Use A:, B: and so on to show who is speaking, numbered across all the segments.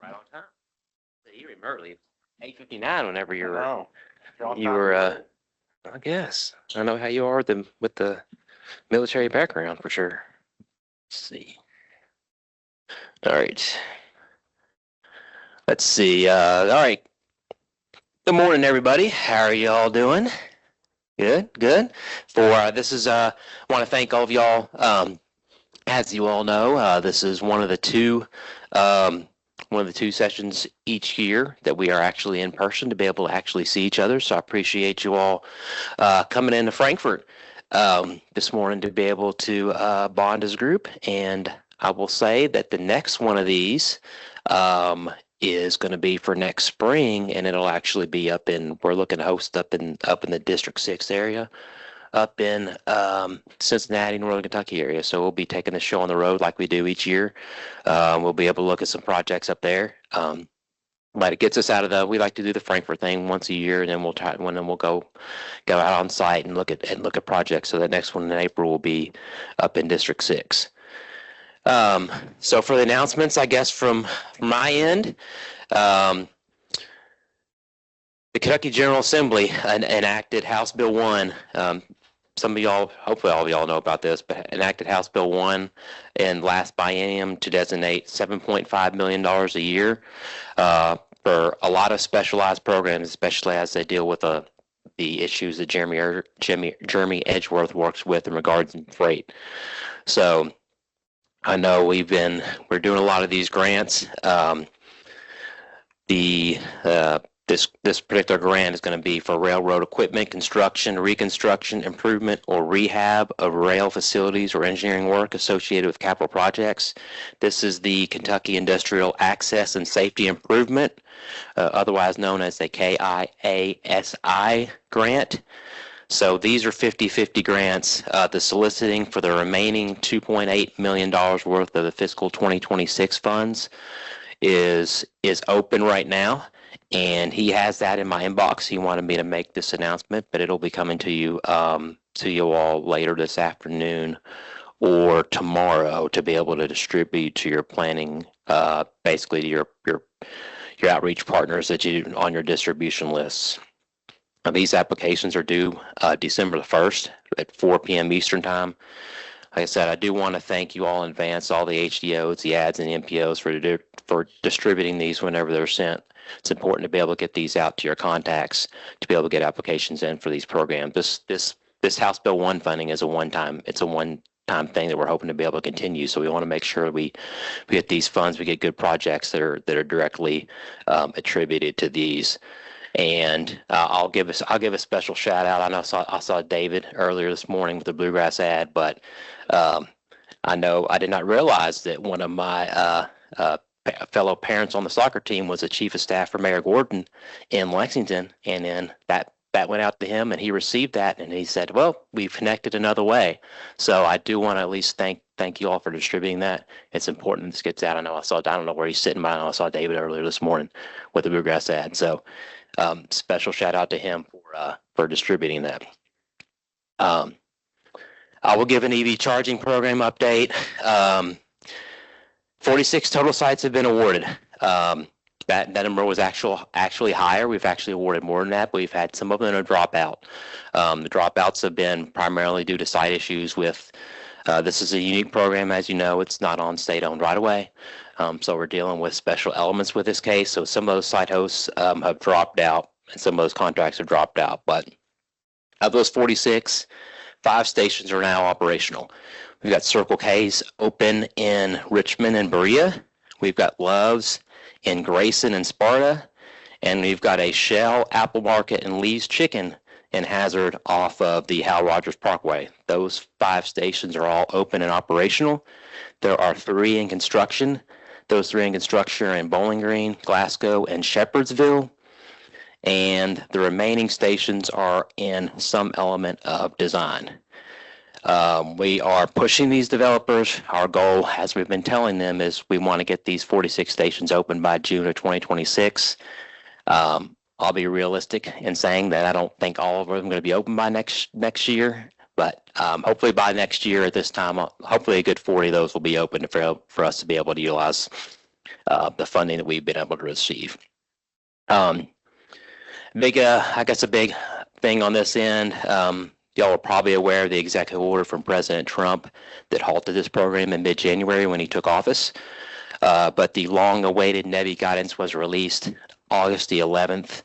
A: Right on time. You remember early. 8:59 whenever you were,
B: Oh,
A: I guess. I know how you are with the military background for sure. Let's see. All right. Let's see. All right. Good morning, everybody. How are y'all doing? Good, good. For this is want to thank all of y'all. As you all know, this is one of the two sessions each year that we are actually in person to be able to actually see each other. So I appreciate you all coming into Frankfurt this morning to be able to bond as a group. And I will say that the next one of these is going to be for next spring, and it'll actually be we're looking to host up in the District 6 area, up in Cincinnati, Northern Kentucky area. So we'll be taking the show on the road like we do each year. We'll be able to look at some projects up there. But it gets us we like to do the Frankfurt thing once a year, and then we'll go out on site and look at projects. So the next one in April will be up in District 6. So for the announcements, I guess from my end, the Kentucky General Assembly enacted House Bill 1. Some of y'all, hopefully all of y'all know about this, but enacted House Bill 1 in last biennium to designate $7.5 million a year for a lot of specialized programs, especially as they deal with the issues that Jeremy Edgeworth works with in regards to freight. So I know we're doing a lot of these grants. This particular grant is going to be for railroad equipment, construction, reconstruction, improvement, or rehab of rail facilities or engineering work associated with capital projects. This is the Kentucky Industrial Access and Safety Improvement, otherwise known as the KIASI grant. So these are 50-50 grants. The soliciting for the remaining $2.8 million worth of the fiscal 2026 funds is open right now. And he has that in my inbox. He wanted me to make this announcement, but it'll be coming to you all later this afternoon or tomorrow to be able to distribute to your planning, basically to your outreach partners that you on your distribution lists. These applications are due December the 1st at 4 p.m. Eastern time. Like I said, I do want to thank you all in advance, all the HDOs, the ads, and the MPOs for distributing these whenever they're sent. It's important to be able to get these out to your contacts to be able to get applications in for these programs. This House Bill 1 funding is a one-time thing that we're hoping to be able to continue. So we want to make sure we get these funds, we get good projects that are directly attributed to these. And I'll give a special shout out. I know I saw David earlier this morning with the bluegrass ad, but I know I did not realize that one of my fellow parents on the soccer team was a chief of staff for Mayor Gordon in Lexington, and then that went out to him, and he received that, and he said, "Well, we've connected another way." So I do want to at least thank you all for distributing that. It's important this gets out. I don't know where he's sitting, but I saw David earlier this morning with the bluegrass ad. So special shout out to him for distributing that. I will give an EV charging program update. 46 total sites have been awarded. That number was actually higher. We've actually awarded more than that, but we've had some of them drop out. The dropouts have been primarily due to site issues with, this is a unique program, as you know, it's not on state-owned right-of-way. So we're dealing with special elements with this case. So some of those site hosts have dropped out, and some of those contracts have dropped out. But of those 46, 5 stations are now operational. We've got Circle K's open in Richmond and Berea. We've got Love's in Grayson and Sparta. And we've got a Shell, Apple Market, and Lee's Chicken in Hazard off of the Hal Rogers Parkway. Those 5 stations are all open and operational. There are 3 in construction. Those 3 in construction are in Bowling Green, Glasgow, and Shepherdsville. And the remaining stations are in some element of design. We are pushing these developers. Our goal, as we've been telling them, is we want to get these 46 stations open by June of 2026. I'll be realistic in saying that I don't think all of them are going to be open by next year, but hopefully by next year at this time, hopefully a good 40 of those will be open for us to be able to utilize the funding that we've been able to receive. I guess a big thing on this end, y'all are probably aware of the executive order from President Trump that halted this program in mid-January when he took office. But the long-awaited NEVI guidance was released August the 11th,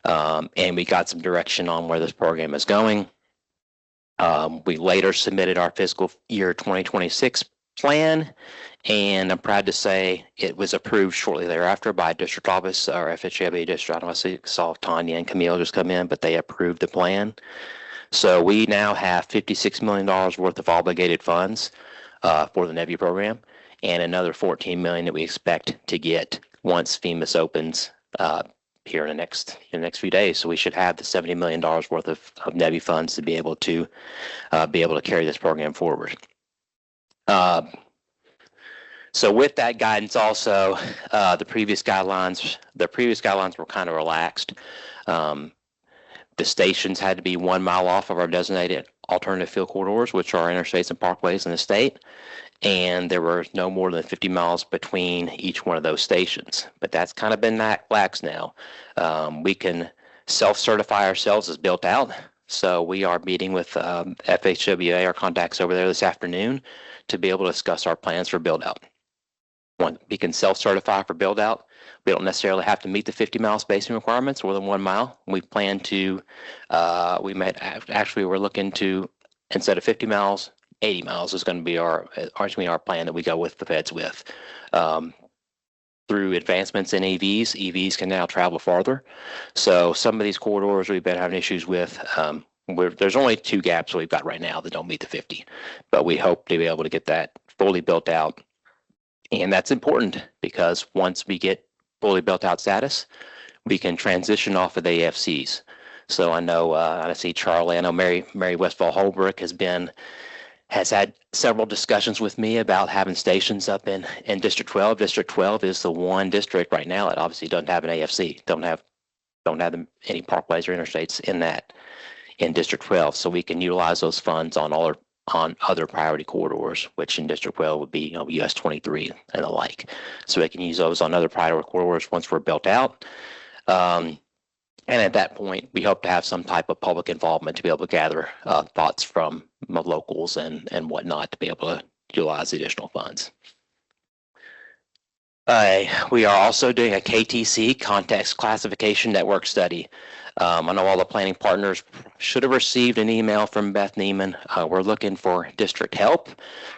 A: and we got some direction on where this program is going. We later submitted our fiscal year 2026 plan, and I'm proud to say it was approved shortly thereafter by district office, or FHWA district. I don't know if I saw Tanya and Camille just come in, but they approved the plan. So we now have $56 million worth of obligated funds for the NEVI program, and another $14 million that we expect to get once FEMA opens here in the next few days. So we should have the $70 million worth of NEVI funds to be able to carry this program forward. So with that guidance, also the previous guidelines were kind of relaxed. The stations had to be 1 mile off of our designated alternative fuel corridors, which are interstates and parkways in the state, and there were no more than 50 miles between each one of those stations. But that's kind of been lax now. We can self-certify ourselves as built out. So we are meeting with FHWA, our contacts over there this afternoon, to be able to discuss our plans for build out. We can self-certify for build out. We don't necessarily have to meet the 50-mile spacing requirements, more than 1 mile. We plan to, we're looking to, instead of 50 miles, 80 miles is going to be our plan that we go with the feds with. Through advancements in EVs can now travel farther. So some of these corridors we've been having issues with, there's only 2 gaps we've got right now that don't meet the 50, but we hope to be able to get that fully built out. And that's important because once we get fully built out status, we can transition off of the AFCs. So I know, I see Charlie, I know Mary Westfall Holbrook has had several discussions with me about having stations up in District 12. District 12 is the one district right now that obviously doesn't have an AFC, don't have any parkways or interstates in District 12. So we can utilize those funds on other priority corridors, which in District 12 would be US 23 and the like. So we can use those on other priority corridors once we're built out. And at that point, we hope to have some type of public involvement to be able to gather thoughts from locals and whatnot to be able to utilize the additional funds. We are also doing a KTC, Context Classification Network Study. I know all the planning partners should have received an email from Beth Neiman. We're looking for district help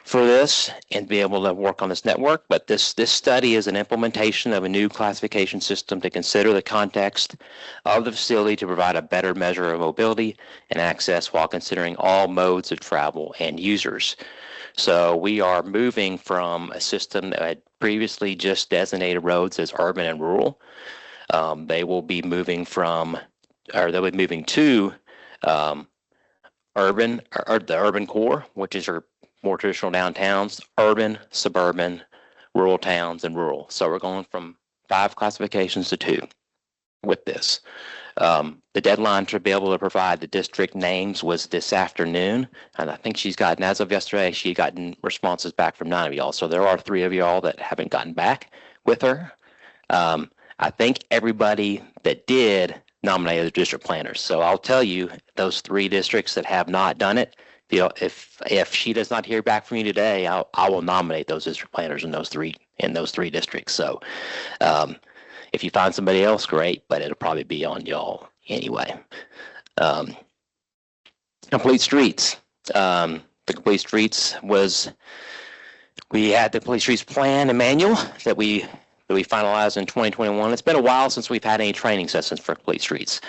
A: for this and be able to work on this network. But this study is an implementation of a new classification system to consider the context of the facility to provide a better measure of mobility and access while considering all modes of travel and users. So we are moving from a system that had previously just designated roads as urban and rural. They will be moving to urban, or the urban core, which is your more traditional downtowns, urban, suburban, rural towns, and rural. So we're going from 5 classifications to 2 with this. The deadline to be able to provide the district names was this afternoon, and I think as of yesterday, she had gotten responses back from 9 of y'all. So there are 3 of y'all that haven't gotten back with her. I think everybody that did nominated the district planners. So I'll tell you, those 3 districts that have not done it, if she does not hear back from you today, I will nominate those district planners in those three districts. So if you find somebody else, great, but it'll probably be on y'all anyway. Complete streets. The complete streets we had the complete streets plan and manual that we finalized in 2021. It's been a while since we've had any training sessions for complete streets,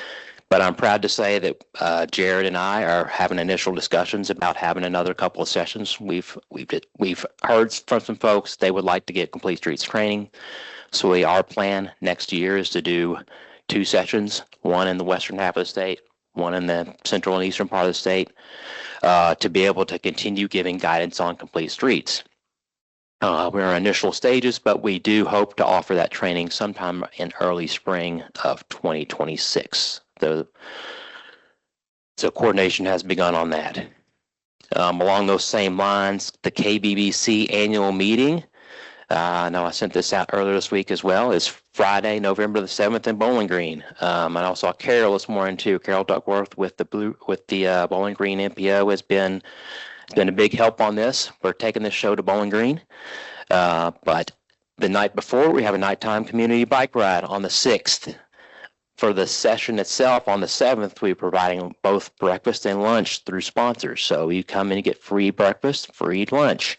A: but I'm proud to say that Jared and I are having initial discussions about having another couple of sessions. We've heard from some folks they would like to get complete streets training. So our plan next year is to do 2 sessions, one in the western half of the state, one in the central and eastern part of the state, to be able to continue giving guidance on complete streets. We're in initial stages, but we do hope to offer that training sometime in early spring of 2026. So coordination has begun on that. Along those same lines, the KBBC annual meeting I know I sent this out earlier this week as well. It's Friday, November the 7th in Bowling Green. And I saw Carol this morning too. Carol Duckworth with the Bowling Green NPO has been a big help on this. We're taking this show to Bowling Green. But the night before, we have a nighttime community bike ride on the 6th. For the session itself on the 7th, we're providing both breakfast and lunch through sponsors. So you come in and get free breakfast, free lunch.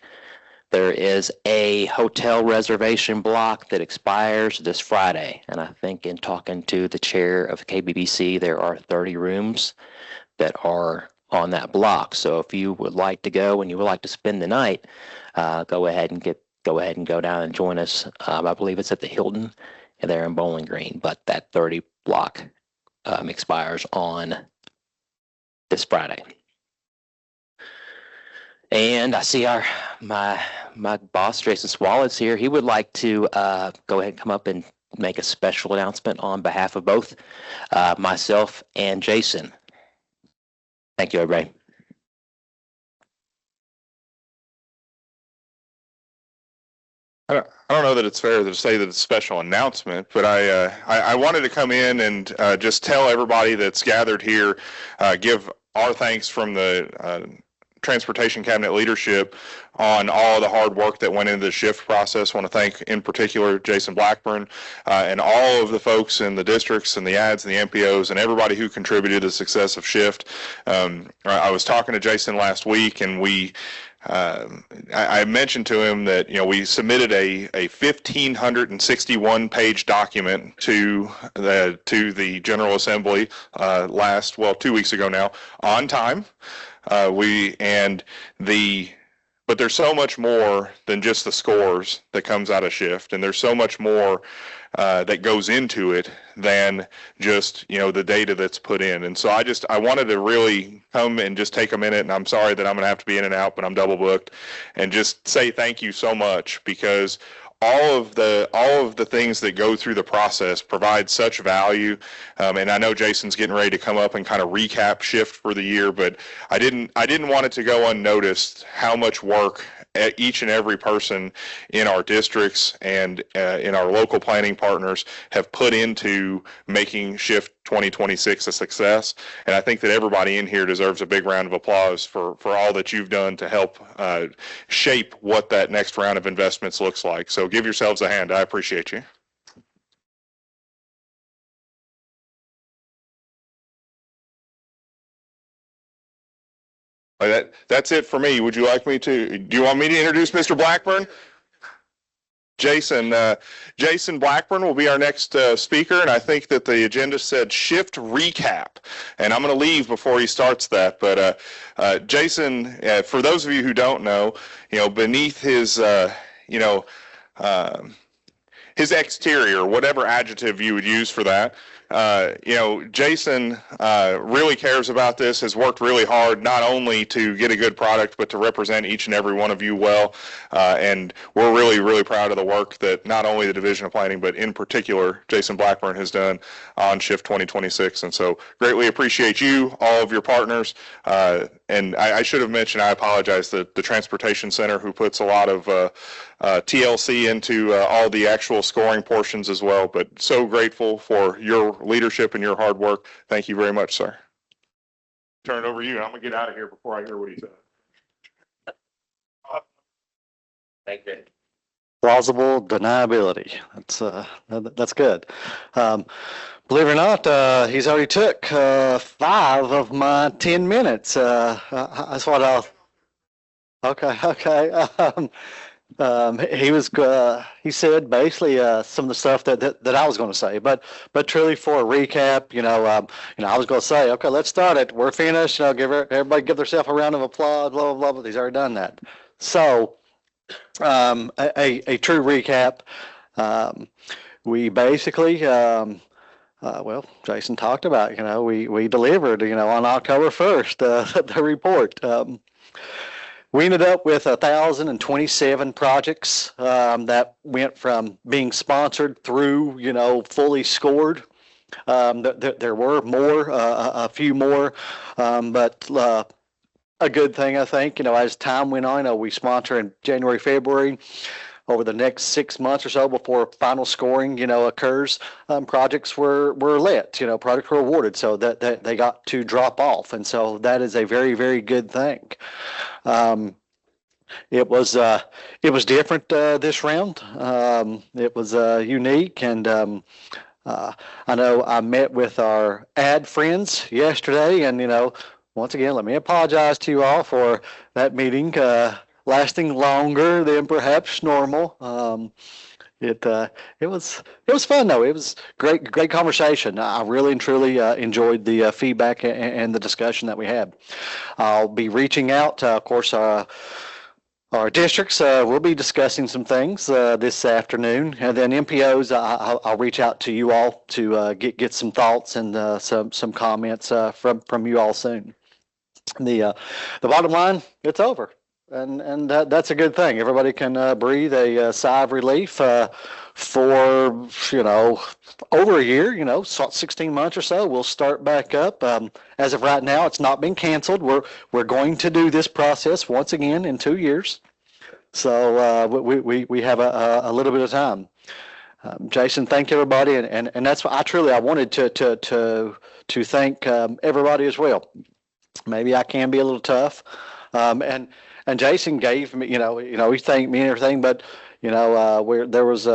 A: There is a hotel reservation block that expires this Friday. And I think in talking to the chair of KBBC, there are 30 rooms that are on that block. So if you would like to go and you would like to spend the night, go ahead and go down and join us. I believe it's at the Hilton there in Bowling Green, but that 30 block expires on this Friday. And I see my boss, Jason Swallows here. He would like to go ahead and come up and make a special announcement on behalf of both myself and Jason. Thank you, everybody.
B: I don't know that it's fair to say that it's a special announcement, but I wanted to come in and just tell everybody that's gathered here, give our thanks from the Transportation Cabinet leadership on all the hard work that went into the shift process. I want to thank in particular Jason Blackburn and all of the folks in the districts and the ads and the MPOs and everybody who contributed to the success of shift. I was talking to Jason last week, and I mentioned to him that we submitted a 1,561 page document to the General Assembly 2 weeks ago now, on time. But there's so much more than just the scores that comes out of shift, and there's so much more that goes into it than just the data that's put in. And so I wanted to really come and just take a minute, and I'm sorry that I'm going to have to be in and out, but I'm double booked, and just say thank you so much, because all of the things that go through the process provide such value. And I know Jason's getting ready to come up and kind of recap shift for the year, but I didn't want it to go unnoticed how much work each and every person in our districts and in our local planning partners have put into making shift 2026 a success. And I think that everybody in here deserves a big round of applause for all that you've done to help shape what that next round of investments looks like. So give yourselves a hand. I appreciate you. That's it for me. Would you like me to? Do you want me to introduce Mr. Blackburn? Jason Blackburn will be our next speaker, and I think that the agenda said shift recap, and I'm going to leave before he starts that. But Jason, for those of you who don't know, beneath his his exterior, whatever adjective you would use for that, Jason really cares about this, has worked really hard not only to get a good product, but to represent each and every one of you well. And we're really, really proud of the work that not only the Division of Planning, but in particular, Jason Blackburn has done on Shift 2026. And so greatly appreciate you, all of your partners. And I should have mentioned, I apologize, the Transportation Center, who puts a lot of TLC into all the actual scoring portions as well. But so grateful for your leadership and your hard work. Thank you very much, sir. Turn it over to you. I'm going to get out of here before I hear what he said.
A: Thank you.
C: Plausible deniability. That's good. Believe it or not, he's already took 5 of my 10 minutes. That's what I'll. Okay. He said basically some of the stuff that I was going to say, but truly for a recap, I was going to say, okay, let's start it. We're finished. Everybody give themselves a round of applause. Blah blah blah. But he's already done that. So, a true recap. We basically, Jason talked about. We delivered. On October 1st, the report. We ended up with 1,027 projects that went from being sponsored through, fully scored. There were more, a few more, but a good thing, I think, as time went on, we sponsor in January, February. over the next 6 months or so before final scoring, occurs, projects were let, projects were awarded, so that they got to drop off. And so that is a very, very good thing. It was different this round. It was unique, and I know I met with our ad friends yesterday, and once again, let me apologize to you all for that meeting lasting longer than perhaps normal. It was fun though. It was great conversation. I really and truly enjoyed the feedback and the discussion that we had. I'll be reaching out. Of course, our districts will be discussing some things this afternoon, and then MPOs. I'll reach out to you all to get some thoughts and some comments from you all soon. The bottom line, it's over, and that's a good thing. Everybody can breathe a sigh of relief for over a year. 16 months or so. We'll start back up. As of right now, it's not been canceled. We're going to do this process once again in 2 years, so we have a little bit of time. Jason, thank everybody, and that's what I wanted to thank everybody as well. Maybe I can be a little tough, and Jason gave me, he thanked me and everything, but there was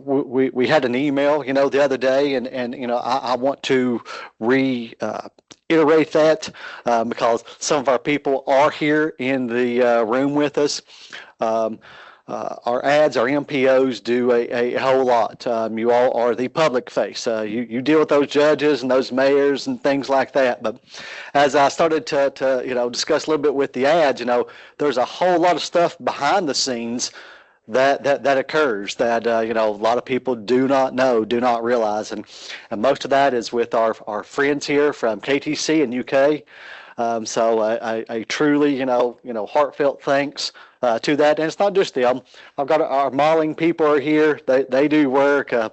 C: we had an email, the other day, and I want to reiterate that because some of our people are here in the room with us. Our ads, our MPOs do a whole lot. You all are the public face. You deal with those judges and those mayors and things like that. But as I started to discuss a little bit with the ads, there's a whole lot of stuff behind the scenes that occurs that a lot of people do not know, do not realize, and most of that is with our friends here from KTC and UK. So I truly heartfelt thanks to that. And it's not just them. I've got our modeling people are here. They do work. I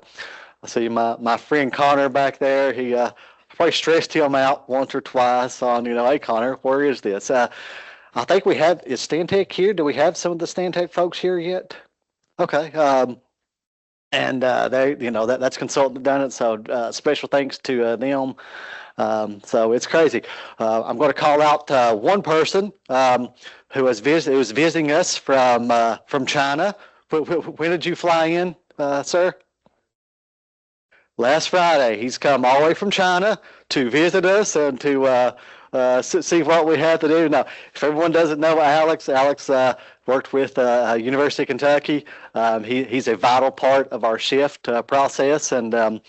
C: see my friend Connor back there. He probably stressed him out once or twice on, hey Connor, where is this? I think we have, is Stantec here? Do we have some of the Stantec folks here yet? Okay. And they, that's consultant done it. So special thanks to them. So it's crazy. I'm going to call out one person who was visiting us from China. When did you fly in, sir? Last Friday. He's come all the way from China to visit us and to see what we have to do. Now, if everyone doesn't know Alex worked with University of Kentucky. He's a vital part of our shift process, and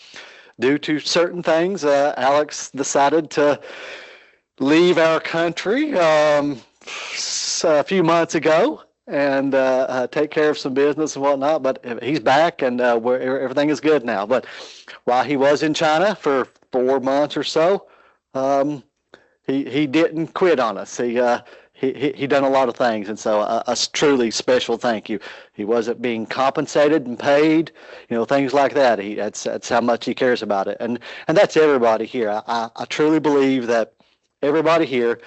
C: due to certain things, Alex decided to leave our country a few months ago and take care of some business and whatnot. But he's back, and everything is good now. But while he was in China for 4 months or so, he didn't quit on us. He done a lot of things, and so a truly special thank you. He wasn't being compensated and paid, things like that. That's how much he cares about it, and that's everybody here. I truly believe that everybody here,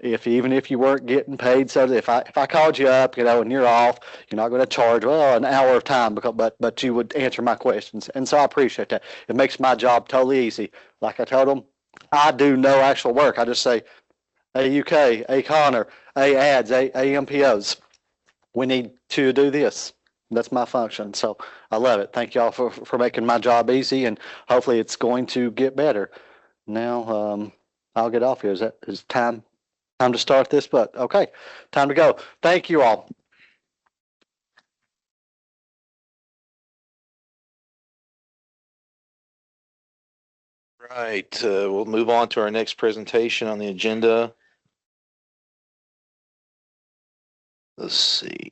C: even if you weren't getting paid, so if I called you up, and you're off, you're not going to charge an hour of time, but you would answer my questions, and so I appreciate that. It makes my job totally easy. Like I told him, I do no actual work. I just say, hey, UK, hey, Connor, hey, ads, hey, MPOs. We need to do this. That's my function. So I love it. Thank y'all for making my job easy, and hopefully it's going to get better. Now I'll get off here. Is time to start this? But okay, time to go. Thank you all.
D: Right. We'll move on to our next presentation on the agenda. Let's see.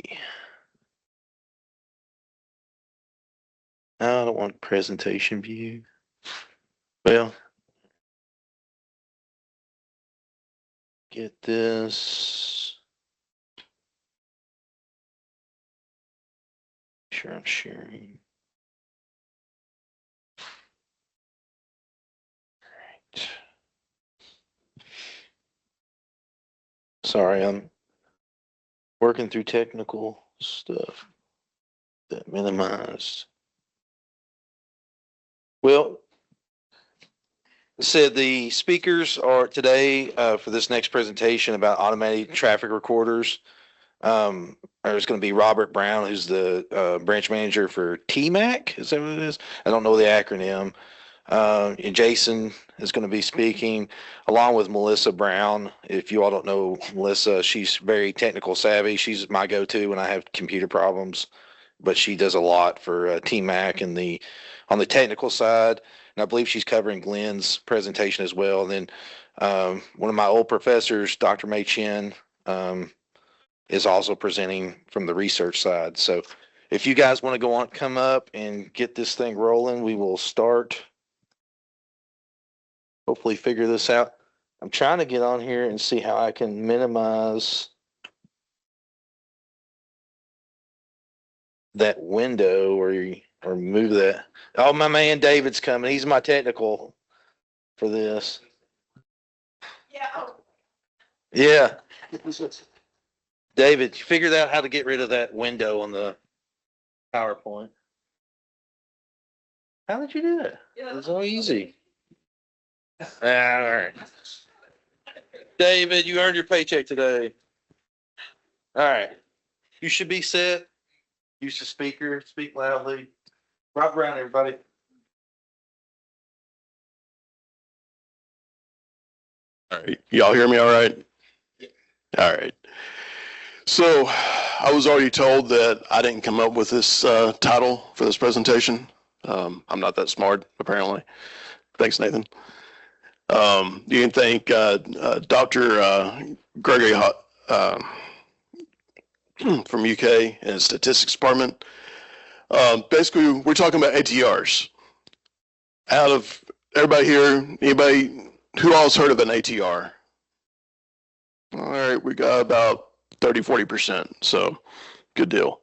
D: No, I don't want presentation view. Well, get this. Sure, I'm sharing. Right. Sorry, I'm working through technical stuff. that minimized. Well, said the speakers are today for this next presentation about automated traffic recorders. There's going to be Robert Brown, who's the branch manager for TMAC. Is that what it is? I don't know the acronym. And Jason is going to be speaking along with Melissa Brown. If you all don't know Melissa, she's very technical savvy. She's my go-to when I have computer problems, but she does a lot for TMAC and on the technical side. And I believe she's covering Glenn's presentation as well. And then one of my old professors, Dr. Mei Chen, is also presenting from the research side. So if you guys want to go on, come up and get this thing rolling, we will start. Hopefully figure this out. I'm trying to get on here and see how I can minimize that window or move that. Oh, my man David's coming. He's my technical for this. Yeah. David, you figured out how to get rid of that window on the PowerPoint. How did you do it? It was so easy. All right. David, you earned your paycheck today. All right. You should be set. Use the speaker. Speak loudly. Rob Brown, everybody.
E: All right. Y'all hear me all right? All right. So I was already told that I didn't come up with this title for this presentation. I'm not that smart, apparently. Thanks, Nathan. You can thank Dr. Gregory from UK and his statistics department. Basically, we're talking about ATRs. Out of everybody here, anybody who all's heard of an ATR? All right, we got about 30–40%, so good deal.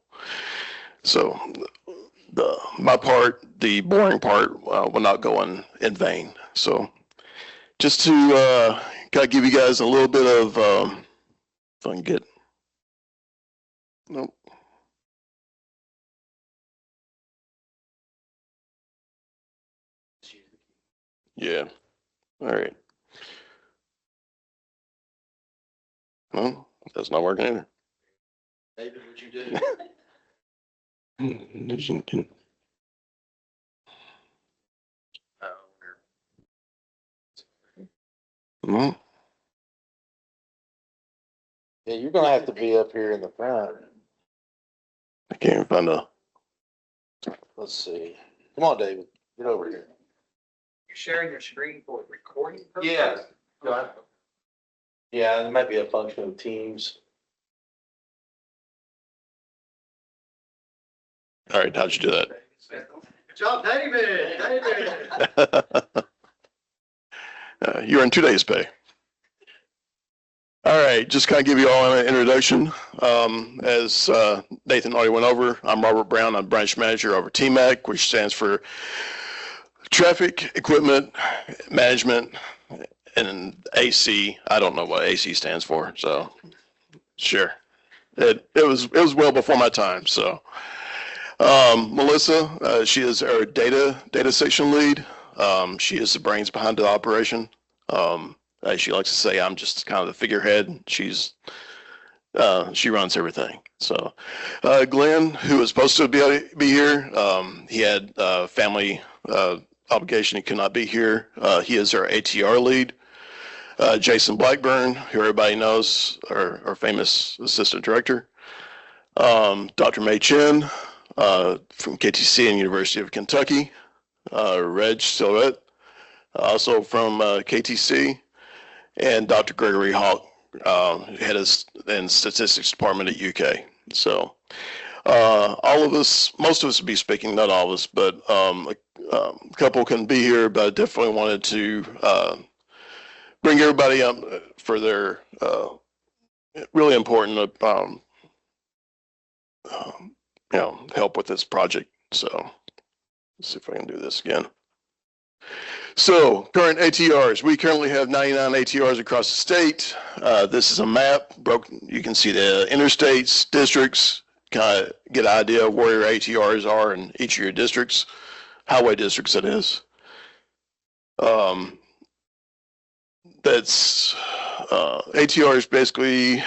E: So my part, the boring part, will not go in vain. So just to kind of give you guys a little bit of, if I can get, nope. Yeah, all right. Well, that's not working either.
D: David, what'd you do?
E: Well,
D: Yeah, you're gonna have to be up here in the front.
E: I can't even find a.
D: Let's see. Come on, David. Get over here.
F: You're sharing your screen for recording purposes?
D: Yeah. Go ahead. Yeah, it might be a function of Teams.
E: All right, how'd you do that?
F: Good job, David. David.
E: You're in 2 days' pay. All right, just kind of give you all an introduction. As Nathan already went over, I'm Robert Brown. I'm branch manager over TMAC, which stands for Traffic Equipment Management, and AC. I don't know what AC stands for, so sure. It was well before my time. So Melissa, she is our data section lead. She is the brains behind the operation. As she likes to say, I'm just kind of the figurehead. She runs everything. So Glenn, who was supposed to be here, he had family obligation. He could not be here. He is our ATR lead. Jason Blackburn, who everybody knows, our famous assistant director. Dr. Mei Chen from KTC and University of Kentucky. Reg Silvet, also from KTC. And Dr. Gregory Hawk, head of in statistics department at UK. So all of us, most of us will be speaking, not all of us, but a couple couldn't be here, but I definitely wanted to bring everybody up for their really important help with this project. So let's see if I can do this again. So current ATRs, we currently have 99 ATRs across the state. This is a map broken. You can see the interstates, districts, kind of get an idea of where your ATRs are in each of your districts, highway districts that is. That's ATR is basically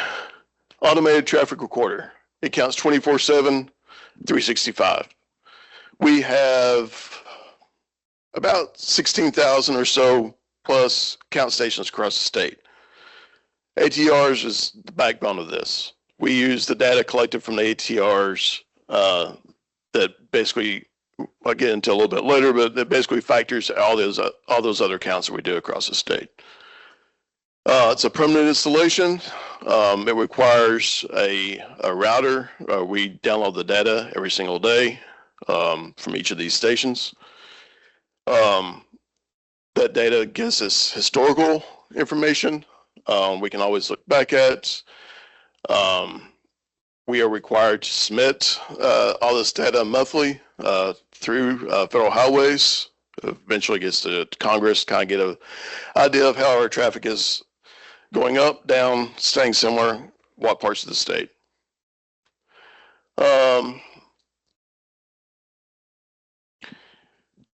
E: automated traffic recorder. It counts 24/7, 365. We have about 16,000 or so plus count stations across the state. ATRs is the backbone of this. We use the data collected from the ATRs that basically, I'll get into a little bit later, but that basically factors all those other counts that we do across the state. It's a permanent installation. It requires a router. We download the data every single day from each of these stations. That data gives us historical information we can always look back at. We are required to submit all this data monthly through federal highways. Eventually gets to Congress, kind of get an idea of how our traffic is going up, down, staying similar, what parts of the state.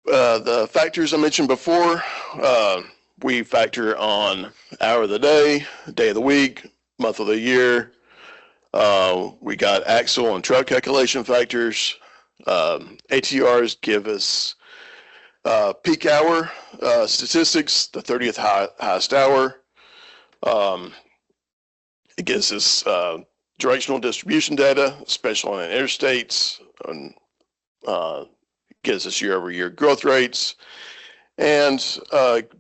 E: The factors I mentioned before, we factor on hour of the day of the week, month of the year. We got axle and truck calculation factors. ATRs give us peak hour statistics, the 30th highest hour. It gives us directional distribution data, especially on interstates, and gives us year-over-year growth rates, and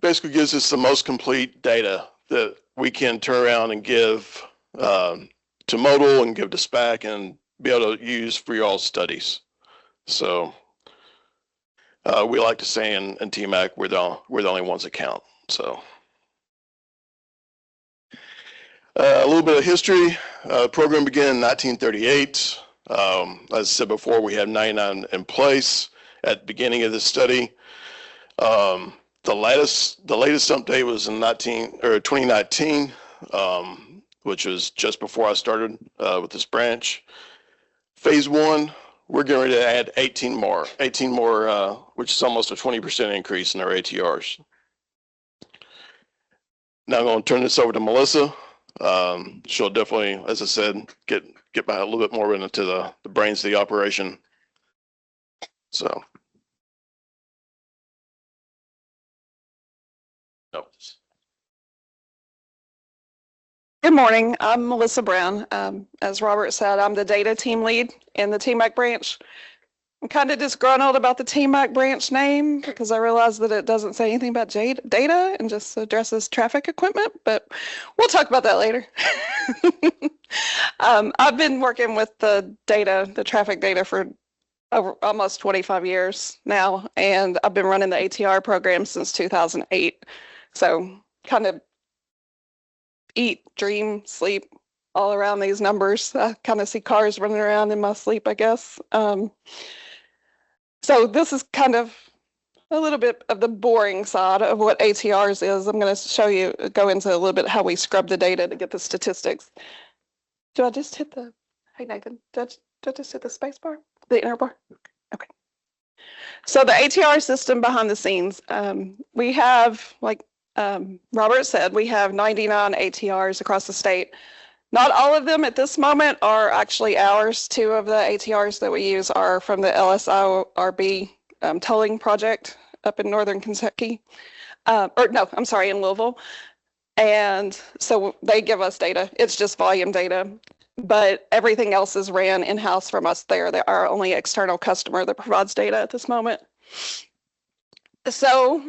E: basically gives us the most complete data that we can turn around and give to modal and give to SPAC and be able to use for y'all's studies. So we like to say in TMAC, we're the only ones that count. So a little bit of history. The program began in 1938. As I said before, we have 99 in place at the beginning of this study. The latest update was in 2019, which was just before I started with this branch. Phase 1, we're getting ready to add 18 more, which is almost a 20% increase in our ATRs. Now I'm going to turn this over to Melissa. She'll definitely, as I said, get back a little bit more into the brains of the operation. So. No.
G: Good morning. I'm Melissa Brown. As Robert said, I'm the data team lead in the TMAC branch. I'm kind of disgruntled about the TMAC branch name because I realize that it doesn't say anything about data and just addresses traffic equipment, but we'll talk about that later. I've been working with the traffic data for over almost 25 years now, and I've been running the ATR program since 2008. So kind of eat, dream, sleep all around these numbers. I kind of see cars running around in my sleep, I guess. So this is kind of a little bit of the boring side of what ATRs is. I'm going to go into a little bit how we scrub the data to get the statistics. Do I just hit the, hey Nathan, do I just hit the space bar? The inner bar? Okay. So the ATR system behind the scenes, we have, like Robert said, we have 99 ATRs across the state. Not all of them at this moment are actually ours. 2 of the ATRs that we use are from the LSIRB tolling project up in northern Kentucky. In Louisville. And so they give us data. It's just volume data. But everything else is ran in-house from us there. They are our only external customer that provides data at this moment. So,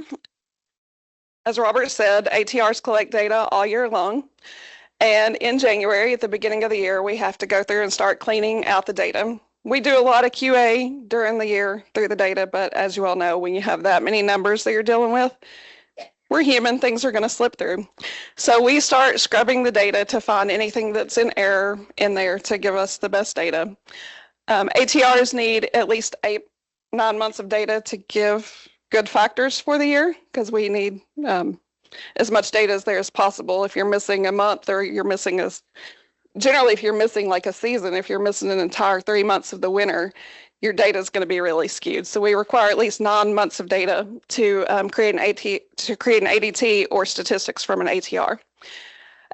G: as Robert said, ATRs collect data all year long. And in January, at the beginning of the year, we have to go through and start cleaning out the data. We do a lot of QA during the year through the data, but as you all know, when you have that many numbers that you're dealing with, we're human, things are going to slip through. So we start scrubbing the data to find anything that's in error in there to give us the best data. ATRs need at least 9 months of data to give good factors for the year, because we need as much data as there is possible. If you're missing a month or you're missing generally, if you're missing like a season, if you're missing an entire 3 months of the winter, your data is going to be really skewed. So we require at least 9 months of data to create an ADT or statistics from an ATR.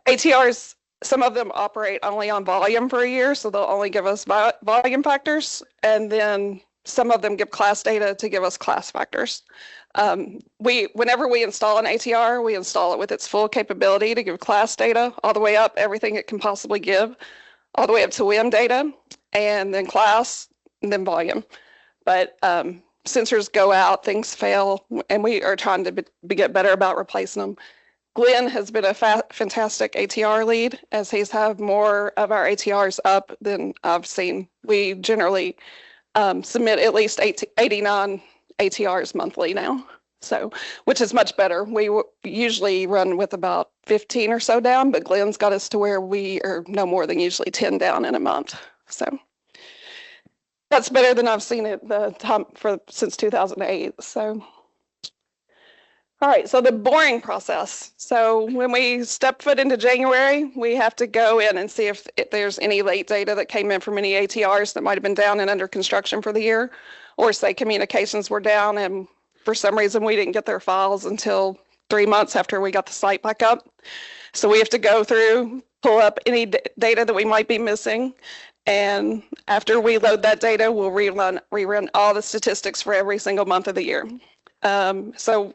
G: ATRs, some of them operate only on volume for a year, so they'll only give us volume factors, and then some of them give class data to give us class factors. Whenever we install an ATR, we install it with its full capability to give class data all the way up, everything it can possibly give, all the way up to WIM data, and then class, and then volume. But sensors go out, things fail, and we are trying to get better about replacing them. Glenn has been a fantastic ATR lead, as he's have more of our ATRs up than I've seen. We generally submit at least 89 ATRs monthly now, so which is much better. We usually run with about 15 or so down, but Glenn's got us to where we are no more than usually 10 down in a month. So that's better than I've seen it the time since 2008. So. All right, so the boring process. So when we step foot into January, we have to go in and see if there's any late data that came in from any ATRs that might have been down and under construction for the year, or say communications were down and for some reason we didn't get their files until 3 months after we got the site back up. So we have to go through, pull up any data that we might be missing, and after we load that data, we'll rerun all the statistics for every single month of the year. So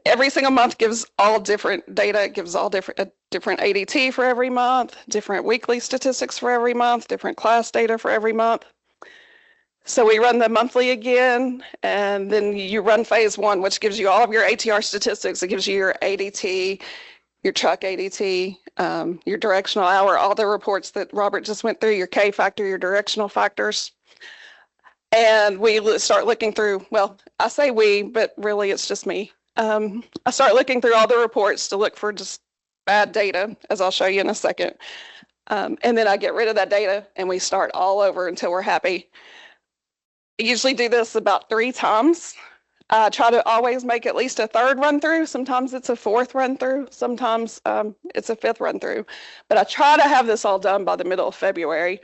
G: every single month gives all different data. It gives all different ADT for every month, different weekly statistics for every month, different class data for every month. So we run the monthly again, and then you run phase one, which gives you all of your ATR statistics. It gives you your ADT, your truck ADT, your directional hour, all the reports that Robert just went through, your K factor, your directional factors. And we start looking through, well, I say we, but really it's just me. I start looking through all the reports to look for just bad data, as I'll show you in a second. And then I get rid of that data and we start all over until we're happy. I usually do this about 3 times. I try to always make at least a 3rd run through. Sometimes it's a 4th run through. Sometimes it's a 5th run through. But I try to have this all done by the middle of February.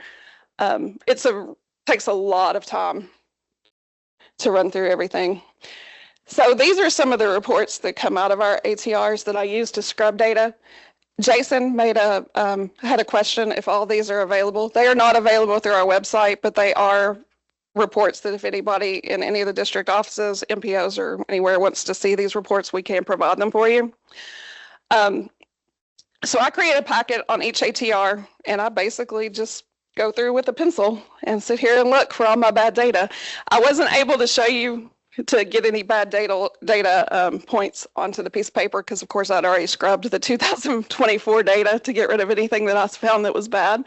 G: Takes a lot of time to run through everything. So these are some of the reports that come out of our ATRs that I use to scrub data. Jason had a question if all these are available. They are not available through our website, but they are reports that if anybody in any of the district offices, MPOs, or anywhere wants to see these reports, we can provide them for you. So I create a packet on each ATR, and I basically just go through with a pencil and sit here and look for all my bad data. I wasn't able to show you to get any bad data points onto the piece of paper because, of course, I'd already scrubbed the 2024 data to get rid of anything that I found that was bad.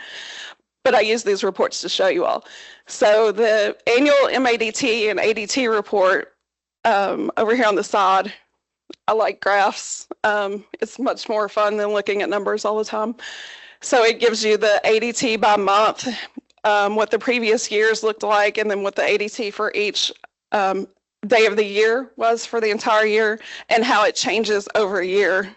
G: But I use these reports to show you all. So the annual MADT and ADT report over here on the side, I like graphs. It's much more fun than looking at numbers all the time. So it gives you the ADT by month, what the previous years looked like, and then what the ADT for each day of the year was for the entire year, and how it changes over a year.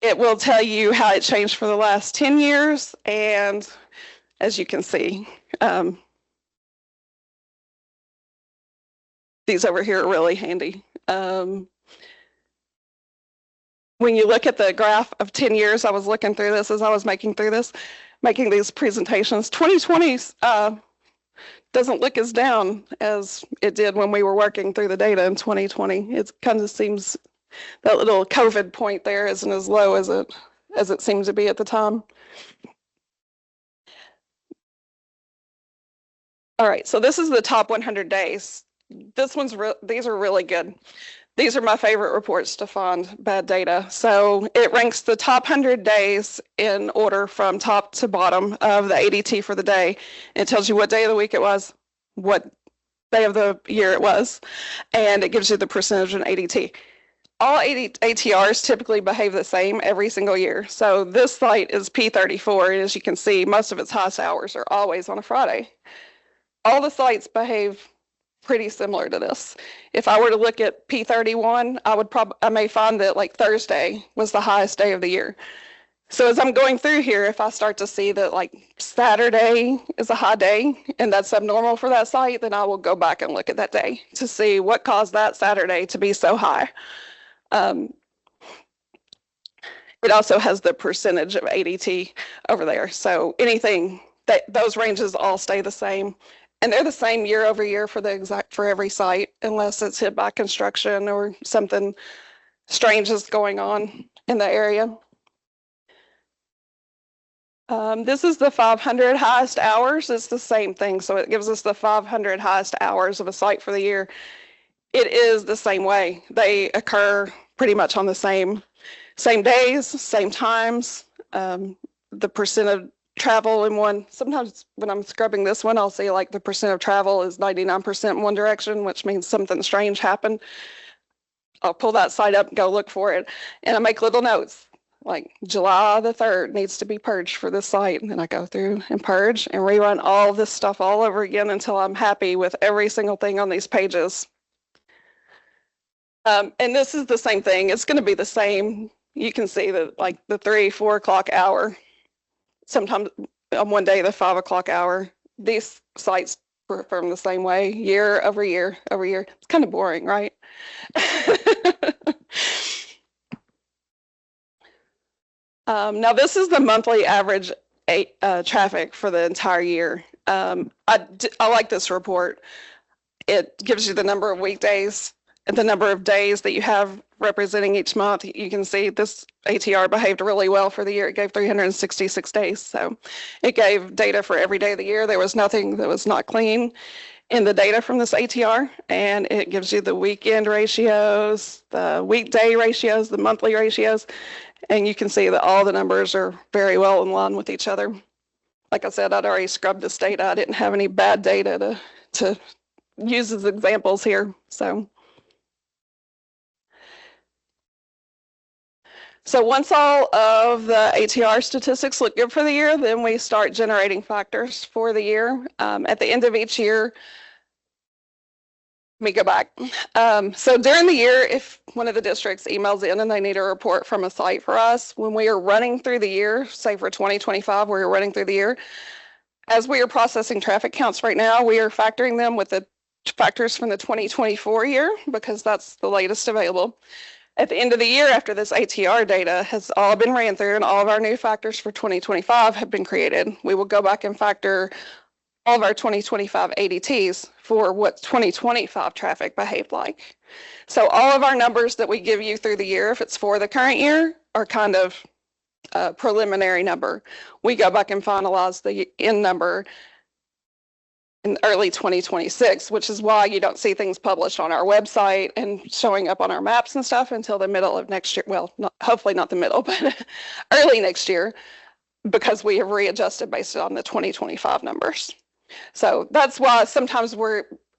G: It will tell you how it changed for the last 10 years, and as you can see, these over here are really handy. When you look at the graph of 10 years, I was looking through this as I was making these presentations. 2020 doesn't look as down as it did when we were working through the data in 2020. It kind of seems that little COVID point there isn't as low as it seemed to be at the time. All right, so this is the top 100 days. These are really good. These are my favorite reports to find bad data. So it ranks the top 100 days in order from top to bottom of the ADT for the day. It tells you what day of the week it was, what day of the year it was, and it gives you the percentage in ADT. All ATRs typically behave the same every single year. So this site is P34, and as you can see, most of its highest hours are always on a Friday. All the sites behave pretty similar to this. If I were to look at P31, I may find that like Thursday was the highest day of the year. So as I'm going through here, if I start to see that like Saturday is a high day and that's abnormal for that site, then I will go back and look at that day to see what caused that Saturday to be so high. It also has the percentage of ADT over there. So anything that those ranges all stay the same. And they're the same year over year for every site, unless it's hit by construction or something strange is going on in the area. This is the 500 highest hours. It's the same thing. So it gives us the 500 highest hours of a site for the year. It is the same way. They occur pretty much on the same days, same times. The percent of travel in one, sometimes when I'm scrubbing this one, I'll see like the percent of travel is 99% in one direction, which means something strange happened. I'll pull that site up and go look for it. And I make little notes. Like July the 3rd needs to be purged for this site. And then I go through and purge and rerun all this stuff all over again until I'm happy with every single thing on these pages. And this is the same thing. It's going to be the same. You can see that like the 3-4 o'clock hour, sometimes on one day, the 5 o'clock hour, these sites perform the same way year over year over year. It's kind of boring, right? Now this is the monthly average traffic for the entire year. I like this report. It gives you the number of weekdays and the number of days that you have representing each month. You can see this ATR behaved really well for the year. It gave 366 days. So it gave data for every day of the year. There was nothing that was not clean in the data from this ATR, and it gives you the weekend ratios, the weekday ratios, the monthly ratios, and you can see that all the numbers are very well in line with each other. Like I said, I'd already scrubbed this data. I didn't have any bad data to use as examples here. So once all of the ATR statistics look good for the year, then we start generating factors for the year. At the end of each year, let me go back. So during the year, if one of the districts emails in and they need a report from a site for us, when we are running through the year, say for 2025, we're running through the year, as we are processing traffic counts right now, we are factoring them with the factors from the 2024 year because that's the latest available. At the end of the year, after this ATR data has all been ran through and all of our new factors for 2025 have been created, we will go back and factor all of our 2025 ADTs for what 2025 traffic behaved like. So all of our numbers that we give you through the year, if it's for the current year, are kind of a preliminary number. We go back and finalize the end number in early 2026, which is why you don't see things published on our website and showing up on our maps and stuff until the middle of next year. Well, hopefully not the middle, but early next year, because we have readjusted based on the 2025 numbers. So that's why sometimes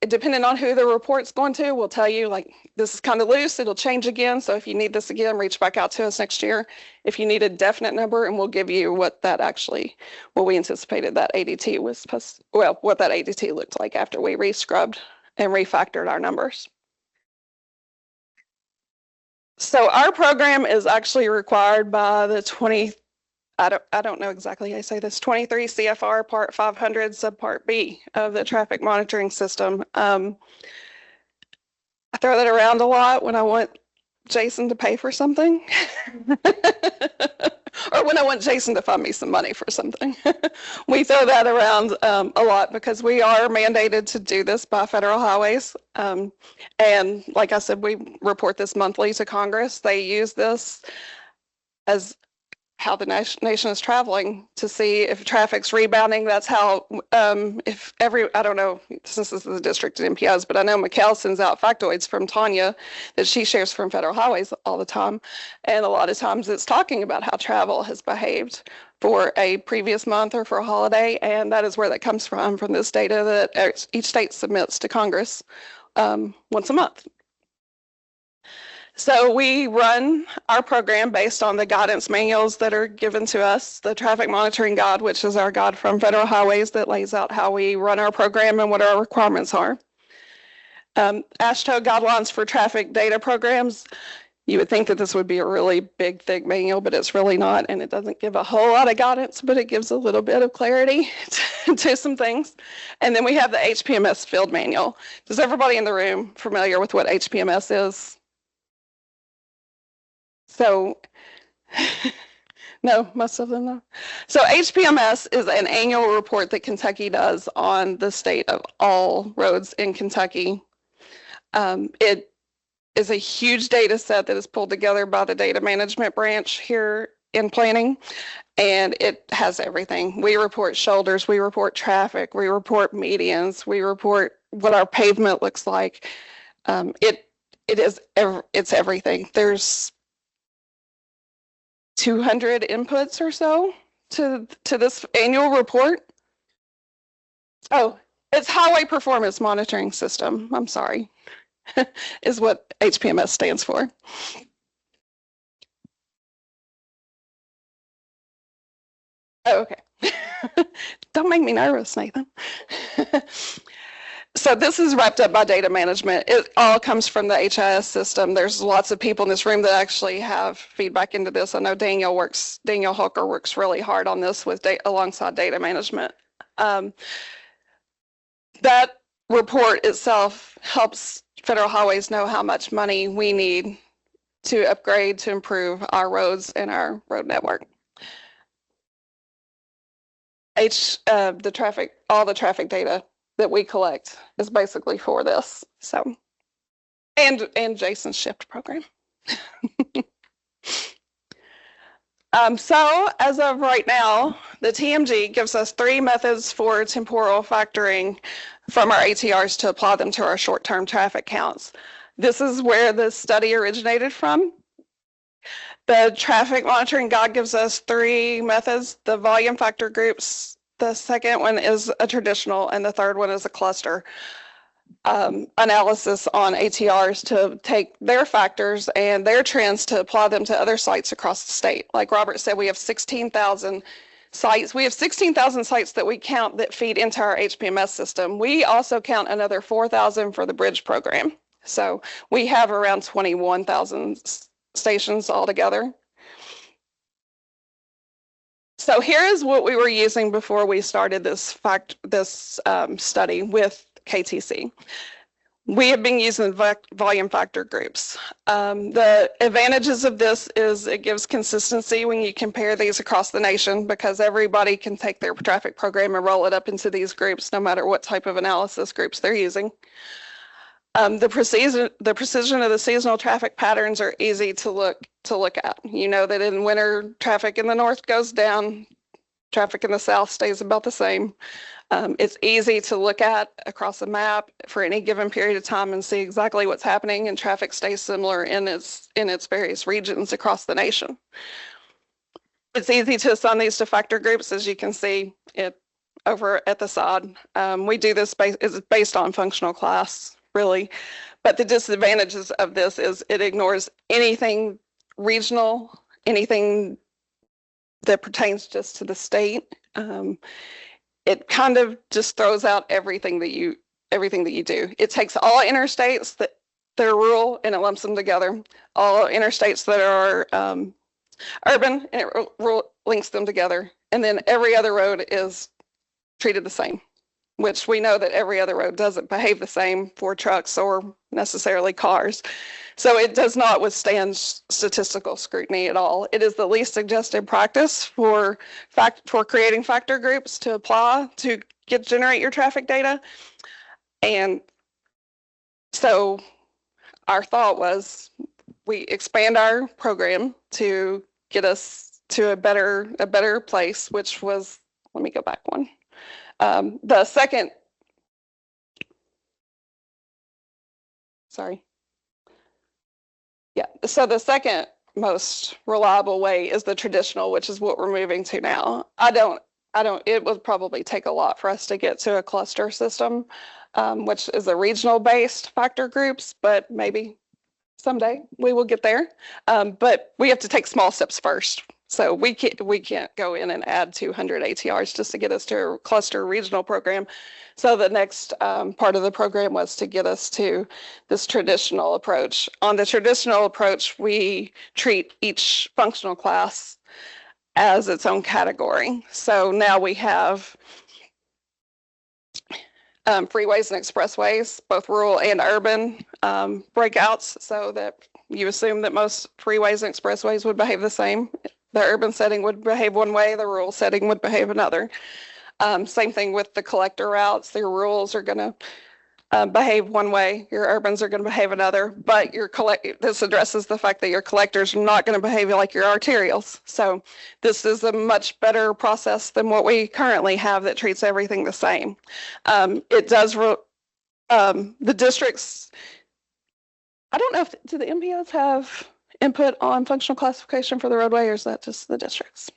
G: depending on who the report's going to, we'll tell you like, this is kind of loose, it'll change again. So if you need this again, reach back out to us next year. If you need a definite number, and we'll give you what we anticipated that ADT was, what that ADT looked like after we re-scrubbed and refactored our numbers. So our program is actually required by the I don't know exactly how I say this, 23 CFR Part 500 Subpart B of the traffic monitoring system. I throw that around a lot when I want Jason to pay for something or when I want Jason to fund me some money for something. We throw that around a lot because we are mandated to do this by federal highways. And like I said, we report this monthly to Congress. They use this as how the nation is traveling to see if traffic's rebounding. That's how, I don't know, since this is the district at MPS, but I know McKell sends out factoids from Tanya that she shares from federal highways all the time. And a lot of times it's talking about how travel has behaved for a previous month or for a holiday. And that is where that comes from this data that each state submits to Congress once a month. So we run our program based on the guidance manuals that are given to us, the traffic monitoring guide, which is our guide from federal highways that lays out how we run our program and what our requirements are. AASHTO guidelines for traffic data programs. You would think that this would be a really big, thick manual, but it's really not. And it doesn't give a whole lot of guidance, but it gives a little bit of clarity to some things. And then we have the HPMS field manual. Is everybody in the room familiar with what HPMS is? So, no, most of them know. So HPMS is an annual report that Kentucky does on the state of all roads in Kentucky. It is a huge data set that is pulled together by the data management branch here in planning, and it has everything. We report shoulders, we report traffic, we report medians, we report what our pavement looks like. It's everything. There's 200 inputs or so to this annual report. Oh, it's Highway Performance Monitoring System. I'm sorry. Is what HPMS stands for. Oh, okay. Don't make me nervous, Nathan. So this is wrapped up by data management. It all comes from the HIS system. There's lots of people in this room that actually have feedback into this. I know Daniel Hooker works really hard on this with alongside data management. That report itself helps Federal Highways know how much money we need to upgrade, to improve our roads and our road network. All the traffic data that we collect is basically for this. So, and Jason's shift program. So as of right now, the TMG gives us 3 methods for temporal factoring from our ATRs to apply them to our short-term traffic counts. This is where the study originated from. The traffic monitoring guide gives us 3 methods, the volume factor groups. The second one is a traditional, and the third one is a cluster analysis on ATRs to take their factors and their trends to apply them to other sites across the state. Like Robert said, we have 16,000 sites. We have 16,000 sites that we count that feed into our HPMS system. We also count another 4,000 for the bridge program. So we have around 21,000 stations altogether. So here is what we were using before we started this study with KTC. We have been using volume factor groups. The advantages of this is it gives consistency when you compare these across the nation, because everybody can take their traffic program and roll it up into these groups, no matter what type of analysis groups they're using. The precision of the seasonal traffic patterns are easy to look at. You know that in winter, traffic in the north goes down, traffic in the south stays about the same. It's easy to look at across a map for any given period of time and see exactly what's happening, and traffic stays similar in its various regions across the nation. It's easy to assign these to factor groups, as you can see it over at the side. We do this based on functional class, really, but the disadvantages of this is it ignores anything regional, anything that pertains just to the state. It kind of just throws out everything that you do. It takes all interstates that are rural and it lumps them together. All interstates that are urban, and it links them together. And then every other road is treated the same, which we know that every other road doesn't behave the same for trucks or necessarily cars. So it does not withstand statistical scrutiny at all. It is the least suggested practice for creating factor groups to apply to generate your traffic data. And so our thought was we expand our program to get us to a better place, which was, let me go back one. The second, sorry. Yeah, so the second most reliable way is the traditional, which is what we're moving to now. It would probably take a lot for us to get to a cluster system, which is a regional based factor groups, but maybe someday we will get there. But we have to take small steps first. So we can't go in and add 200 ATRs just to get us to a cluster regional program. So the next part of the program was to get us to this traditional approach. On the traditional approach, we treat each functional class as its own category. So now we have freeways and expressways, both rural and urban breakouts, so that you assume that most freeways and expressways would behave the same. The urban setting would behave one way, the rural setting would behave another. Same thing with the collector routes. The rurals are going to behave one way, your urbans are going to behave another, but this addresses the fact that your collectors are not going to behave like your arterials. So this is a much better process than what we currently have that treats everything the same. It does, the districts, I don't know if, do the MPOs have input on functional classification for the roadway, or is that just the districts?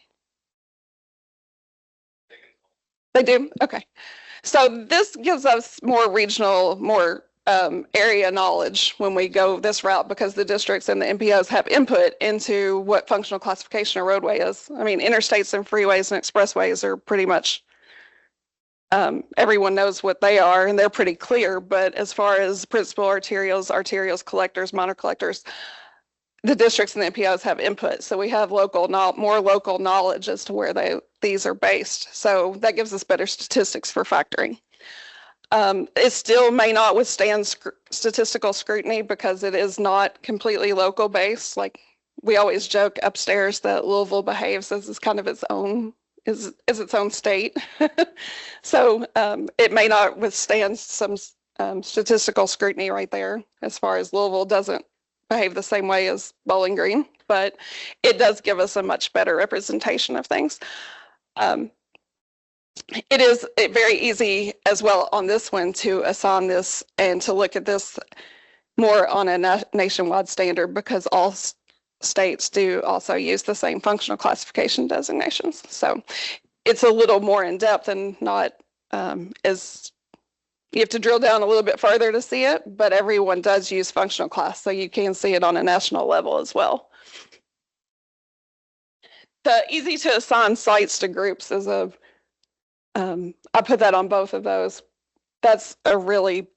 G: They do? Okay. So this gives us more regional, more area knowledge when we go this route, because the districts and the MPOs have input into what functional classification a roadway is. I mean, interstates and freeways and expressways are pretty much, everyone knows what they are and they're pretty clear. But as far as principal arterials, collectors, minor collectors, the districts and the MPOs have input. So we have more local knowledge as to where these are based. So that gives us better statistics for factoring. It still may not withstand statistical scrutiny because it is not completely local based. Like we always joke upstairs that Louisville behaves as is kind of its own, is its own state. So it may not withstand some statistical scrutiny right there, as far as Louisville doesn't behave the same way as Bowling Green, but it does give us a much better representation of things. It is very easy as well on this one to assign this and to look at this more on a nationwide standard, because all states do also use the same functional classification designations. So it's a little more in depth and not as, you have to drill down a little bit further to see it, but everyone does use functional class, so you can see it on a national level as well. The easy to assign sites to groups is I put that on both of those. That's a really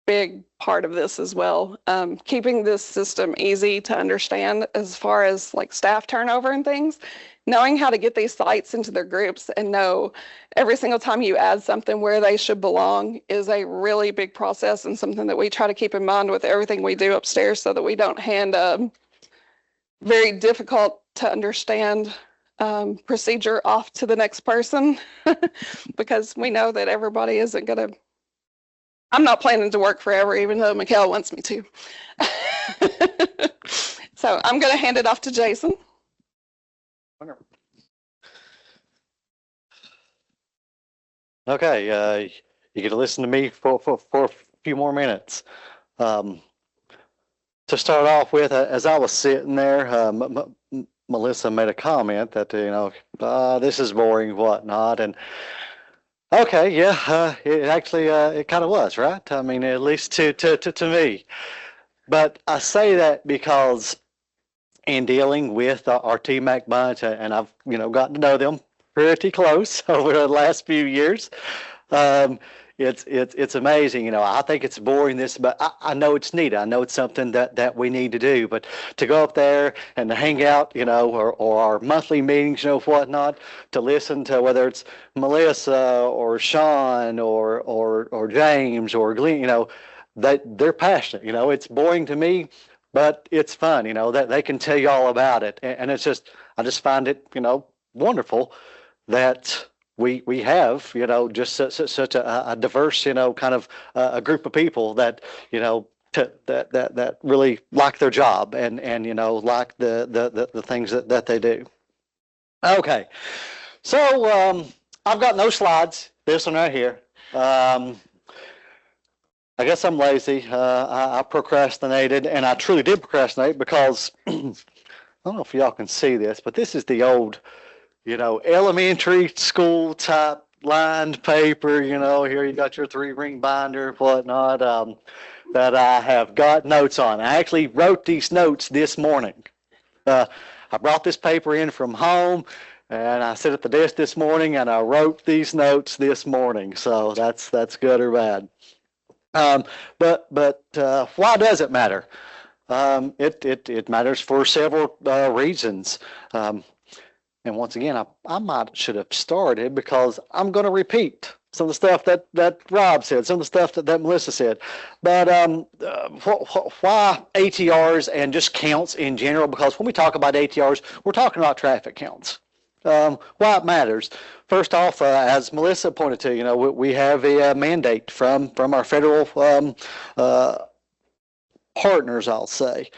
G: big part of this as well. Keeping this system easy to understand as far as like staff turnover and things, knowing how to get these sites into their groups and know every single time you add something where they should belong is a really big process, and something that we try to keep in mind with everything we do upstairs, so that we don't hand a very difficult to understand procedure off to the next person, because we know that everybody isn't going to, I'm not planning to work forever, even though Mikhail wants me to. So I'm going to hand it off to Jason.
C: Okay, you get to listen to me for a few more minutes. To start off with, as I was sitting there, Melissa made a comment that, this is boring, whatnot, and okay, yeah, it actually, it kind of was, right? I mean, at least to me. But I say that because in dealing with our TMAC bunch, and I've, gotten to know them pretty close over the last few years. It's amazing. I think it's boring, but I know it's needed. I know it's something that we need to do. But to go up there and to hang out, or our monthly meetings, whatnot, to listen to whether it's Melissa or Sean or James or Glenn, they're passionate. It's boring to me, but it's fun. That they can tell you all about it, and it's just, I just find it, wonderful that we have, just such a diverse, kind of a group of people that, that really like their job and like the things that they do. Okay, so I've got no slides. This one right here. I guess I'm lazy. I procrastinated, and I truly did procrastinate because I don't know if y'all can see this, but this is the old, elementary school type lined paper, here you got your 3-ring binder, whatnot, that I have got notes on. I actually wrote these notes this morning. I I brought this paper in from home, and I sat at the desk this morning and I wrote these notes this morning. So that's good or bad. But why does it matter? It matters for several reasons. And once again, I should have started because I'm going to repeat some of the stuff that Rob said, some of the stuff that Melissa said. But why ATRs and just counts in general? Because when we talk about ATRs, we're talking about traffic counts. Why it matters. First off, as Melissa pointed to, we have a mandate from our federal partners, I'll say,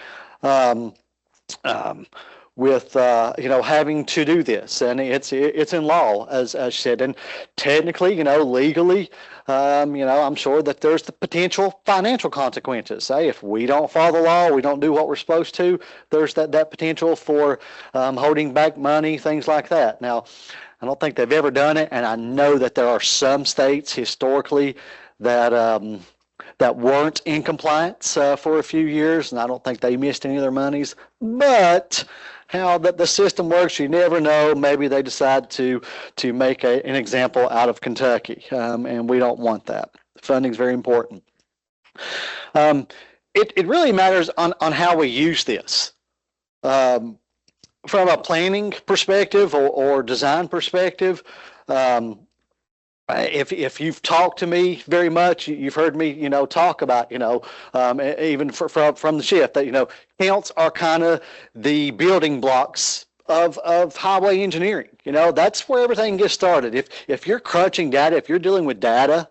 C: with having to do this, and it's in law, as she said, and technically, legally, I'm sure that there's the potential financial consequences. Say if we don't follow the law, we don't do what we're supposed to, there's that potential for holding back money, things like that. Now, I don't think they've ever done it, and I know that there are some states historically that weren't in compliance for a few years, and I don't think they missed any of their monies. But how the system works, you never know. Maybe they decide to make an example out of Kentucky, and we don't want that. Funding is very important. It really matters on how we use this. From a planning perspective or design perspective, if you've talked to me very much, you've heard me, talk about, even from the shift that, counts are kind of the building blocks of highway engineering. That's where everything gets started. If you're crunching data, if you're dealing with data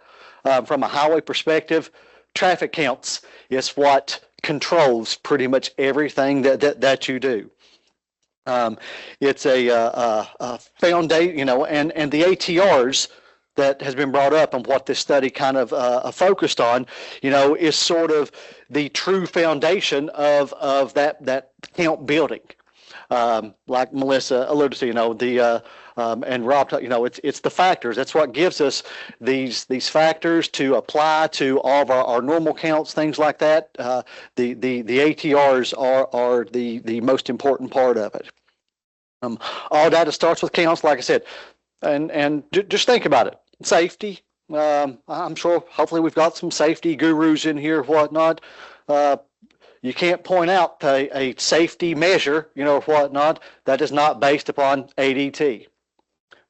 C: from a highway perspective, traffic counts is what controls pretty much everything that you do. It's a foundation, and the ATRs that has been brought up and what this study kind of focused on, is sort of the true foundation of that count building. Like Melissa alluded to, and Rob, it's the factors. That's what gives us these factors to apply to all of our normal counts, things like that. The ATRs are the most important part of it. All data starts with counts, like I said, and just think about it. Safety. I'm sure, hopefully, we've got some safety gurus in here, whatnot. You can't point out a safety measure, whatnot, that is not based upon ADT.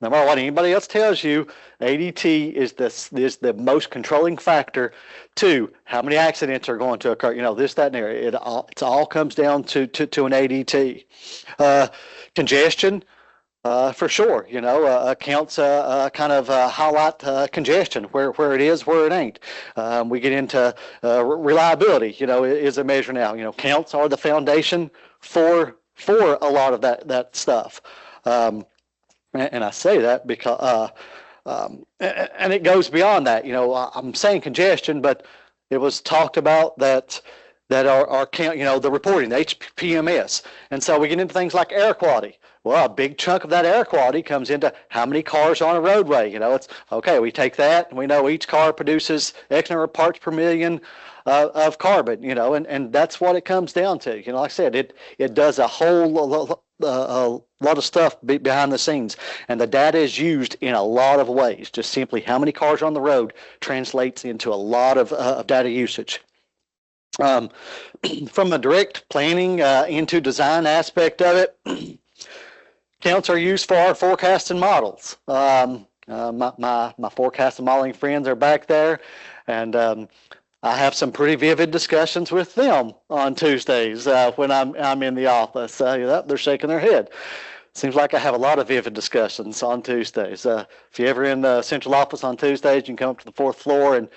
C: No matter what anybody else tells you, ADT is the most controlling factor to how many accidents are going to occur. This, that, and there. It all comes down to an ADT. Congestion. For sure, accounts kind of highlight congestion, where it is, where it ain't. We get into reliability, is a measure now. Counts are the foundation for a lot of that stuff. And I say that because, and it goes beyond that. I'm saying congestion, but it was talked about that our count, the reporting, the HPMS. And so we get into things like air quality. Well, a big chunk of that air quality comes into how many cars are on a roadway. It's okay. We take that, and we know each car produces X number of parts per million of carbon. And that's what it comes down to. Like I said, it does a whole lot of stuff behind the scenes, and the data is used in a lot of ways. Just simply how many cars are on the road translates into a lot of data usage. From a direct planning into design aspect of it. Counts are used for our forecasting models. My forecasting modeling friends are back there, and I have some pretty vivid discussions with them on Tuesdays when I'm in the office. They're shaking their head. Seems like I have a lot of vivid discussions on Tuesdays. If you're ever in the central office on Tuesdays, you can come up to the 4th floor, and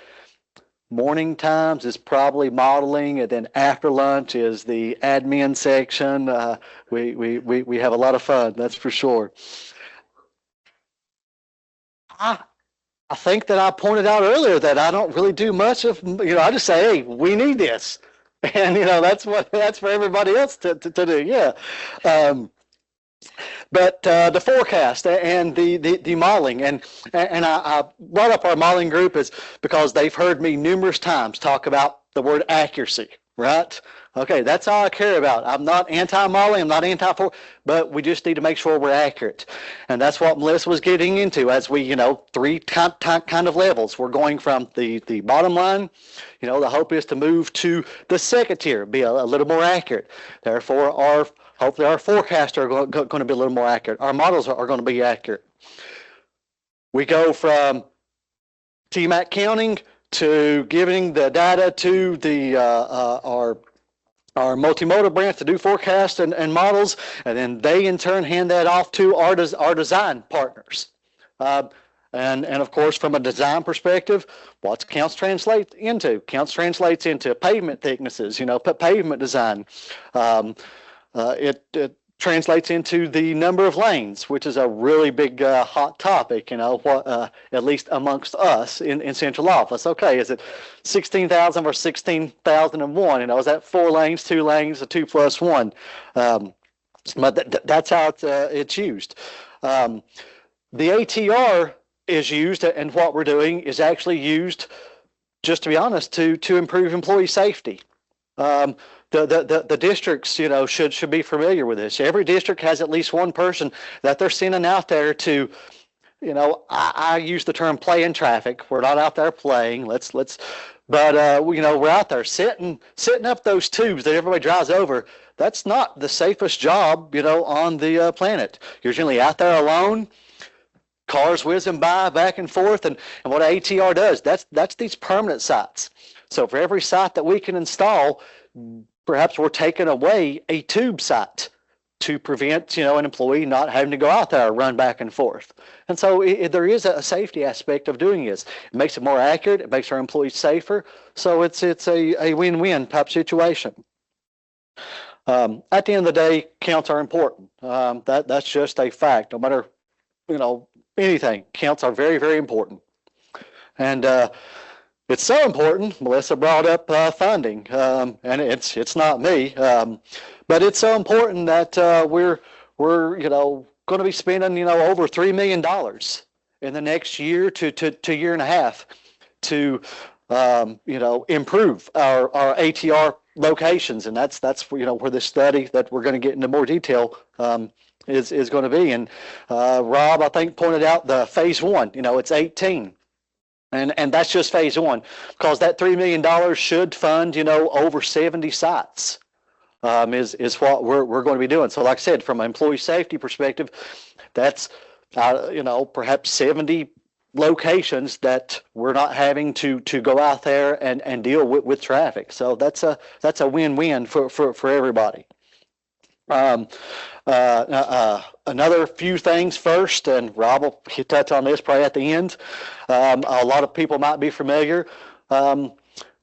C: morning times is probably modeling, and then after lunch is the admin section. We have a lot of fun, that's for sure. I think that I pointed out earlier that I don't really do much of, I just say, hey, we need this. And, that's for everybody else to do, yeah. But the forecast and the modeling, and I brought up our modeling group is because they've heard me numerous times talk about the word accuracy. right? Okay, that's all I care about. I'm not anti-modeling, I'm not but we just need to make sure we're accurate. And that's what Melissa was getting into as we, three kind of levels. We're going from the bottom line, the hope is to move to the second tier, be a little more accurate. Therefore, hopefully our forecasts are going to be a little more accurate. Our models are going to be accurate. We go from TMAC counting to giving the data to the our multimodal branch to do forecasts and models, and then they in turn hand that off to our design partners. And of course, from a design perspective, what counts translate into? Counts translates into pavement thicknesses, pavement design. It translates into the number of lanes, which is a really big hot topic, at least amongst us in central office. Okay, is it 16,000 or 16,001? Is that 4 lanes, 2 lanes, a 2 plus 1? But that's how it's used. The ATR is used, and what we're doing is actually used, just to be honest, to improve employee safety. The districts, should be familiar with this. Every district has at least one person that they're sending out there to, I use the term play in traffic. We're not out there playing. But we're out there setting up those tubes that everybody drives over. That's not the safest job, on the planet. You're generally out there alone. Cars whizzing by, back and forth, and what ATR does, that's these permanent sites. So for every site that we can install, perhaps we're taking away a tube site to prevent, an employee not having to go out there and run back and forth. And so there is a safety aspect of doing this. It makes it more accurate. It makes our employees safer. So it's a win-win type situation. At the end of the day, counts are important. That's just a fact. No matter, anything, counts are very, very important. And it's so important. Melissa brought up funding, and it's not me, but it's so important that we're going to be spending over $3 million in the next year to year and a half to improve our ATR locations, and that's where this study that we're going to get into more detail is going to be. And Rob, I think, pointed out the phase 1. It's 18. And that's just phase 1, because that $3 million should fund, over 70 sites, is what we're going to be doing. So like I said, from an employee safety perspective, that's, perhaps 70 locations that we're not having to go out there and deal with traffic. So that's a win-win for everybody. Another few things first, and Rob will touch on this probably at the end. A lot of people might be familiar.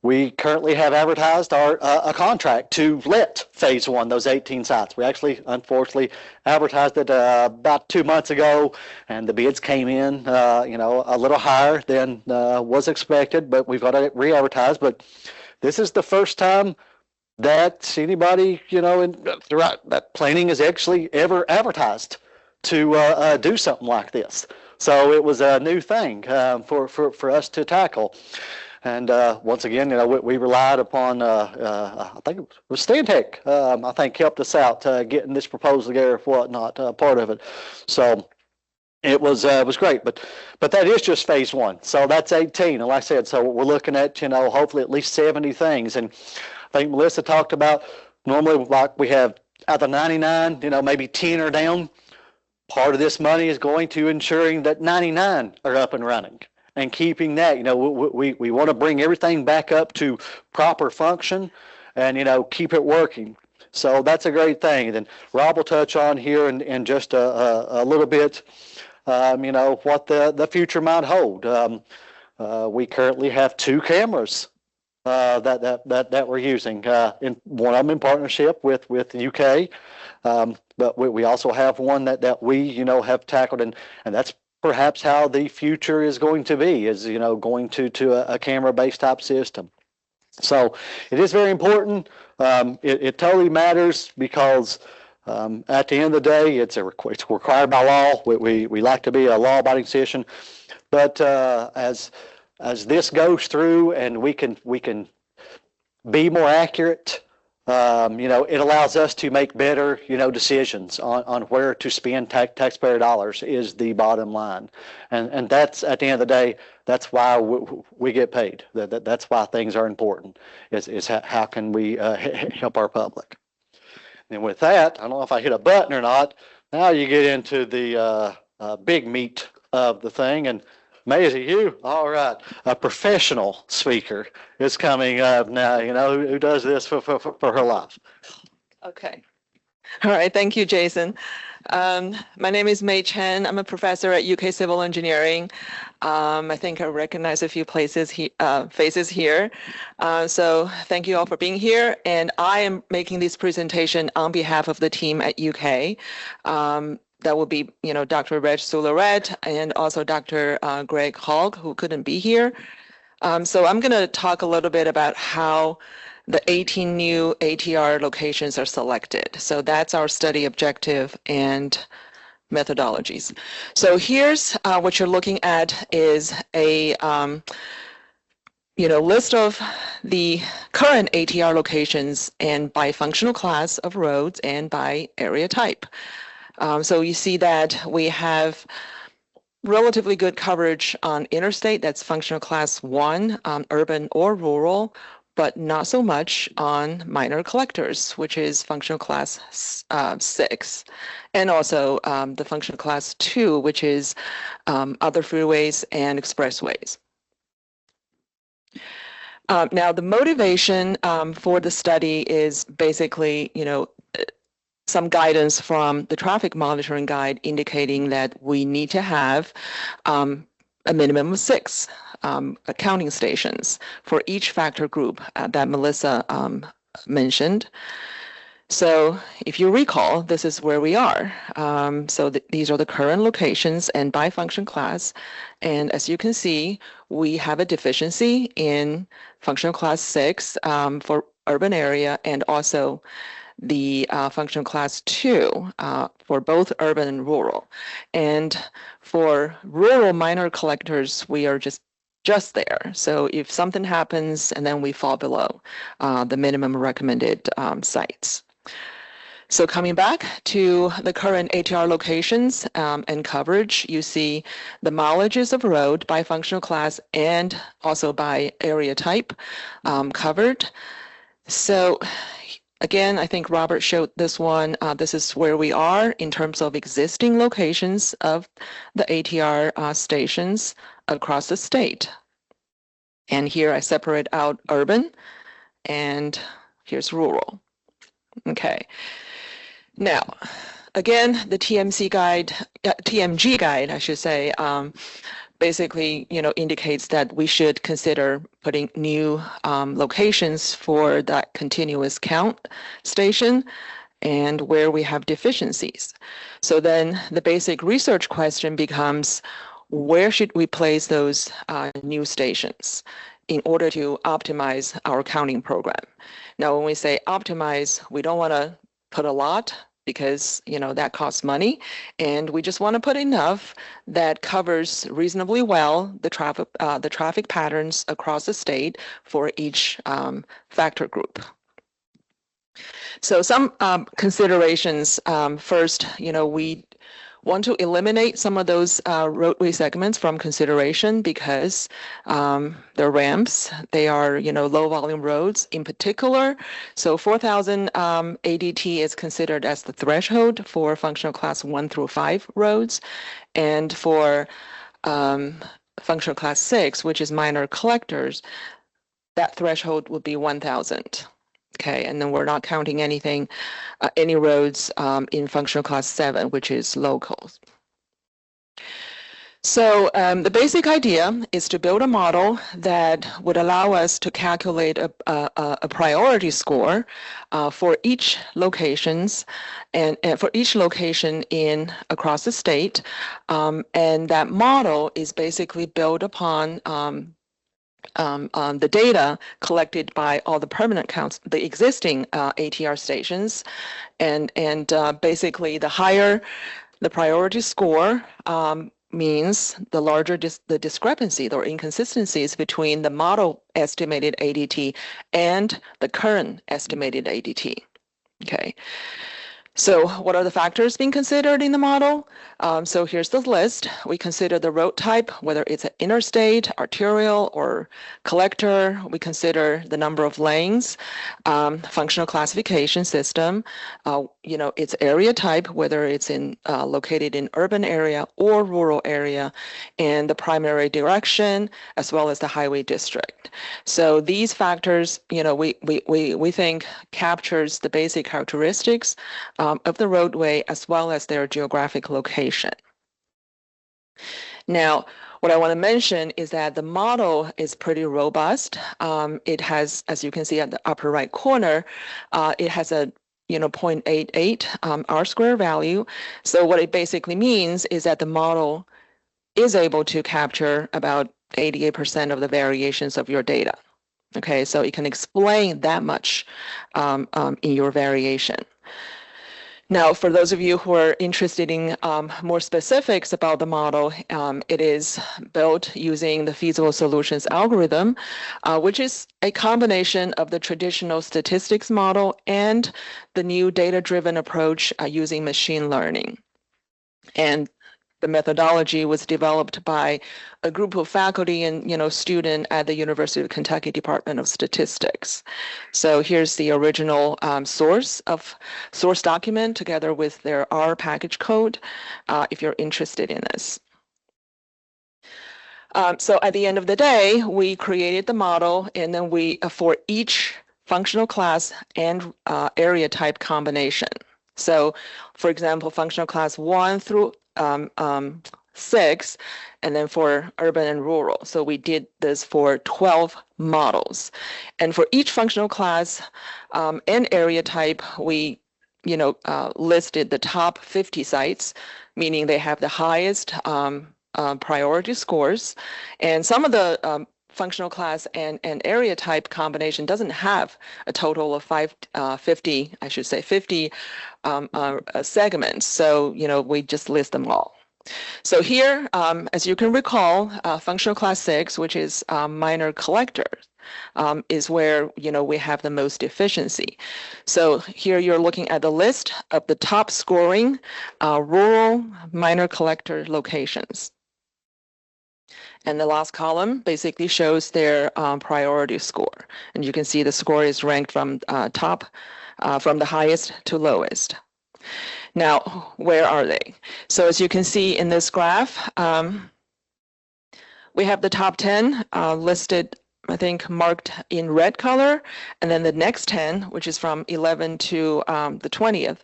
C: We currently have advertised a contract to let phase 1, those 18 sites. We actually, unfortunately, advertised it about 2 months ago, and the bids came in, a little higher than was expected, but we've got to re-advertise. But this is the first time that anybody, throughout that planning has actually ever advertised to do something like this. So it was a new thing for us to tackle. And once again, we relied upon, I think it was Stantec, I think helped us out getting this proposal together, whatnot, part of it. So it was great, but that is just phase 1. So that's 18. And like I said, so we're looking at, hopefully at least 70 things. And I think Melissa talked about normally, like, we have out of 99, maybe 10 are down. Part of this money is going to ensuring that 99 are up and running and keeping that. We want to bring everything back up to proper function and, keep it working. So that's a great thing. And then Rob will touch on here in just a little bit, what the future might hold. We currently have 2 cameras that we're using. One of them in partnership with the UK, but we also have one that we have tackled, and that's perhaps how the future is going to be, is going to a camera-based type system. So it is very important. It totally matters because at the end of the day, it's required by law. We like to be a law-abiding citizen, but as this goes through and we can be more accurate. It allows us to make better, decisions on where to spend taxpayer dollars is the bottom line. And that's, at the end of the day, that's why we get paid. That's why things are important, is how can we help our public. And with that, I don't know if I hit a button or not. Now you get into the big meat of the thing. And Maisie, you, all right, a professional speaker is coming up now, who does this for her life.
H: Okay. All right. Thank you, Jason. My name is Mei Chen. I'm a professor at UK Civil Engineering. I think I recognize a few faces here. So thank you all for being here. And I am making this presentation on behalf of the team at UK. That will be, Dr. Reg Soularet and also Dr. Greg Hogg, who couldn't be here. So I'm going to talk a little bit about how the 18 new ATR locations are selected. So that's our study objective and methodologies. So here's what you're looking at is a list of the current ATR locations and by functional class of roads and by area type. So you see that we have relatively good coverage on interstate, that's functional class 1, urban or rural, but not so much on minor collectors, which is functional class 6, and also the functional class 2, which is other freeways and expressways. Now, the motivation for the study is basically, some guidance from the traffic monitoring guide indicating that we need to have a minimum of 6 counting stations for each factor group that Melissa mentioned. So if you recall, this is where we are. So these are the current locations and by function class. And as you can see, we have a deficiency in functional class 6 for urban area and also the functional class 2 for both urban and rural. And for rural minor collectors, we are just there. So if something happens and then we fall below the minimum recommended sites. So coming back to the current ATR locations and coverage, you see the mileages of road by functional class and also by area type covered. So again, I think Robert showed this one. This is where we are in terms of existing locations of the ATR stations across the state. And here I separate out urban and here's rural. Okay. Now, again, the TMG guide, I should say, basically, indicates that we should consider putting new locations for that continuous count station and where we have deficiencies. So then the basic research question becomes, where should we place those new stations in order to optimize our counting program? Now, when we say optimize, we don't want to put a lot because that costs money, and we just want to put enough that covers reasonably well the traffic patterns across the state for each factor group. So some considerations. First, we want to eliminate some of those roadway segments from consideration because they're ramps. They are, low volume roads in particular. So 4,000 ADT is considered as the threshold for functional class 1 through 5 roads. And for functional class 6, which is minor collectors, that threshold would be 1,000. Okay, and then we're not counting anything, any roads in functional class 7, which is locals. So the basic idea is to build a model that would allow us to calculate a priority score for each locations and for each location across the state, and that model is basically built upon the data collected by all the permanent counts, the existing ATR stations, and basically the higher the priority score, means, the larger the discrepancy or inconsistencies between the model estimated ADT and the current estimated ADT. Okay. So what are the factors being considered in the model? So here's the list. We consider the road type, whether it's an interstate, arterial, or collector. We consider the number of lanes, functional classification system, its area type, whether it's located in urban area or rural area, and the primary direction, as well as the highway district. So these factors, we think captures the basic characteristics of the roadway as well as their geographic location. Now, what I want to mention is that the model is pretty robust. It has, as you can see at the upper right corner, it has a 0.88 R-square value. So what it basically means is that the model is able to capture about 88% of the variations of your data. Okay, so it can explain that much in your variation. Now, for those of you who are interested in more specifics about the model, it is built using the feasible solutions algorithm, which is a combination of the traditional statistics model and the new data-driven approach using machine learning. And the methodology was developed by a group of faculty and student at the University of Kentucky Department of Statistics. So here's the original source document together with their R package code, if you're interested in this. So at the end of the day, we created the model, and then we for each functional class and area type combination. So, for example, functional class 1 through 6, and then for urban and rural. So we did this for 12 models. And for each functional class and area type, we listed the top 50 sites, meaning they have the highest priority scores. And some of the functional class and area type combination doesn't have a total of 50 segments. So, we just list them all. So here, as you can recall, functional class 6, which is minor collectors, is where, we have the most efficiency. So here you're looking at the list of the top scoring rural minor collector locations. And the last column basically shows their priority score. And you can see the score is ranked from from the highest to lowest. Now, where are they? So as you can see in this graph, we have the top 10 listed, I think, marked in red color. And then the next 10, which is from 11 to the 20th,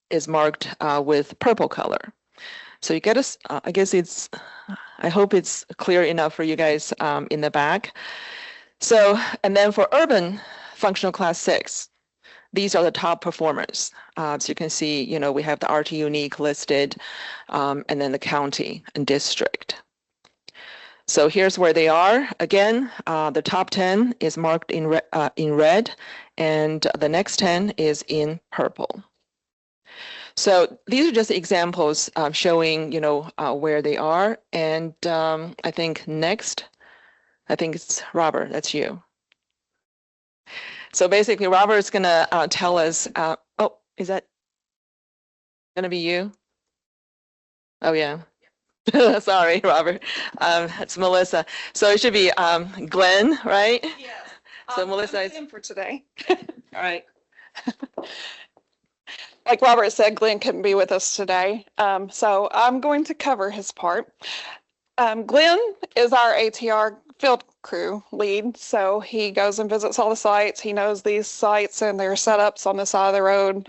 H: is marked with purple color. So you get us, I hope it's clear enough for you guys in the back. So, and then for urban functional class 6, these are the top performers. So you can see, we have the RT unique listed, and then the county and district. So here's where they are. Again, the top 10 is marked in red, and the next 10 is in purple. So these are just examples showing, where they are. And I think next, it's Robert, that's you. So basically, Robert is going to tell us, oh, is that going to be you? Oh, yeah. Sorry, Robert. It's Melissa. So it should be Glenn, right?
G: Yes.
H: So Melissa
G: I'm
H: is
G: in for today.
H: all right.
G: Like Robert said, Glenn couldn't be with us today. So I'm going to cover his part. Glenn is our ATR field crew lead. So he goes and visits all the sites. He knows these sites and their setups on the side of the road,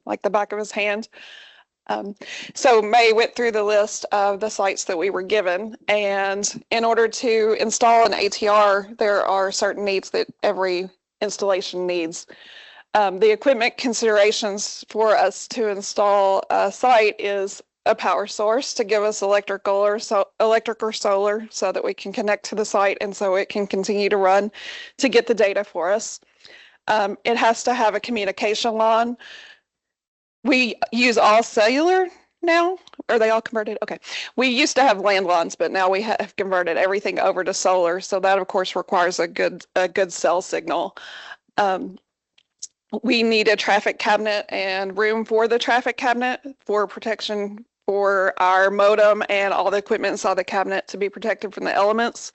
G: like the back of his hand. So May went through the list of the sites that we were given. And in order to install an ATR, there are certain needs that every installation needs. The equipment considerations for us to install a site is a power source to give us electric or solar so that we can connect to the site and so it can continue to run to get the data for us. It has to have a communication line. We use all cellular now. Are they all converted? Okay. We used to have landlines, but now we have converted everything over to solar. So that of course requires a good cell signal. We need a traffic cabinet and room for the traffic cabinet for protection for our modem and all the equipment inside the cabinet to be protected from the elements.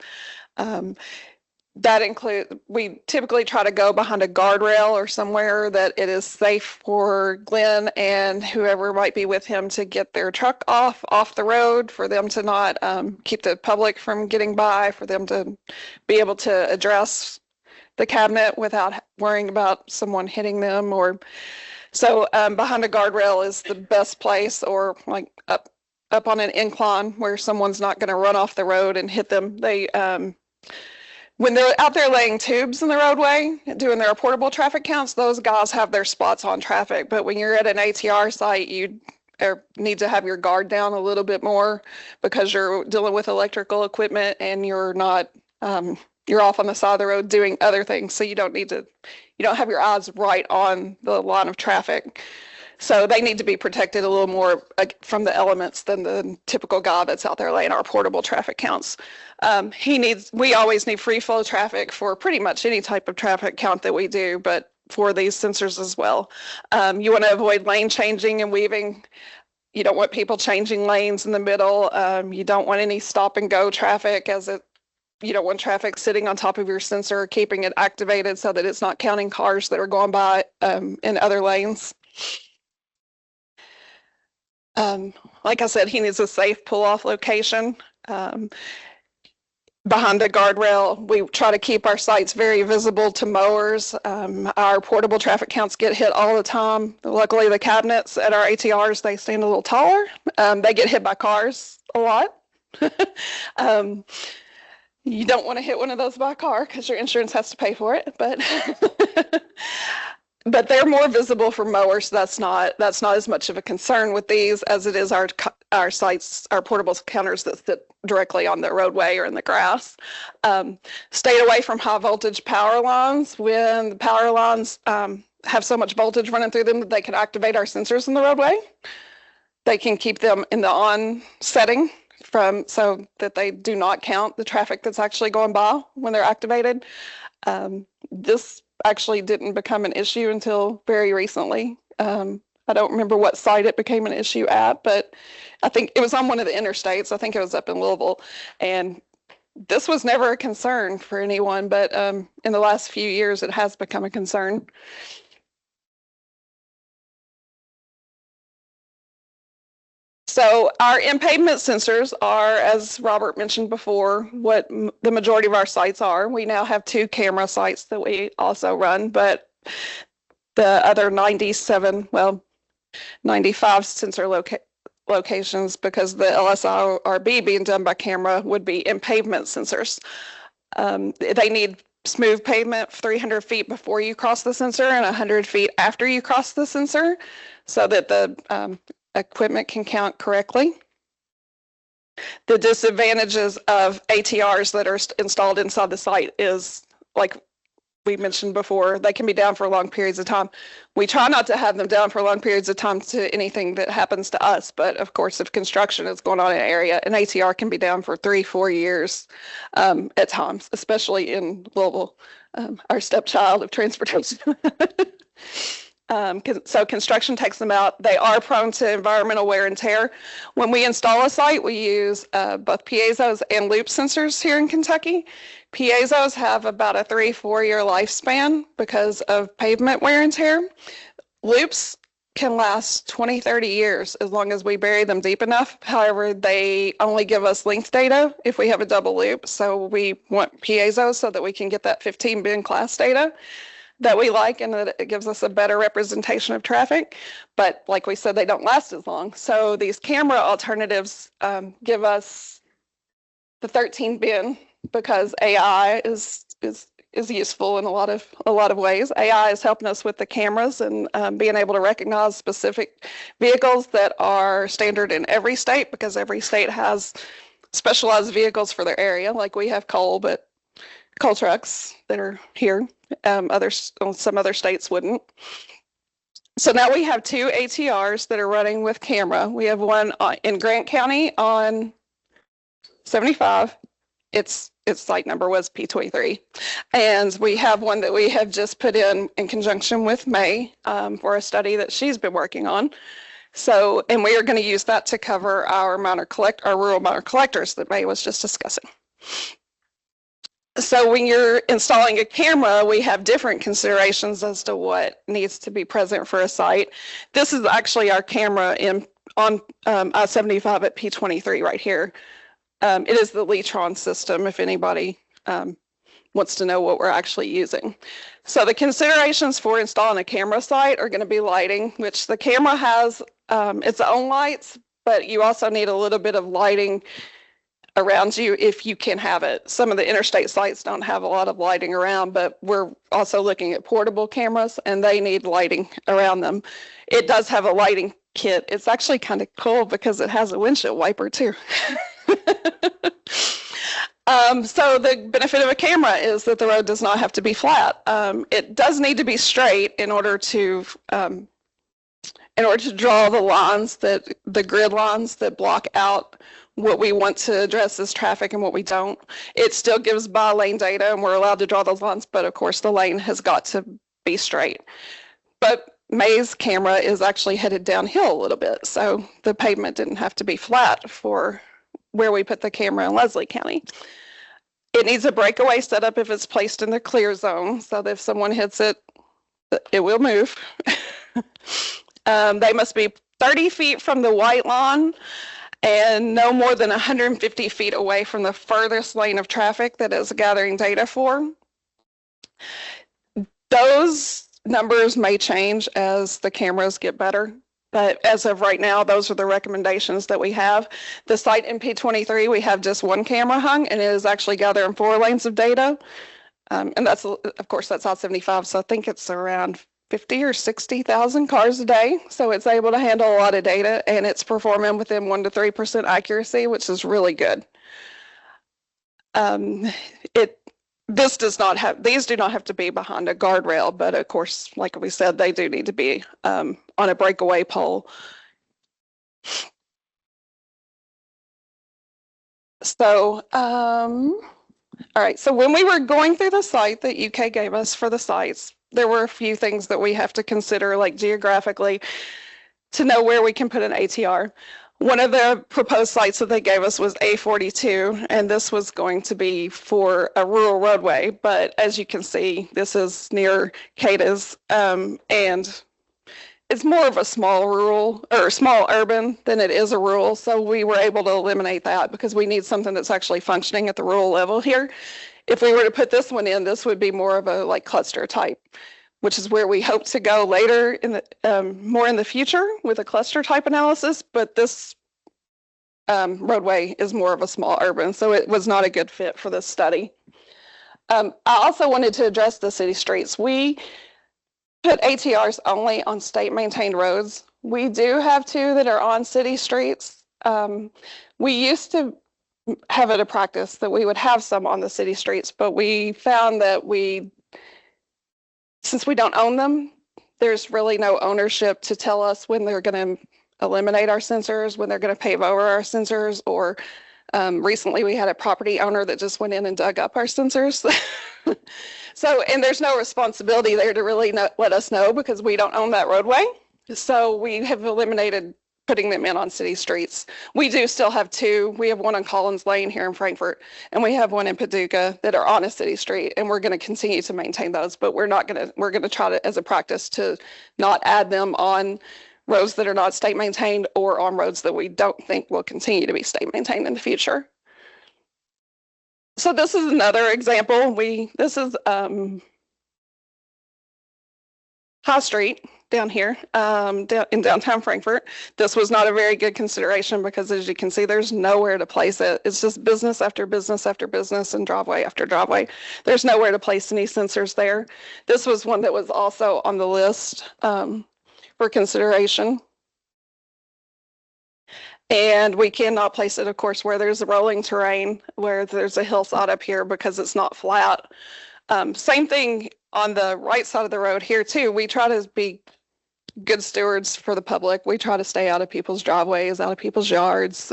G: That includes, we typically try to go behind a guardrail or somewhere that it is safe for Glenn and whoever might be with him to get their truck off the road, for them to not keep the public from getting by, for them to be able to address the cabinet without worrying about someone hitting them. Or so behind a guardrail is the best place, or like up on an incline where someone's not going to run off the road and hit them. They when they're out there laying tubes in the roadway, doing their portable traffic counts, those guys have their spots on traffic. But when you're at an ATR site, you need to have your guard down a little bit more, because you're dealing with electrical equipment and you're not, you're off on the side of the road doing other things. So you don't have your eyes right on the line of traffic. So they need to be protected a little more from the elements than the typical guy that's out there laying our portable traffic counts. We always need free flow traffic for pretty much any type of traffic count that we do, but for these sensors as well. You want to avoid lane changing and weaving. You don't want people changing lanes in the middle. You don't want any stop and go traffic, you don't want traffic sitting on top of your sensor, keeping it activated so that it's not counting cars that are going by in other lanes. Like I said, he needs a safe pull-off location. Behind the guardrail, we try to keep our sites very visible to mowers. Our portable traffic counts get hit all the time. Luckily, the cabinets at our ATRs, they stand a little taller. They get hit by cars a lot. You don't want to hit one of those by a car because your insurance has to pay for it, but they're more visible for mowers, so that's not as much of a concern with these as it is our sites, our portable counters that sit directly on the roadway or in the grass. Stay away from high voltage power lines. When the power lines have so much voltage running through them that they can activate our sensors in the roadway, they can keep them in the on setting so that they do not count the traffic that's actually going by when they're activated. This actually didn't become an issue until very recently. I don't remember what site it became an issue at, but I think it was on one of the interstates. I think it was up in Louisville, and this was never a concern for anyone, but in the last few years it has become a concern. So our in-pavement sensors are, as Robert mentioned before, what the majority of our sites are. We now have 2 camera sites that we also run, but the other 95 sensor locations, because the LSIRB being done by camera, would be in-pavement sensors. They need smooth pavement 300 feet before you cross the sensor and 100 feet after you cross the sensor, so that the equipment can count correctly. The disadvantages of ATRs that are installed inside the site is, like we mentioned before, they can be down for long periods of time. We try not to have them down for long periods of time to anything that happens to us, but of course, if construction is going on in an area, an ATR can be down for 3-4 years at times, especially in Louisville, our stepchild of transportation. So construction takes them out. They are prone to environmental wear and tear. When we install a site, we use both piezos and loop sensors here in Kentucky. Piezos have about a 3-4 year lifespan because of pavement wear and tear. Loops can last 20-30 years as long as we bury them deep enough. However, they only give us length data if we have a double loop. So we want piezos so that we can get that 15 bin class data that we like, and that it gives us a better representation of traffic. But like we said, they don't last as long. So these camera alternatives give us the 13 bin, because AI is useful in a lot of ways. AI is helping us with the cameras and being able to recognize specific vehicles that are standard in every state, because every state has specialized vehicles for their area. Like we have coal trucks that are here. Some other states wouldn't. So now we have two ATRs that are running with camera. We have one in Grant County on 75. Its site number was P23. And we have one that we have just put in conjunction with May for a study that she's been working on. So, and we are going to use that to cover our rural minor collectors that May was just discussing. So when you're installing a camera, we have different considerations as to what needs to be present for a site. This is actually our camera on I-75 at P23 right here. It is the Litron system, if anybody wants to know what we're actually using. So the considerations for installing a camera site are going to be lighting, which the camera has its own lights, but you also need a little bit of lighting around you if you can have it. Some of the interstate sites don't have a lot of lighting around, but we're also looking at portable cameras and they need lighting around them. It does have a lighting kit. It's actually kind of cool because it has a windshield wiper too. So the benefit of a camera is that the road does not have to be flat. It does need to be straight in order to draw the lines the grid lines that block out what we want to address as traffic and what we don't. It still gives by lane data and we're allowed to draw those lines, but of course the lane has got to be straight. But May's camera is actually headed downhill a little bit, so the pavement didn't have to be flat for where we put the camera in Leslie County. It needs a breakaway setup if it's placed in the clear zone, so that if someone hits it, it will move. They must be 30 feet from the white lawn and no more than 150 feet away from the furthest lane of traffic that is gathering data for. Those numbers may change as the cameras get better, but as of right now, those are the recommendations that we have. The site in P23, we have just one camera hung and it is actually gathering 4 lanes of data. And that's, of course, that's I-75, so I think it's around 50 or 60,000 cars a day. So it's able to handle a lot of data and it's performing within 1% to 3% accuracy, which is really good. These do not have to be behind a guardrail, but of course, like we said, they do need to be on a breakaway pole. So, all right. So when we were going through the site that UK gave us for the sites, there were a few things that we have to consider, like geographically, to know where we can put an ATR. One of the proposed sites that they gave us was A42, and this was going to be for a rural roadway. But as you can see, this is near Cadiz, and it's more of a small rural or small urban than it is a rural. So we were able to eliminate that because we need something that's actually functioning at the rural level here. If we were to put this one in, this would be more of a like cluster type, which is where we hope to go later in the more in the future with a cluster type analysis. But this roadway is more of a small urban, so it was not a good fit for this study. I also wanted to address the city streets. We put ATRs only on state maintained roads. We do have 2 that are on city streets. We used to have it a practice that we would have some on the city streets, but we found that since we don't own them, there's really no ownership to tell us when they're going to eliminate our sensors, when they're going to pave over our sensors, or recently we had a property owner that just went in and dug up our sensors. So, and there's no responsibility there to really let us know because we don't own that roadway. So we have eliminated putting them in on city streets. We do still have 2. We have one on Collins Lane here in Frankfort, and we have one in Paducah that are on a city street, and we're going to continue to maintain those, but we're going to try to, as a practice, to not add them on roads that are not state maintained or on roads that we don't think will continue to be state maintained in the future. So this is another example. This is High Street down here in downtown Frankfort. This was not a very good consideration because, as you can see, there's nowhere to place it. It's just business after business after business and driveway after driveway. There's nowhere to place any sensors there. This was one that was also on the list for consideration. And we cannot place it, of course, where there's a rolling terrain, where there's a hillside up here because it's not flat. Same thing on the right side of the road here too. We try to be good stewards for the public. We try to stay out of people's driveways, out of people's yards.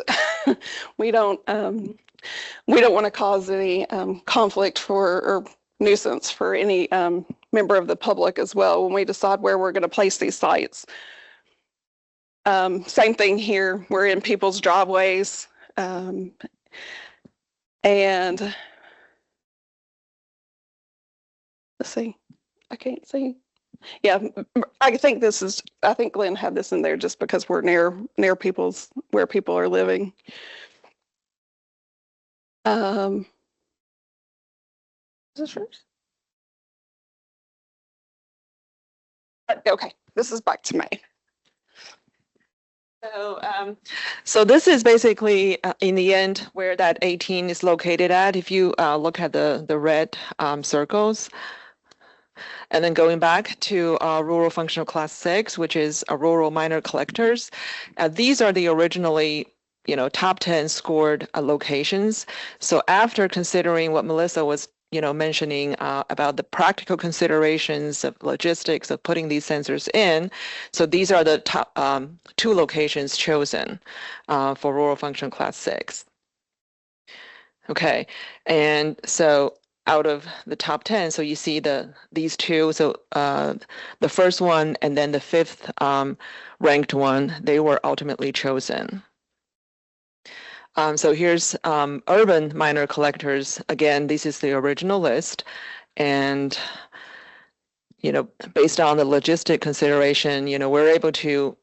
G: We don't want to cause any conflict or nuisance for any member of the public as well when we decide where we're going to place these sites. Same thing here. We're in people's driveways. And let's see, I can't see. Yeah, I think Glenn had this in there just because we're near where people are living. Is this yours? Okay, this is back to me.
H: So this is basically in the end where that 18 is located at. If you look at the red circles, and then going back to rural functional class 6, which is rural minor collectors. These are the originally, top 10 scored locations. So after considering what Melissa was, mentioning about the practical considerations of logistics of putting these sensors in. So these are the top 2 locations chosen for rural functional class 6. Okay, and so out of the top 10, so you see these 2, so the first one and then the 5th ranked one, they were ultimately chosen. So here's urban minor collectors. Again, this is the original list. And, based on the logistic consideration, we're able to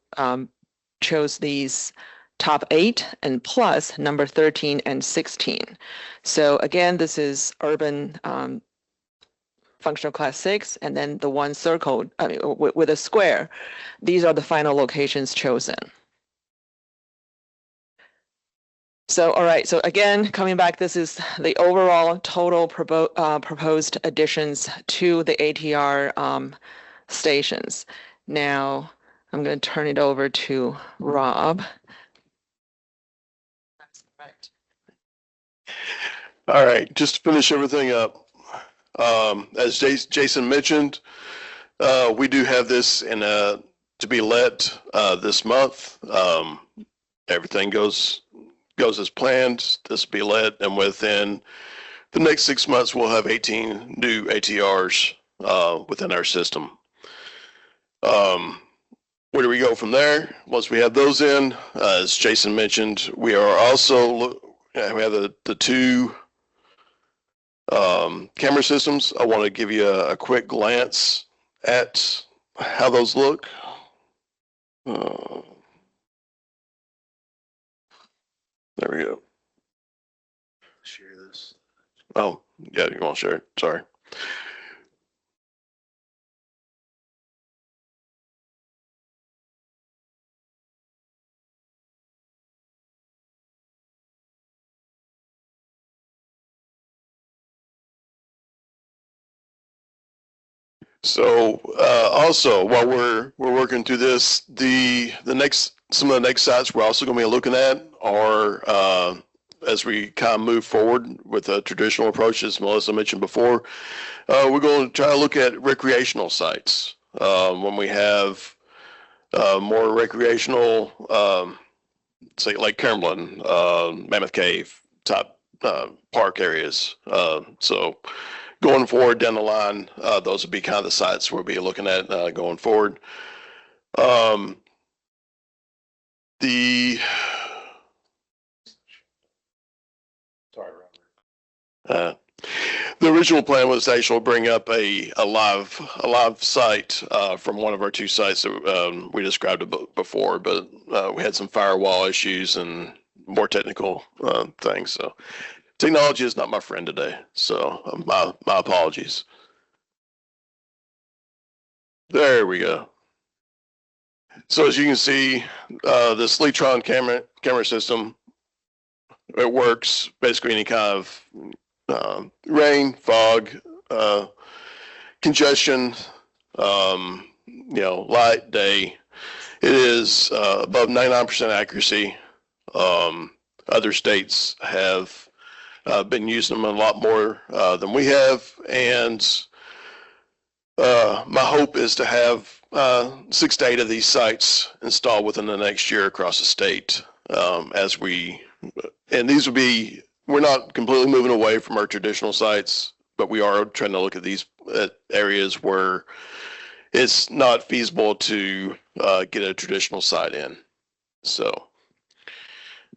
H: choose these top 8 and plus number 13 and 16. So again, this is urban functional class 6, and then the one circled with a square. These are the final locations chosen. So, all right, so again, coming back, this is the overall total proposed additions to the ATR stations. Now, I'm going to turn it over to Rob. That's correct.
E: All right, just to finish everything up, as Jason mentioned, we do have this to be let this month. Everything goes as planned. This will be let, and within the next 6 months, we'll have 18 new ATRs within our system. Where do we go from there? Once we have those in, as Jason mentioned, we are also we have the 2 camera systems. I want to give you a quick glance at how those look. There we go. Share this. Oh, yeah, you want to share it? Sorry. So also while we're working through this, some of the next sites we're also going to be looking at are as we kind of move forward with a traditional approach, as Melissa mentioned before, we're going to try to look at recreational sites when we have more recreational, say like Cameron, Mammoth Cave type park areas. So going forward down the line, those would be kind of the sites we'll be looking at going forward. The original plan was to actually bring up a live site from one of our 2 sites that we described before, but we had some firewall issues and more technical things. So technology is not my friend today. So my apologies. There we go. So as you can see, this Leatron camera system, it works basically any kind of rain, fog, congestion, light, day. It is above 99% accuracy. Other states have been using them a lot more than we have, and my hope is to have 6 to 8 of these sites installed within the next year across the state. And these will be, we're not completely moving away from our traditional sites, but we are trying to look at these areas where it's not feasible to get a traditional site in. So,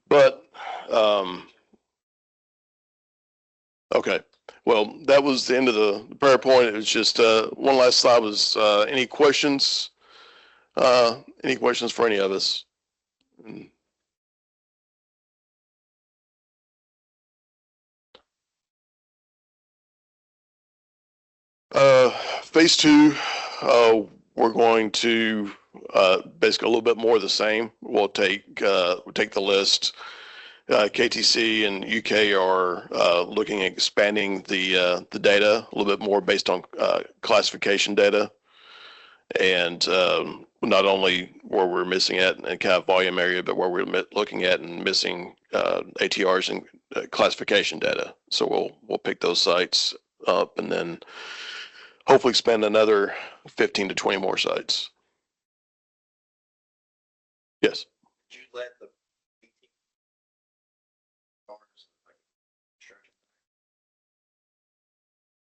E: but, okay. Well, that was the end of the PowerPoint. It was just one last slide was any questions? Any questions for any of us? Phase 2, we're going to basically a little bit more of the same. We'll take the list. KTC and UK are looking at expanding the data a little bit more based on classification data, and not only where we're missing at in kind of volume area, but where we're looking at and missing ATRs and classification data. So we'll pick those sites up and then hopefully expand another 15 to 20 more sites. Yes.
F: Did you let the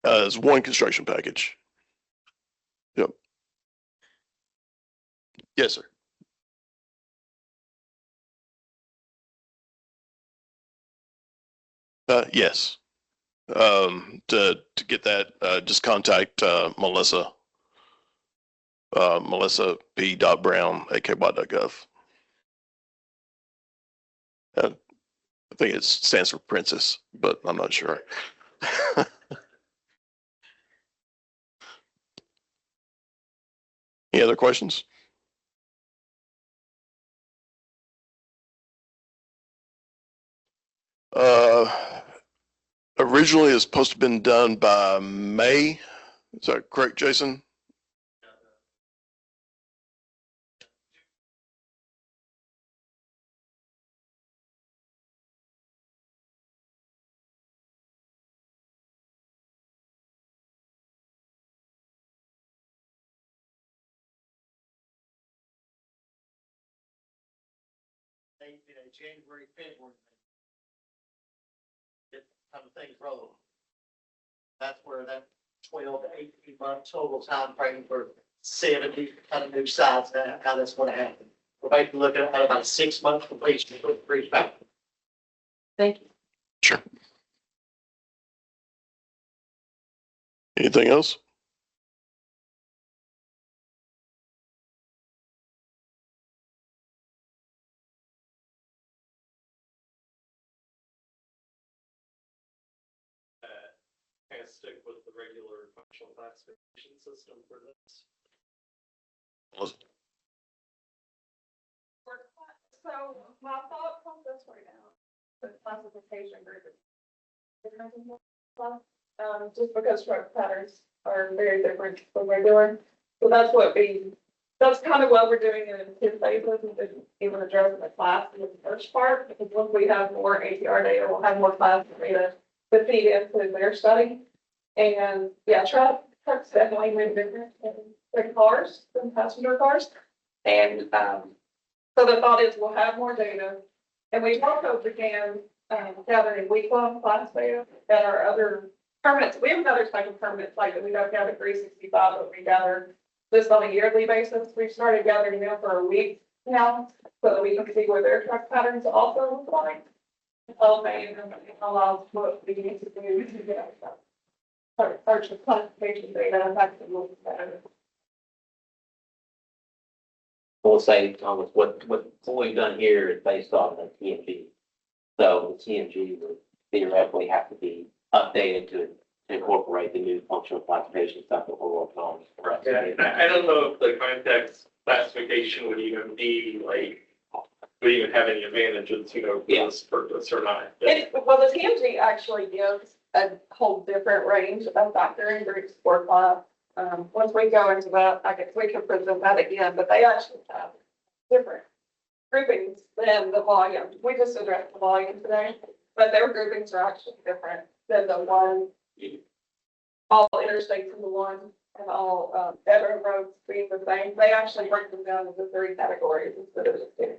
E: It's one construction package. Yep. Yes, sir. Yes. To get that, just contact Melissa. Melissa P. Brown at kbot.gov. I think it stands for princess, but I'm not sure. Any other questions? Originally, it's supposed to have been done by May. Is that correct, Jason?
C: January, February. Get kind of things rolling. That's where that 12 to 18 month total time frame for 70 kind of new sites, how that's going to happen. We're basically looking at about a 6-month completion for each back.
G: Thank you.
E: Sure. Anything else?
I: Kind of stick with the regular functional classification system for this.
G: So my thought process right now, the classification group is different than just because truck patterns are very different from regular. So that's kind of what we're doing in 2 phases, and even addressing the class in the first part, because once we have more ATR data, we'll have more class data to feed into their study. And yeah, trucks definitely move different than cars, than passenger cars. And so the thought is we'll have more data. And we also began gathering week-long class data at our other permanents. We have another type of permanent site that we don't gather 365, but we gather this on a yearly basis. We've started gathering them for a week now so that we can see where their truck patterns also look like. And allows what we need to do to get our classification data back to look better.
A: We'll say, Thomas, what we've done here is based on the TMG. So the TMG would theoretically have to be updated to incorporate the new functional classification stuff that we're working on.
I: Yeah, I don't know if the context classification would even be like, would even have any advantages, for this purpose or not.
G: Well, the TMG actually gives a whole different range of factoring groups for class. Once we go into that, I guess we can present that again, but they actually have different groupings than the volume. We just addressed the volume today, but their groupings are actually different than the one, all interstates in the one and all, veteran roads being the same. They actually break them down into 3 categories instead of just 2.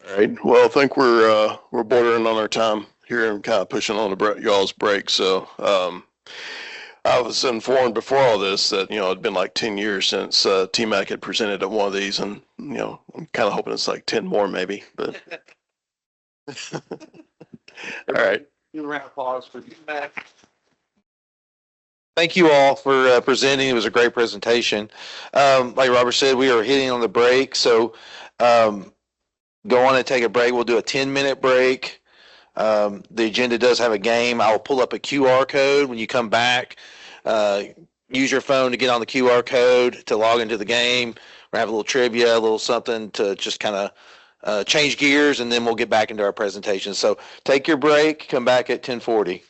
E: All right. Well, I think we're bordering on our time here and kind of pushing on the y'all's break. So I was informed before all this that it'd been like 10 years since TMAC had presented at one of these, and I'm kind of hoping it's like 10 more maybe. But all right.
D: Give a round of applause for you, Matt. Thank you all for presenting. It was a great presentation. Like Robert said, we are hitting on the break, so go on and take a break. We'll do a 10-minute break. The agenda does have a game. I'll pull up a QR code when you come back. Use your phone to get on the QR code to log into the game. We'll have a little trivia, a little something to just kind of change gears, and then we'll get back into our presentation. So take your break. Come back at 10:40.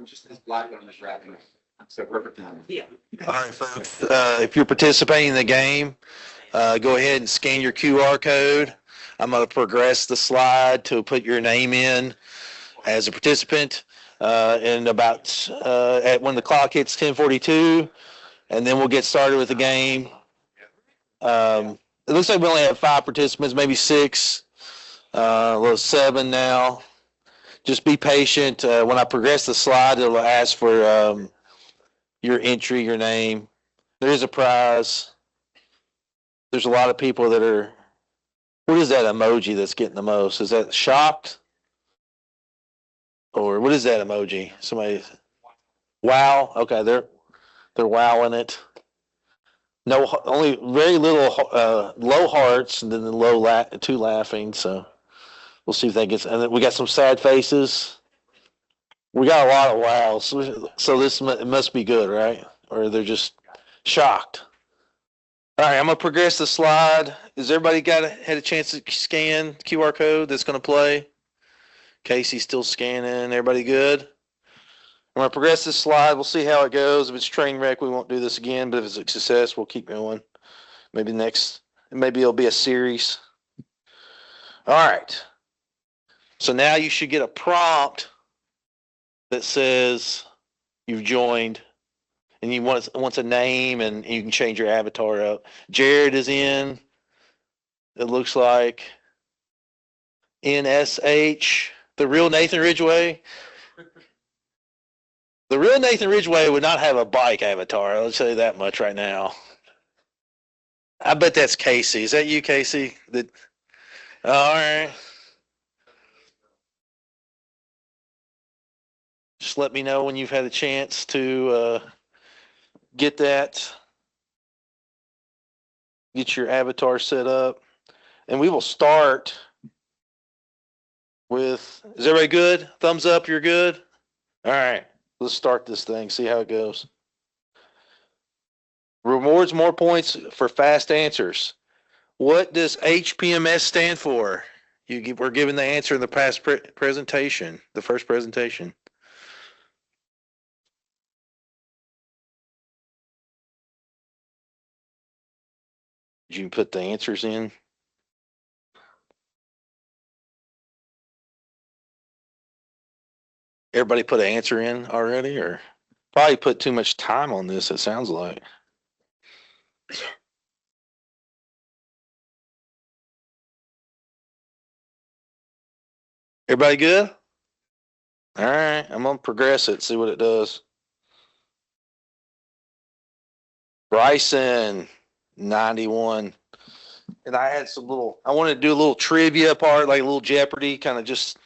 F: Just this black on this wrapping. So perfect time. Yeah.
D: All right, folks, if you're participating in the game, go ahead and scan your QR code. I'm going to progress the slide to put your name in as a participant. And about at when the clock hits 10:42, and then we'll get started with the game. It looks like we only have 5 participants, maybe 6, a little 7 now. Just be patient. When I progress the slide, it'll ask for your entry, your name. There is a prize. There's a lot of people that are. What is that emoji that's getting the most? Is that shocked? Or what is that emoji? Somebody. Wow. Okay, they're wowing it. No, only very little low hearts, and then the 2 laughing. So we'll see if that gets. And then we got some sad faces. We got a lot of wows. So this it must be good, right? Or they're just shocked. All right, I'm gonna progress the slide. Has everybody had a chance to scan QR code that's gonna play? Casey's still scanning. Everybody good? I'm gonna progress this slide. We'll see how it goes. If it's train wreck, we won't do this again. But if it's a success, we'll keep going. Maybe it'll be a series. All right. So now you should get a prompt that says you've joined, and you wants a name, and you can change your avatar up. Jared is in. It looks like NSH, the real Nathan Ridgway. The real Nathan Ridgway would not have a bike avatar. I'll tell you that much right now. I bet that's Casey. Is that you, Casey? All right. Just let me know when you've had a chance to get your avatar set up. And we will start with, is everybody good? Thumbs up, you're good? All right, let's start this thing, see how it goes. Rewards more points for fast answers. What does HPMS stand for? We're given the answer in the past presentation, the first presentation. Did you put the answers in? Everybody put an answer in already, or probably put too much time on this, it sounds like. Everybody good? All right, I'm gonna progress it, see what it does. Bryson, 91. And I wanted to do a little trivia part, like a little Jeopardy, kind of just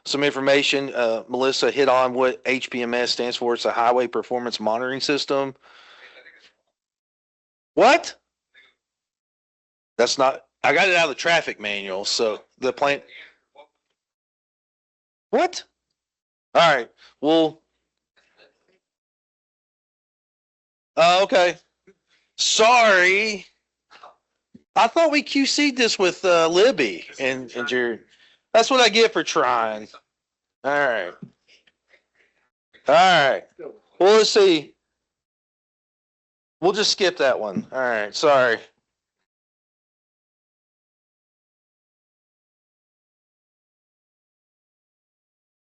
D: some information. Melissa hit on what HPMS stands for. It's a Highway Performance Monitoring System. What? That's not, I got it out of the traffic manual, so the plan. What? All right, well. Okay. Sorry. I thought we QC'd this with Libby and Jared. That's what I get for trying. All right. All right. Well, let's see. We'll just skip that one. All right. Sorry.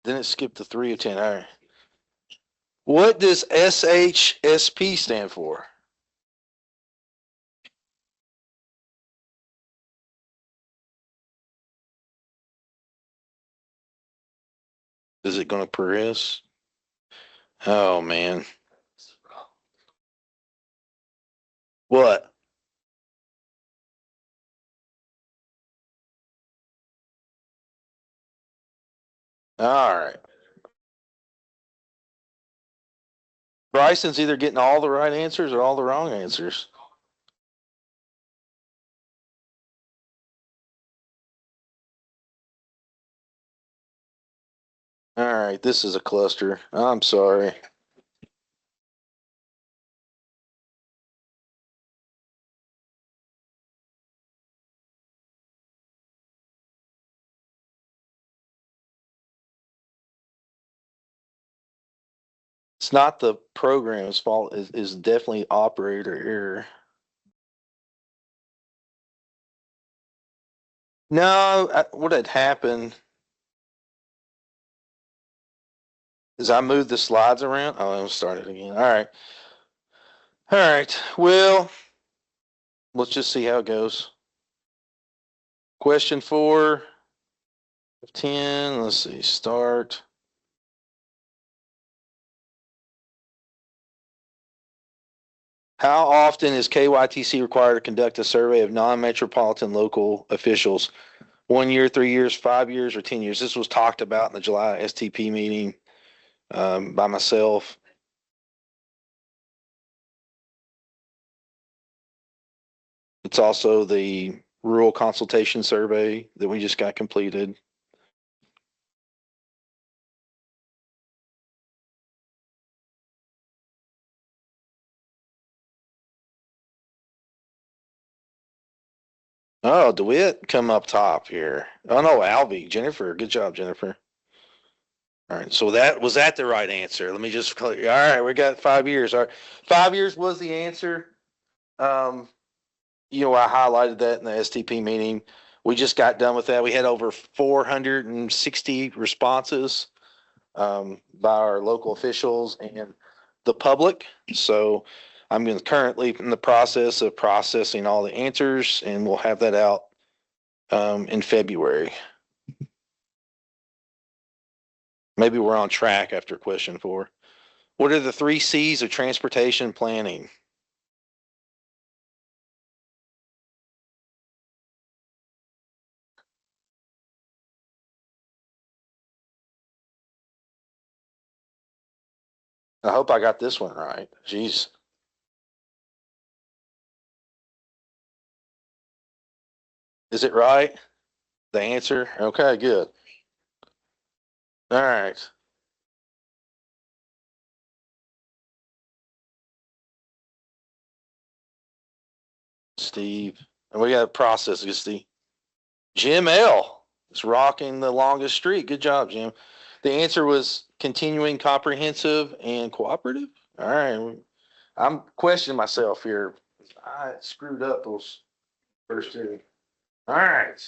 D: Then it skipped the 3 of 10. All right. What does SHSP stand for? Is it going to progress? Oh, man. What? All right. Bryson's either getting all the right answers or all the wrong answers. All right, this is a cluster. I'm sorry. It's not the program's fault, is definitely operator error. No, what had happened is I moved the slides around. Oh, I'll start it again. All right. All right. Well, let's just see how it goes. Question 4 of 10. Let's see. Start. How often is KYTC required to conduct a survey of non-metropolitan local officials? 1 year, 3 years, 5 years, or 10 years? This was talked about in the July STP meeting by myself. It's also the rural consultation survey that we just got completed. Oh, DeWitt come up top here. Oh no, Albie, Jennifer. Good job, Jennifer. All right, so that was that the right answer? Let me just clear. All right, we got 5 years. All right, 5 years was the answer. You know, I highlighted that in the STP meeting. We just got done with that. We had over 460 responses by our local officials and the public. So I'm currently in the process of processing all the answers, and we'll have that out in February. Maybe we're on track after question 4. What are the 3 C's of transportation planning? I hope I got this one right. Jeez. Is it right? The answer? Okay, good. All right. Steve. And we got to process it, Steve. Jim L. is rocking the longest streak. Good job, Jim. The answer was continuing, comprehensive, and cooperative. All right. I'm questioning myself here. I screwed up those first 2. All right.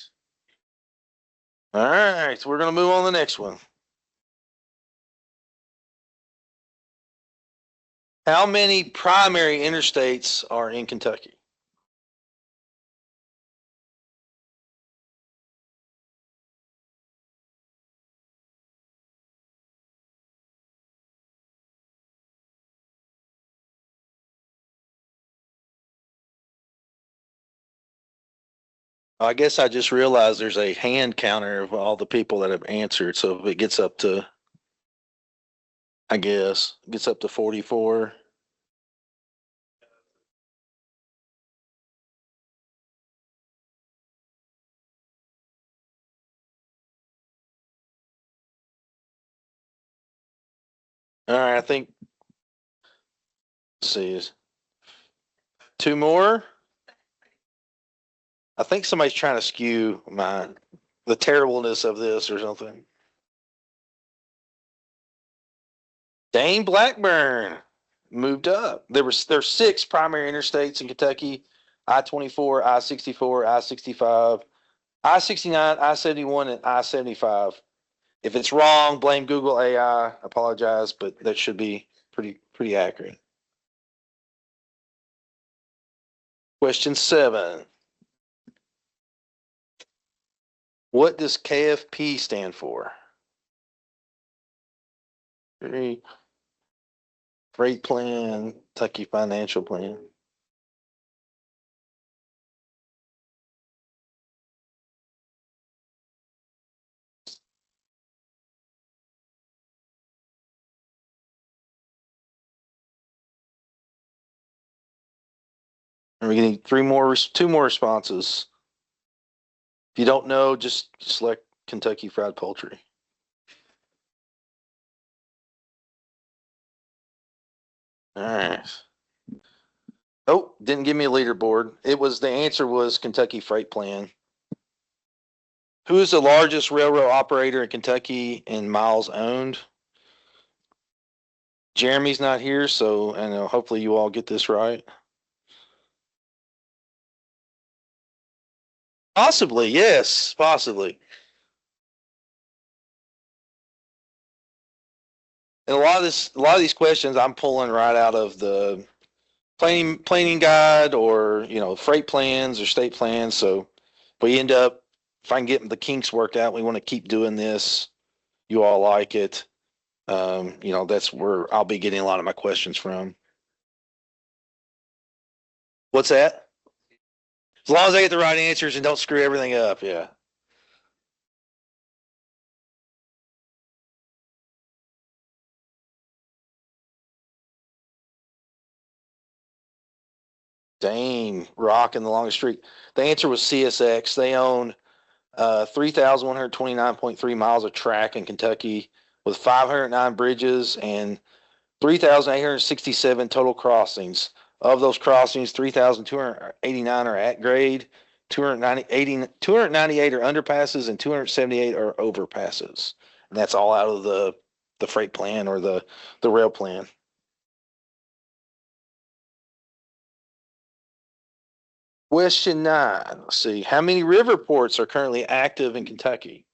D: All right. So we're going to move on to the next one. How many primary interstates are in Kentucky? I guess I just realized there's a hand counter of all the people that have answered. So if it gets up to, I guess, it gets up to 44. All right, I think, let's see, 2 more. I think somebody's trying to skew the terribleness of this or something. Dane Blackburn moved up. There's 6 primary interstates in Kentucky: I-24, I-64, I-65, I-69, I-71, and I-75. If it's wrong, blame Google AI. Apologize, but that should be pretty accurate. Question 7. What does KFP stand for? Freight Plan, Kentucky Financial Plan. And we're getting 2 more responses. If you don't know, just select Kentucky Fried Poultry. All right. Oh, didn't give me a leaderboard. The answer was Kentucky Freight Plan. Who is the largest railroad operator in Kentucky in miles owned? Jeremy's not here, so and hopefully you all get this right. Possibly, yes, possibly. And a lot of these questions I'm pulling right out of the planning guide, or freight plans or state plans. So if we end up, if I can get the kinks worked out, we want to keep doing this. You all like it. That's where I'll be getting a lot of my questions from. What's that? As long as I get the right answers and don't screw everything up, yeah. Dang, rocking the longest streak. The answer was CSX. They own 3,129.3 miles of track in Kentucky with 509 bridges and 3,867 total crossings. Of those crossings, 3,289 are at grade, 298 are underpasses, and 278 are overpasses. And that's all out of the freight plan or the rail plan. Question 9. Let's see. How many river ports are currently active in Kentucky?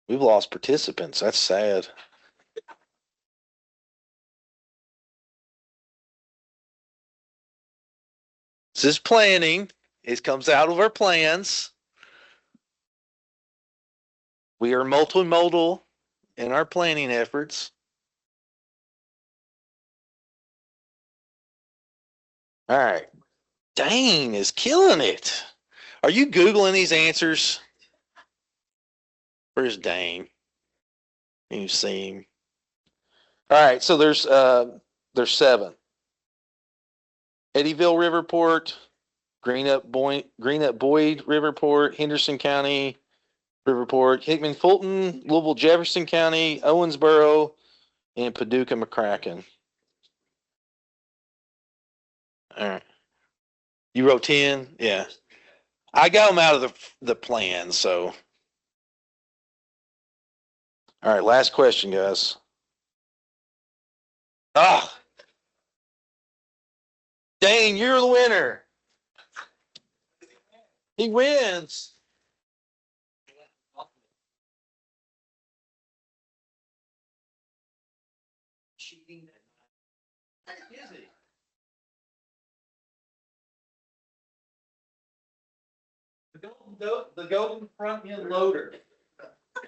D: We've lost participants. That's sad. This is planning. It comes out of our plans. We are multimodal in our planning efforts. All right. Dane is killing it. Are you Googling these answers? Where's Dane? You see him. All right, so there's 7. Eddyville Riverport, Greenup Boyd Riverport, Henderson County Riverport, Hickman Fulton, Louisville Jefferson County, Owensboro, and Paducah McCracken. All right. You wrote 10? Yeah. I got them out of the plan, so. All right, last question, guys. Ah, Dane, you're the winner. He wins. Cheating. Is he? The golden front end loader.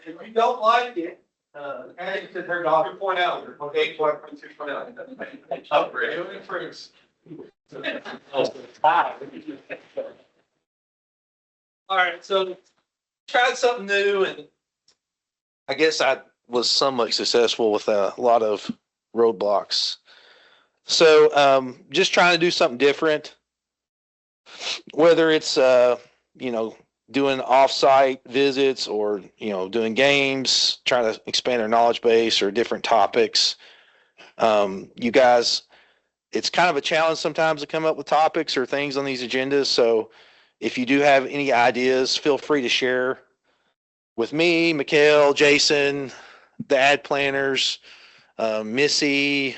D: If you don't like it, Annie said her doctor point out. Okay, 12.6. Upgrade. It improves. All right, so tried something new, and I guess I was somewhat successful with a lot of roadblocks. So just trying to do something different, whether it's doing off-site visits or doing games, trying to expand our knowledge base or different topics. You guys, it's kind of a challenge sometimes to come up with topics or things on these agendas. So if you do have any ideas, feel free to share with me, Mikhail, Jason, the ad planners, Missy,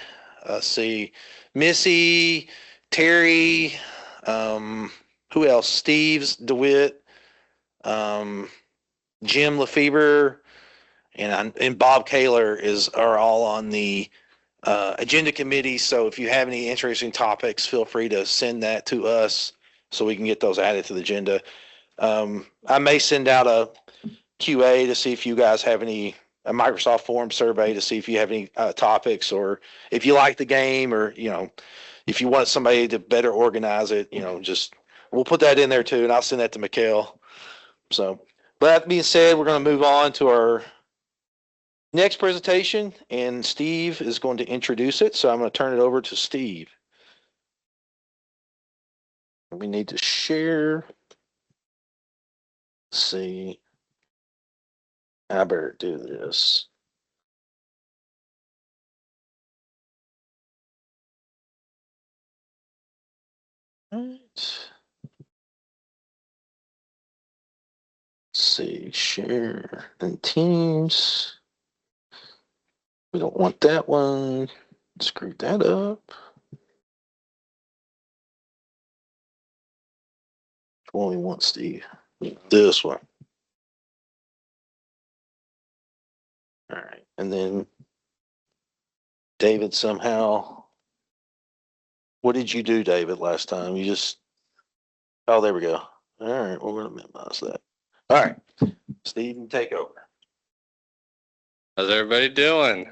D: Terry, who else? Steve's DeWitt, Jim Lefebvre, and Bob Kaler are all on the agenda committee. So if you have any interesting topics, feel free to send that to us so we can get those added to the agenda. I may send out a QA to see if you guys have a Microsoft form survey to see if you have any topics, or if you like the game, or if you want somebody to better organize it, just we'll put that in there too, and I'll send that to Mikhail. So, but that being said, we're going to move on to our next presentation, and Steve is going to introduce it. So I'm going to turn it over to Steve. We need to share. Let's see. I better do this. Right. Let's see, share in Teams. We don't want that one. Screw that up. Which one we want, Steve? This one. All right. And then David somehow. What did you do, David, last time? You just. Oh, there we go. All right. We're going to minimize that. All right. Steve, you take over.
J: How's everybody doing?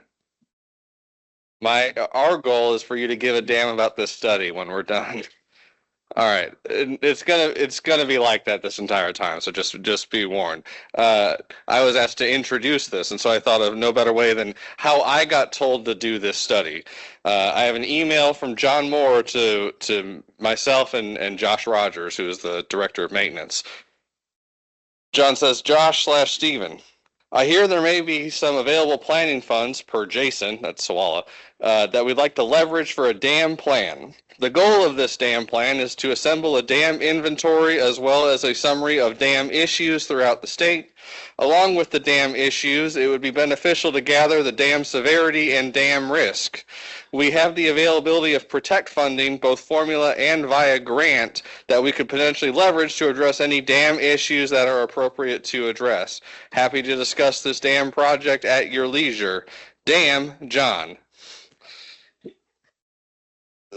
J: Our goal is for you to give a damn about this study when we're done. All right, it's gonna be like that this entire time. So just be warned. I was asked to introduce this, and so I thought of no better way than how I got told to do this study. I have an email from John Moore to myself and Josh Rogers, who is the director of maintenance. John says, Josh/Stephen, I hear there may be some available planning funds per Jason, that's Sawala, that we'd like to leverage for a dam plan. The goal of this dam plan is to assemble a dam inventory as well as a summary of dam issues throughout the state. Along with the dam issues, it would be beneficial to gather the dam severity and dam risk. We have the availability of Protect funding, both formula and via grant, that we could potentially leverage to address any dam issues that are appropriate to address. Happy to discuss this dam project at your leisure. Dam, John.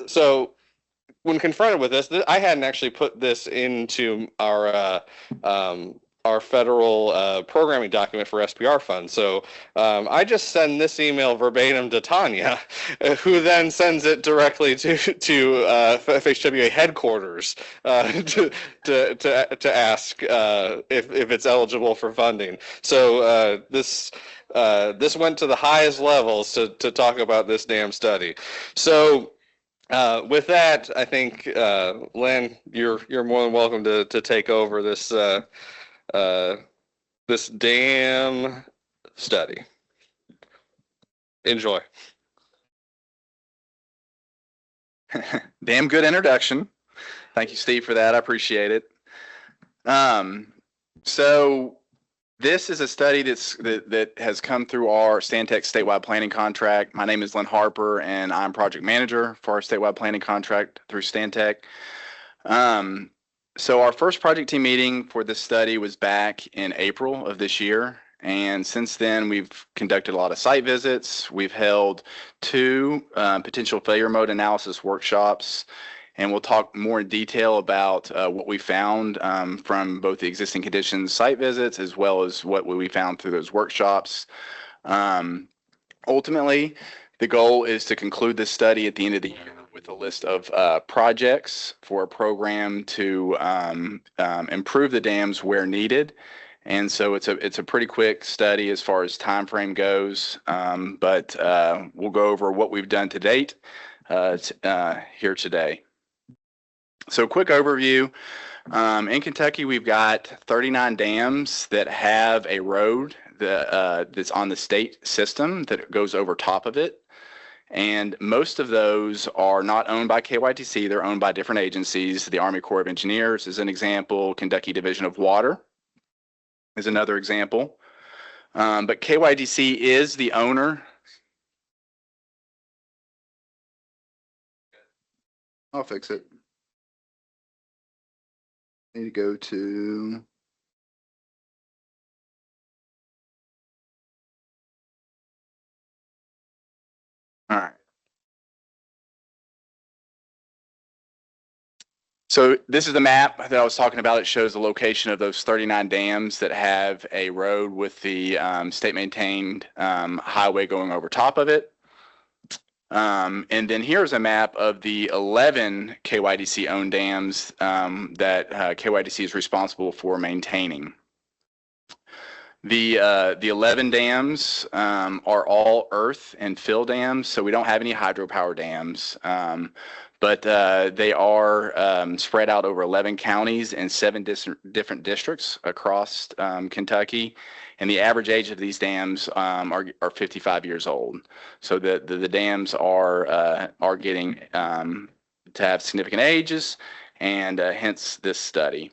J: So when confronted with this, I hadn't actually put this into our federal programming document for SPR funds. So I just send this email verbatim to Tanya, who then sends it directly to FHWA headquarters to ask if it's eligible for funding. So this went to the highest levels to talk about this damn study. So. With that, I think Len, you're more than welcome to take over this this damn study. Enjoy.
K: Damn good introduction. Thank you, Steve, for that. I appreciate it. So this is a study that has come through our Stantec statewide planning contract. My name is Len Harper, and I'm project manager for our statewide planning contract through Stantec. So our first project team meeting for this study was back in April of this year. And since then, we've conducted a lot of site visits. We've held 2 potential failure mode analysis workshops. And we'll talk more in detail about what we found from both the existing conditions site visits as well as what we found through those workshops. Ultimately, the goal is to conclude this study at the end of the year with a list of projects for a program to improve the dams where needed. And so it's a pretty quick study as far as time frame goes, but we'll go over what we've done to date here today. So quick overview. In Kentucky, we've got 39 dams that have a road that's on the state system that goes over top of it. And most of those are not owned by KYTC. They're owned by different agencies. The Army Corps of Engineers is an example. Kentucky Division of Water is another example. But KYTC is the owner. I'll fix it. Need to go to all right. So this is the map that I was talking about. It shows the location of those 39 dams that have a road with the state maintained highway going over top of it. And then here's a map of the 11 KYDC owned dams that KYDC is responsible for maintaining. The 11 dams are all earth and fill dams, so we don't have any hydropower dams. but they are spread out over 11 counties and 7 different districts across Kentucky. And the average age of these dams are 55 years old. So the dams are getting to have significant ages, and hence this study.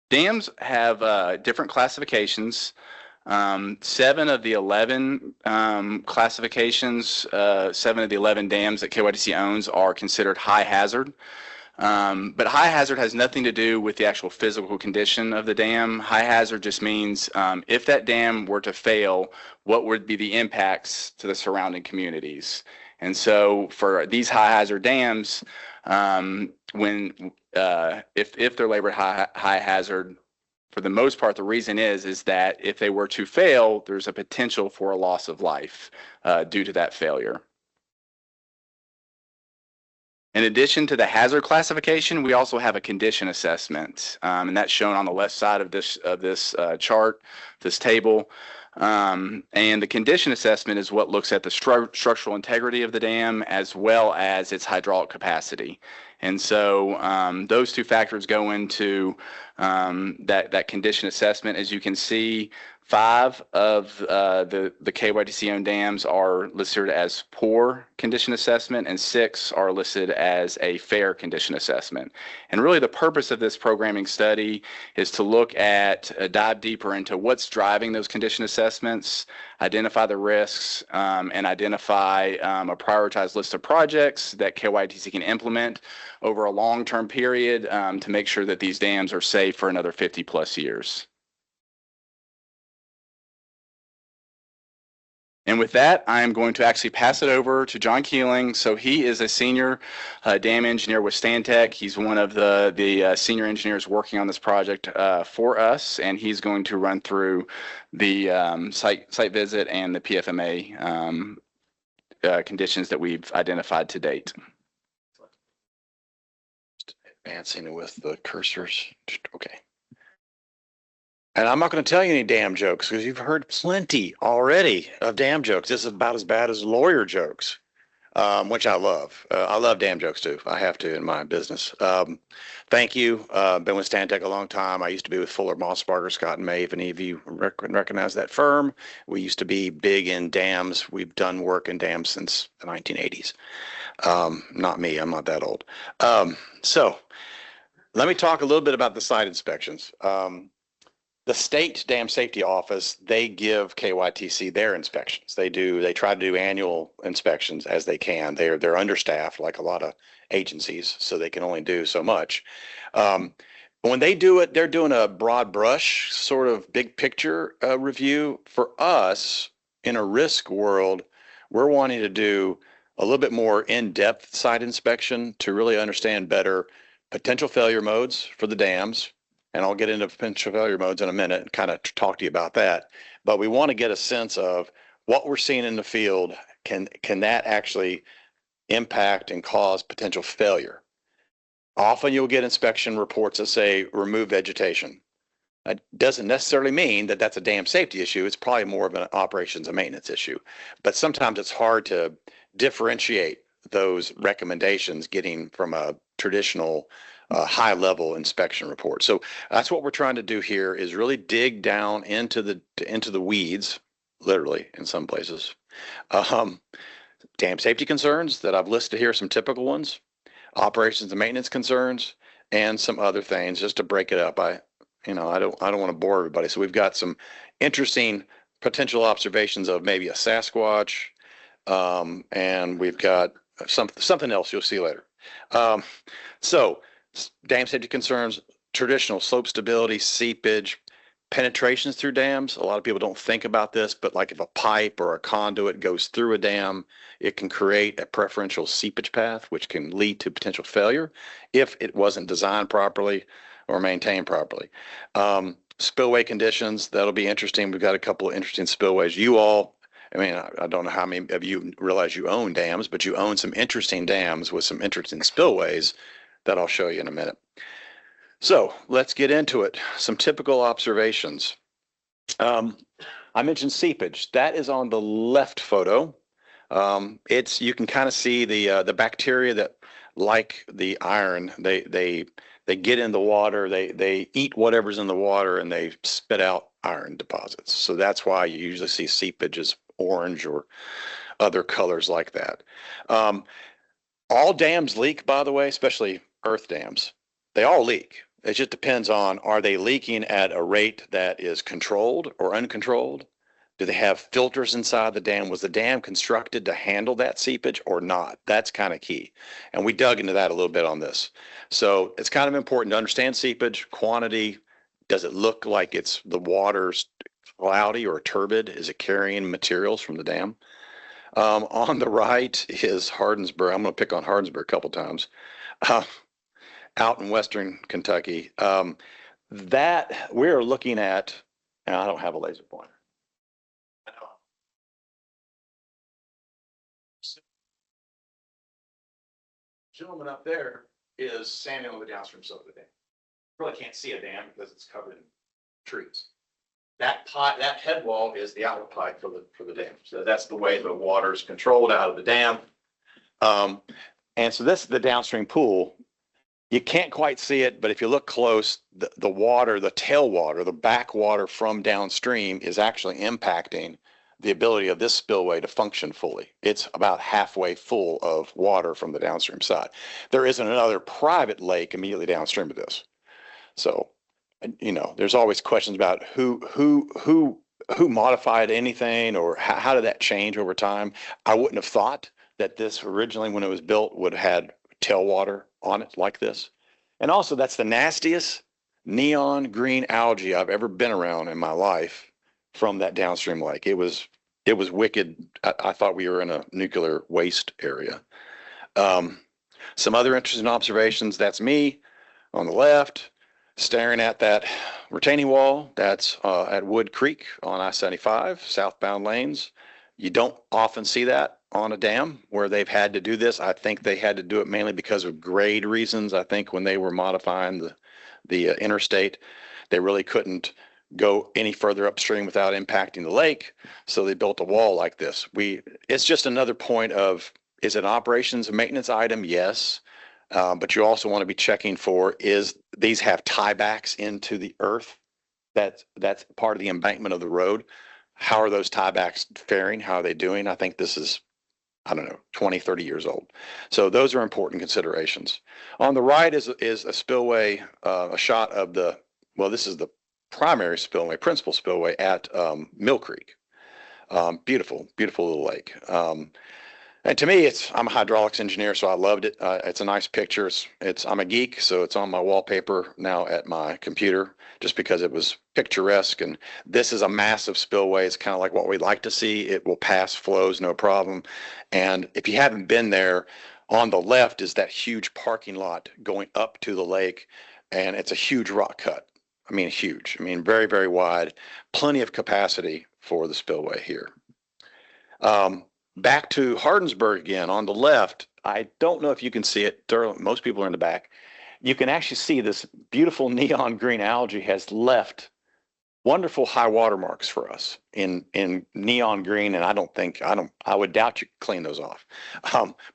K: Dams have different classifications. 7 of the 11 classifications, 7 of the 11 dams that KYTC owns are considered high hazard. But high hazard has nothing to do with the actual physical condition of the dam. High hazard just means if that dam were to fail, what would be the impacts to the surrounding communities? And so for these high hazard dams, if they're labeled high hazard, for the most part, the reason is that if they were to fail, there's a potential for a loss of life due to that failure. In addition to the hazard classification, we also have a condition assessment, and that's shown on the left side of this chart, this table. And the condition assessment is what looks at the structural integrity of the dam as well as its hydraulic capacity. And so those 2 factors go into that condition assessment. As you can see, 5 of the KYTC-owned dams are listed as poor condition assessment, and 6 are listed as a fair condition assessment. And really the purpose of this programming study is to look at, dive deeper into what's driving those condition assessments, identify the risks, and identify a prioritized list of projects that KYTC can implement over a long-term period to make sure that these dams are safe for another 50+ years. And with that, I am going to actually pass it over to John Keeling. So he is a senior dam engineer with Stantec. He's one of the senior engineers working on this project for us, and he's going to run through the site visit and the PFMA conditions that we've identified to date.
L: Advancing with the cursors. Okay. And I'm not going to tell you any damn jokes because you've heard plenty already of damn jokes. This is about as bad as lawyer jokes, which I love. I love damn jokes too. I have to in my business. Thank you. Been with Stantec a long time. I used to be with Fuller, Mossbarger, Scott and May. If any of you recognize that firm, we used to be big in dams. We've done work in dams since the 1980s. Not me. I'm not that old. So let me talk a little bit about the site inspections. The state dam safety office, they give KYTC their inspections. They try to do annual inspections as they can. They're understaffed like a lot of agencies, so they can only do so much. When they do it, they're doing a broad brush sort of big picture review. For us in a risk world, we're wanting to do a little bit more in-depth site inspection to really understand better potential failure modes for the dams. And I'll get into potential failure modes in a minute and kind of talk to you about that. But we want to get a sense of what we're seeing in the field. Can that actually impact and cause potential failure? Often you'll get inspection reports that say remove vegetation. That doesn't necessarily mean that that's a dam safety issue. It's probably more of an operations and maintenance issue. But sometimes it's hard to differentiate those recommendations getting from a traditional high-level inspection report. So that's what we're trying to do here is really dig down into the weeds, literally in some places. Dam safety concerns that I've listed here, some typical ones, operations and maintenance concerns, and some other things just to break it up. I don't want to bore everybody. So we've got some interesting potential observations of maybe a Sasquatch, and we've got something else you'll see later. So dam safety concerns, traditional slope stability, seepage, penetrations through dams. A lot of people don't think about this, but like if a pipe or a conduit goes through a dam, it can create a preferential seepage path, which can lead to potential failure if it wasn't designed properly or maintained properly. Spillway conditions, that'll be interesting. We've got a couple of interesting spillways. I don't know how many of you realize you own dams, but you own some interesting dams with some interesting spillways that I'll show you in a minute. So let's get into it. Some typical observations. I mentioned seepage. That is on the left photo. You can kind of see the bacteria that, like the iron, they get in the water, they eat whatever's in the water, and they spit out iron deposits. So that's why you usually see seepage as orange or other colors like that. All dams leak, by the way, especially earth dams. They all leak. It just depends on, are they leaking at a rate that is controlled or uncontrolled? Do they have filters inside the dam? Was the dam constructed to handle that seepage or not? That's kind of key. And we dug into that a little bit on this. So it's kind of important to understand seepage, quantity. Does it look like the water's cloudy or turbid? Is it carrying materials from the dam? On the right is Hardensburg. I'm going to pick on Hardensburg a couple times. Out in western Kentucky. That we're looking at, and I don't have a laser pointer. Gentleman up there is standing on the downstream side of the dam. Really can't see a dam because it's covered in trees. That head wall is the outlet pipe for the dam. So that's the way the water is controlled out of the dam. And so this is the downstream pool. You can't quite see it, but if you look close, the water, the tailwater, the backwater from downstream is actually impacting the ability of this spillway to function fully. It's about halfway full of water from the downstream side. There isn't another private lake immediately downstream of this. So, there's always questions about who modified anything, or how did that change over time. I wouldn't have thought that this originally, when it was built, would have had tailwater on it like this. And also, that's the nastiest neon green algae I've ever been around in my life from that downstream lake. It was wicked. I thought we were in a nuclear waste area. Some other interesting observations. That's me on the left, staring at that retaining wall. That's at Wood Creek on I-75, southbound lanes. You don't often see that on a dam where they've had to do this. I think they had to do it mainly because of grade reasons. I think when they were modifying the interstate, they really couldn't go any further upstream without impacting the lake. So they built a wall like this. It's just another point of, is it an operations and maintenance item? Yes. But you also want to be checking for, these have tiebacks into the earth. That's part of the embankment of the road. How are those tiebacks faring? How are they doing? I think this is, 20, 30 years old. So those are important considerations. On the right is a spillway, a shot of this is the primary spillway, principal spillway at Mill Creek. Beautiful, beautiful little lake. And to me, I'm a hydraulics engineer, so I loved it. It's a nice picture. I'm a geek, so it's on my wallpaper now at my computer, just because it was picturesque. And this is a massive spillway. It's kind of like what we'd like to see. It will pass flows, no problem. And if you haven't been there, on the left is that huge parking lot going up to the lake, and it's a huge rock cut. Huge. Very, very wide. Plenty of capacity for the spillway here. Back to Hardensburg again on the left. I don't know if you can see it. Most people are in the back. You can actually see this beautiful neon green algae has left wonderful high water marks for us in neon green. And I would doubt you could clean those off.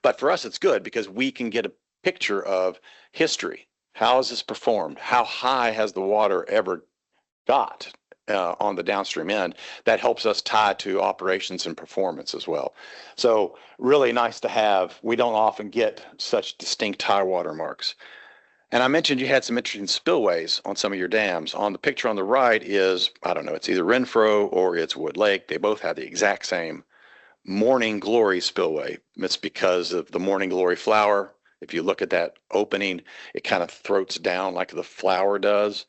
L: But for us, it's good because we can get a picture of history. How has this performed? How high has the water ever got on the downstream end? That helps us tie to operations and performance as well. So really nice to have. We don't often get such distinct high water marks. And I mentioned you had some interesting spillways on some of your dams. On the picture on the right is, it's either Renfro or it's Wood Lake. They both have the exact same Morning Glory spillway. It's because of the Morning Glory flower. If you look at that opening, it kind of throats down like the flower does.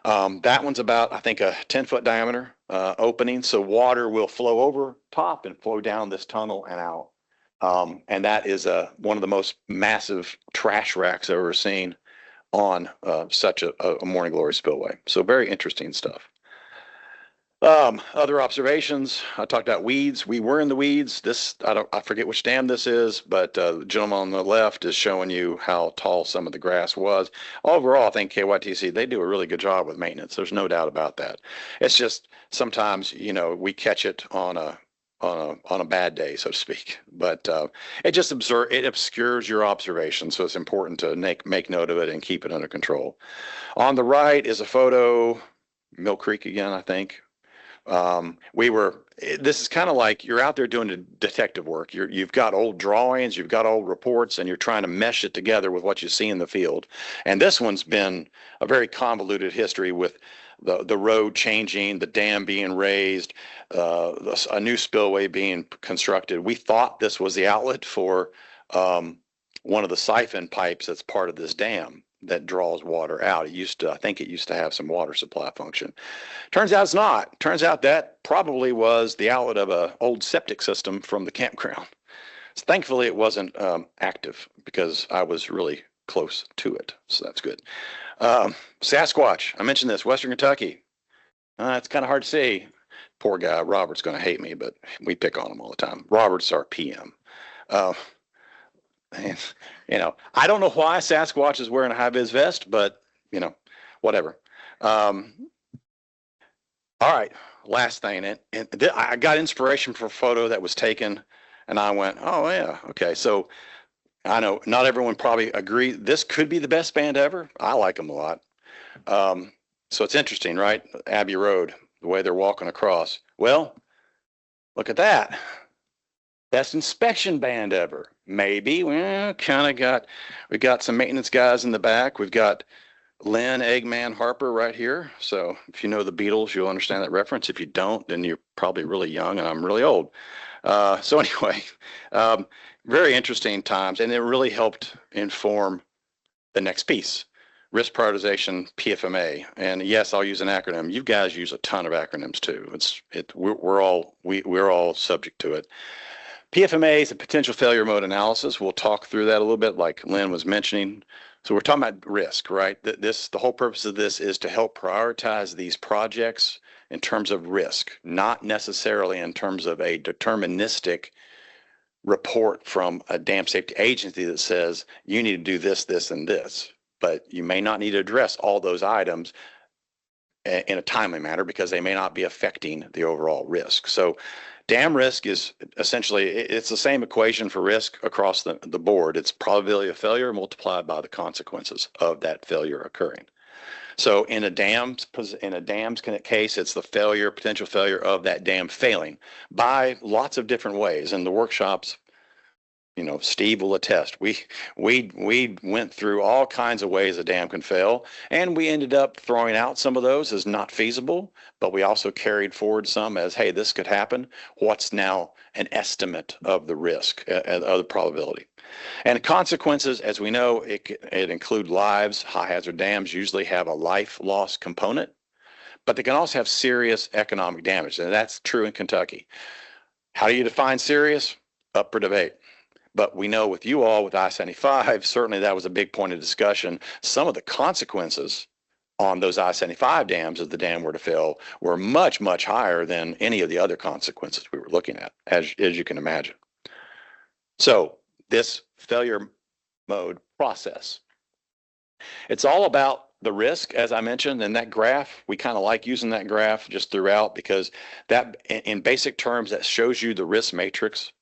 L: That one's about, I think, a 10-foot diameter opening. So water will flow over top and flow down this tunnel and out. And that is one of the most massive trash racks I've ever seen on such a Morning Glory spillway. So very interesting stuff. Other observations, I talked about weeds. We were in the weeds. I forget which dam this is, but the gentleman on the left is showing you how tall some of the grass was. Overall, I think KYTC, they do a really good job with maintenance. There's no doubt about that. It's just sometimes, we catch it on on a bad day, so to speak. But it obscures your observation, so it's important to make note of it and keep it under control. On the right is a photo, Mill Creek again, I think. This is kind of like you're out there doing the detective work. You've got old drawings, you've got old reports, and you're trying to mesh it together with what you see in the field. And this one's been a very convoluted history with the road changing, the dam being raised, a new spillway being constructed. We thought this was the outlet for one of the siphon pipes that's part of this dam that draws water out. I think it used to have some water supply function. Turns out it's not. Turns out that probably was the outlet of an old septic system from the campground. So thankfully it wasn't active because I was really close to it. So that's good. Sasquatch, I mentioned this, Western Kentucky. It's kind of hard to see. Poor guy, Robert's going to hate me, but we pick on him all the time. Robert's our PM. And, I don't know why Sasquatch is wearing a high-vis vest, but, whatever. All right, last thing. I got inspiration for a photo that was taken, and I went, oh, yeah, okay. So I know not everyone probably agrees. This could be the best band ever. I like them a lot. So it's interesting, right? Abbey Road, the way they're walking across. Well, look at that. Best inspection band ever. Maybe. Well, we've got some maintenance guys in the back. We've got Lynn Eggman Harper right here. So if you know the Beatles, you'll understand that reference. If you don't, then you're probably really young and I'm really old. So anyway, very interesting times. And it really helped inform the next piece, risk prioritization, PFMA. And yes, I'll use an acronym. You guys use a ton of acronyms too. We're all subject to it. PFMA is a potential failure mode analysis. We'll talk through that a little bit, like Lynn was mentioning. So we're talking about risk, right? The whole purpose of this is to help prioritize these projects in terms of risk, not necessarily in terms of a deterministic report from a dam safety agency that says you need to do this, this, and this. But you may not need to address all those items in a timely manner because they may not be affecting the overall risk. So dam risk is essentially, it's the same equation for risk across the board. It's probability of failure multiplied by the consequences of that failure occurring. So in a dam's case, it's the potential failure of that dam failing by lots of different ways. In the workshops, Steve will attest. We went through all kinds of ways a dam can fail, and we ended up throwing out some of those as not feasible, but we also carried forward some as, hey, this could happen. What's now an estimate of the risk, of the probability? And consequences, as we know, it include lives. High hazard dams usually have a life loss component, but they can also have serious economic damage, and that's true in Kentucky. How do you define serious? Up for debate. But we know with you all, with I-75, certainly that was a big point of discussion. Some of the consequences on those I-75 dams, if the dam were to fail, were much, much higher than any of the other consequences we were looking at, as you can imagine. So this failure mode process, it's all about the risk, as I mentioned, and that graph, we kind of like using that graph just throughout because that, in basic terms, that shows you the risk matrix.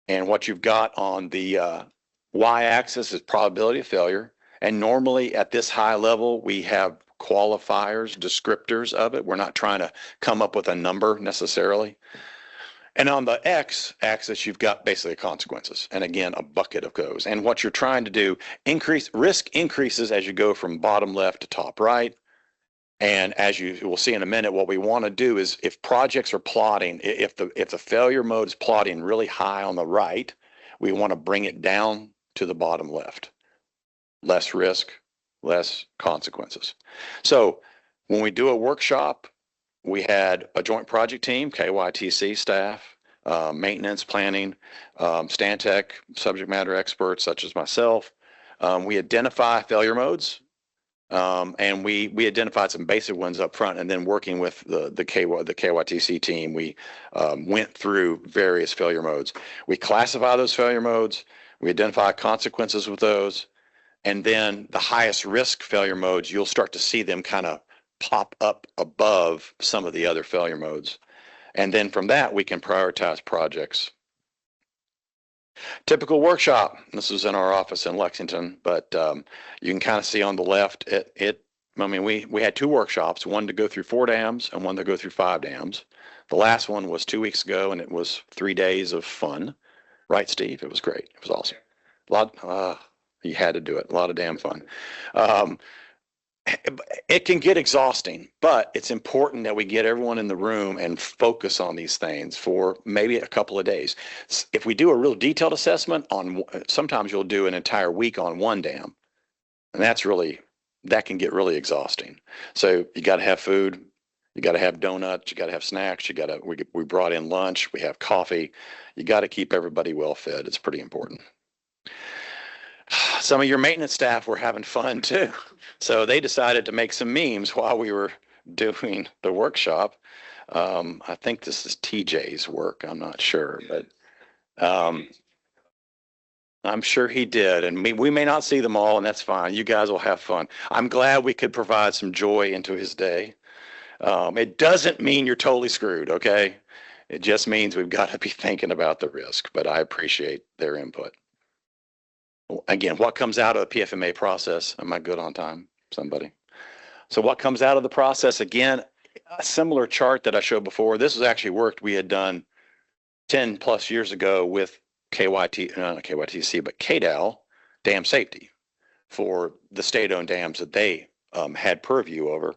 L: And what you've got on the y-axis is probability of failure. And normally at this high level, we have qualifiers, descriptors of it. We're not trying to come up with a number necessarily. And on the x-axis, you've got basically consequences. And again, a bucket of those. And what you're trying to do, risk increases as you go from bottom left to top right. And as you will see in a minute, what we want to do is if projects are plotting, if the failure mode is plotting really high on the right, we want to bring it down to the bottom left. Less risk, less consequences. So when we do a workshop, we had a joint project team, KYTC staff, maintenance, planning, Stantec, subject matter experts such as myself. We identify failure modes. And we identified some basic ones up front, and then working with the KYTC team, we went through various failure modes. We classify those failure modes, we identify consequences with those, and then the highest risk failure modes, you'll start to see them kind of pop up above some of the other failure modes. And then from that, we can prioritize projects. Typical workshop. This is in our office in Lexington, but you can kind of see on the left, I mean, we had 2 workshops, one to go through 4 dams and one to go through 5 dams. The last one was 2 weeks ago, and it was 3 days of fun. Right, Steve? It was great. It was awesome. You had to do it. A lot of damn fun. It can get exhausting, but it's important that we get everyone in the room and focus on these things for maybe a couple of days. If we do a real detailed assessment on, sometimes you'll do an entire week on one dam, and that can get really exhausting. So you got to have food, you got to have donuts, you got to have snacks, we brought in lunch, we have coffee. You got to keep everybody well fed. It's pretty important. Some of your maintenance staff were having fun too. So they decided to make some memes while we were doing the workshop. I think this is TJ's work. I'm not sure, but I'm sure he did. And we may not see them all, and that's fine. You guys will have fun. I'm glad we could provide some joy into his day. It doesn't mean you're totally screwed, okay? It just means we've got to be thinking about the risk, but I appreciate their input. Again, what comes out of the PFMA process? Am I good on time, somebody? So what comes out of the process? Again, a similar chart that I showed before. This was actually work we had done 10 plus years ago with not KYTC, but KDAL, dam safety, for the state-owned dams that they had purview over.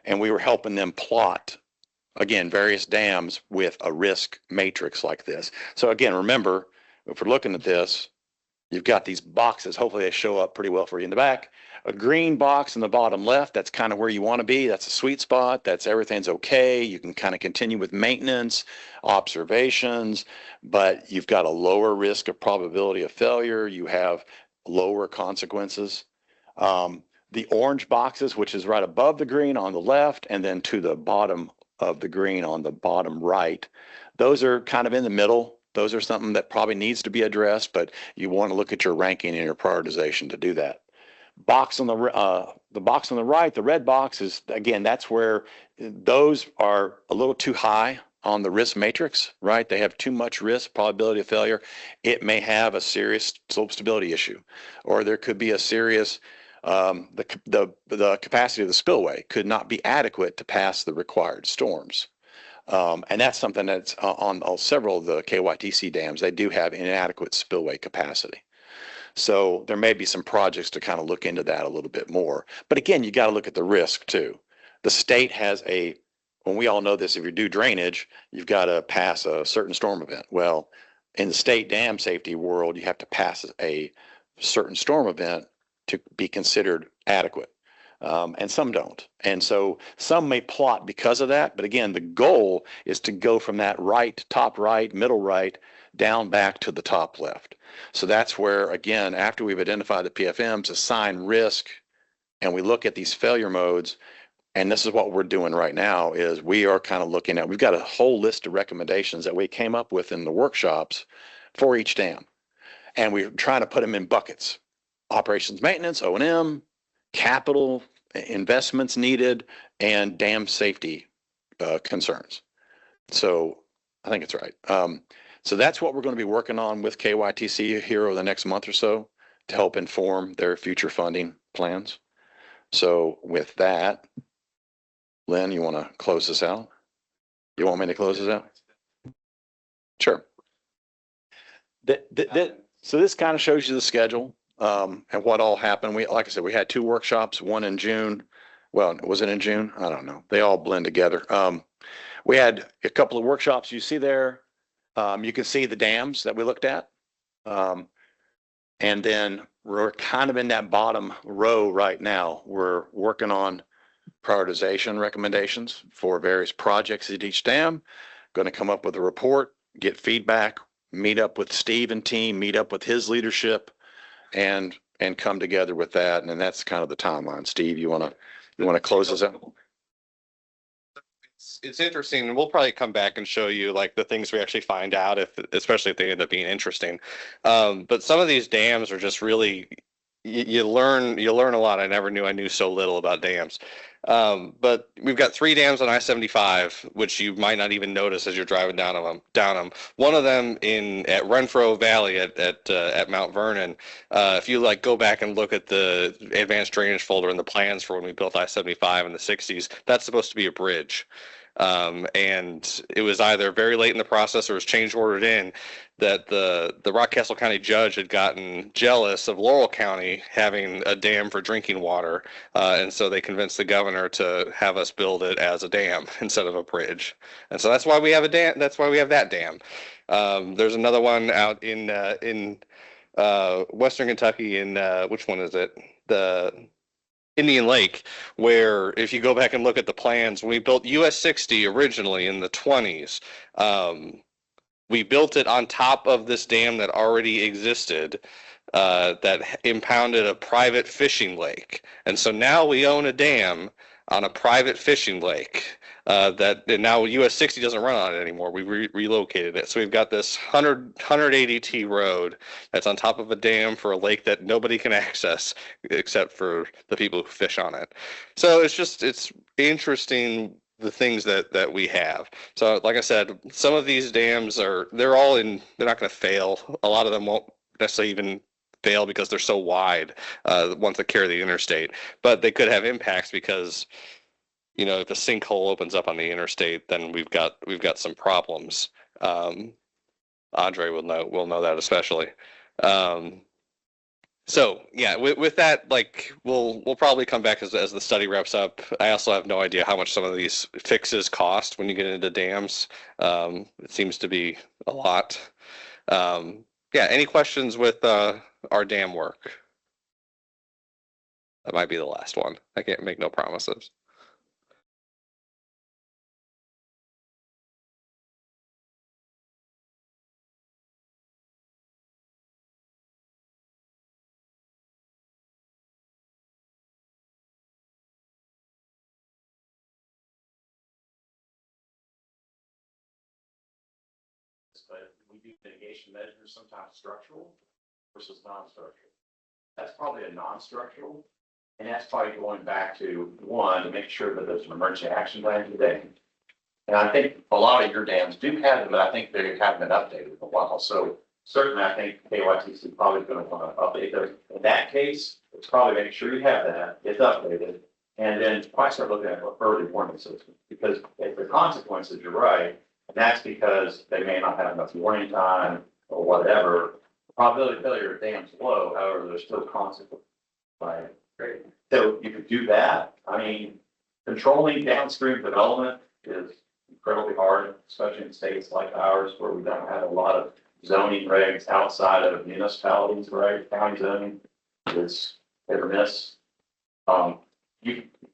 L: And we were helping them plot, again, various dams with a risk matrix like this. So again, remember, if we're looking at this, you've got these boxes. Hopefully they show up pretty well for you in the back. A green box in the bottom left, that's kind of where you want to be. That's a sweet spot. That's everything's okay. You can kind of continue with maintenance, observations, but you've got a lower risk of probability of failure. You have lower consequences. The orange boxes, which is right above the green on the left, and then to the bottom of the green on the bottom right, those are kind of in the middle. Those are something that probably needs to be addressed, but you want to look at your ranking and your prioritization to do that. The box on the right, the red box is, again, that's where those are a little too high on the risk matrix, right? They have too much risk, probability of failure. It may have a serious slope stability issue, or there could be a serious, the capacity of the spillway could not be adequate to pass the required storms. And that's something that's on several of the KYTC dams. They do have inadequate spillway capacity. So there may be some projects to kind of look into that a little bit more. But again, you got to look at the risk too. The state has when we all know this, if you do drainage, you've got to pass a certain storm event. Well, in the state dam safety world, you have to pass a certain storm event to be considered adequate. And some don't. And so some may plot because of that. But again, the goal is to go from that right, top right, middle right, down back to the top left. So that's where, again, after we've identified the PFMs, assign risk, and we look at these failure modes. And this is what we're doing right now is we are kind of looking at, we've got a whole list of recommendations that we came up with in the workshops for each dam. And we're trying to put them in buckets. Operations maintenance, O&M, capital investments needed, and dam safety concerns. So I think it's right. So that's what we're going to be working on with KYTC here over the next month or so to help inform their future funding plans. So with that, Lynn, you want to close this out? You want me to close this out? Sure. So this kind of shows you the schedule. And what all happened. Like I said, we had 2 workshops, one in June. Well, was it in June? I don't know. They all blend together. We had a couple of workshops you see there. You can see the dams that we looked at. And then we're kind of in that bottom row right now. We're working on prioritization recommendations for various projects at each dam. Going to come up with a report, get feedback, meet up with Steve and team, meet up with his leadership, and come together with that. And that's kind of the timeline. Steve, you want to close this out?
J: It's interesting, and we'll probably come back and show you like the things we actually find out, especially if they end up being interesting. But some of these dams are just really, you learn a lot. I never knew I knew so little about dams. But we've got 3 dams on I-75, which you might not even notice as you're driving down them. One of them at Renfro Valley at Mount Vernon. If you like go back and look at the advanced drainage folder and the plans for when we built I-75 in the 60s, that's supposed to be a bridge. And it was either very late in the process or was change ordered in that the Rockcastle County judge had gotten jealous of Laurel County having a dam for drinking water. And so they convinced the governor to have us build it as a dam instead of a bridge. And so that's why we have a dam. That's why we have that dam. There's another one out in Western Kentucky which one is it? The Indian Lake, where if you go back and look at the plans, when we built US 60 originally in the 20s, we built it on top of this dam that already existed that impounded a private fishing lake. And so now we own a dam on a private fishing lake and now US 60 doesn't run on it anymore. We relocated it. So we've got this 180 T road that's on top of a dam for a lake that nobody can access except for the people who fish on it. So it's interesting the things that we have. So like I said, some of these dams they're not going to fail. A lot of them won't necessarily even fail because they're so wide, the ones that carry the interstate, but they could have impacts because if a sinkhole opens up on the interstate, then we've got some problems. Andre will know that especially. So yeah, with that, like we'll probably come back as the study wraps up. I also have no idea how much some of these fixes cost when you get into dams. It seems to be a lot. Yeah, any questions with our dam work? That might be the last one. I can't make no promises.
L: But we do mitigation measures, sometimes structural versus non-structural. That's probably a non-structural. And that's probably going back to one, to make sure that there's an emergency action plan today. And I think a lot of your dams do have them, but I think they haven't been updated in a while. So certainly I think KYTC probably going to want to update those. In that case, it's probably make sure you have that, it's updated, and then probably start looking at what early warning systems. Because if the consequences, you're right, and that's because they may not have enough warning time or whatever. The probability of failure of dams low, however, there's still consequences. Right. Great. So you could do that. I mean, controlling downstream development is incredibly hard, especially in states like ours where we don't have a lot of zoning regs outside of municipalities, right? County zoning is hit or miss.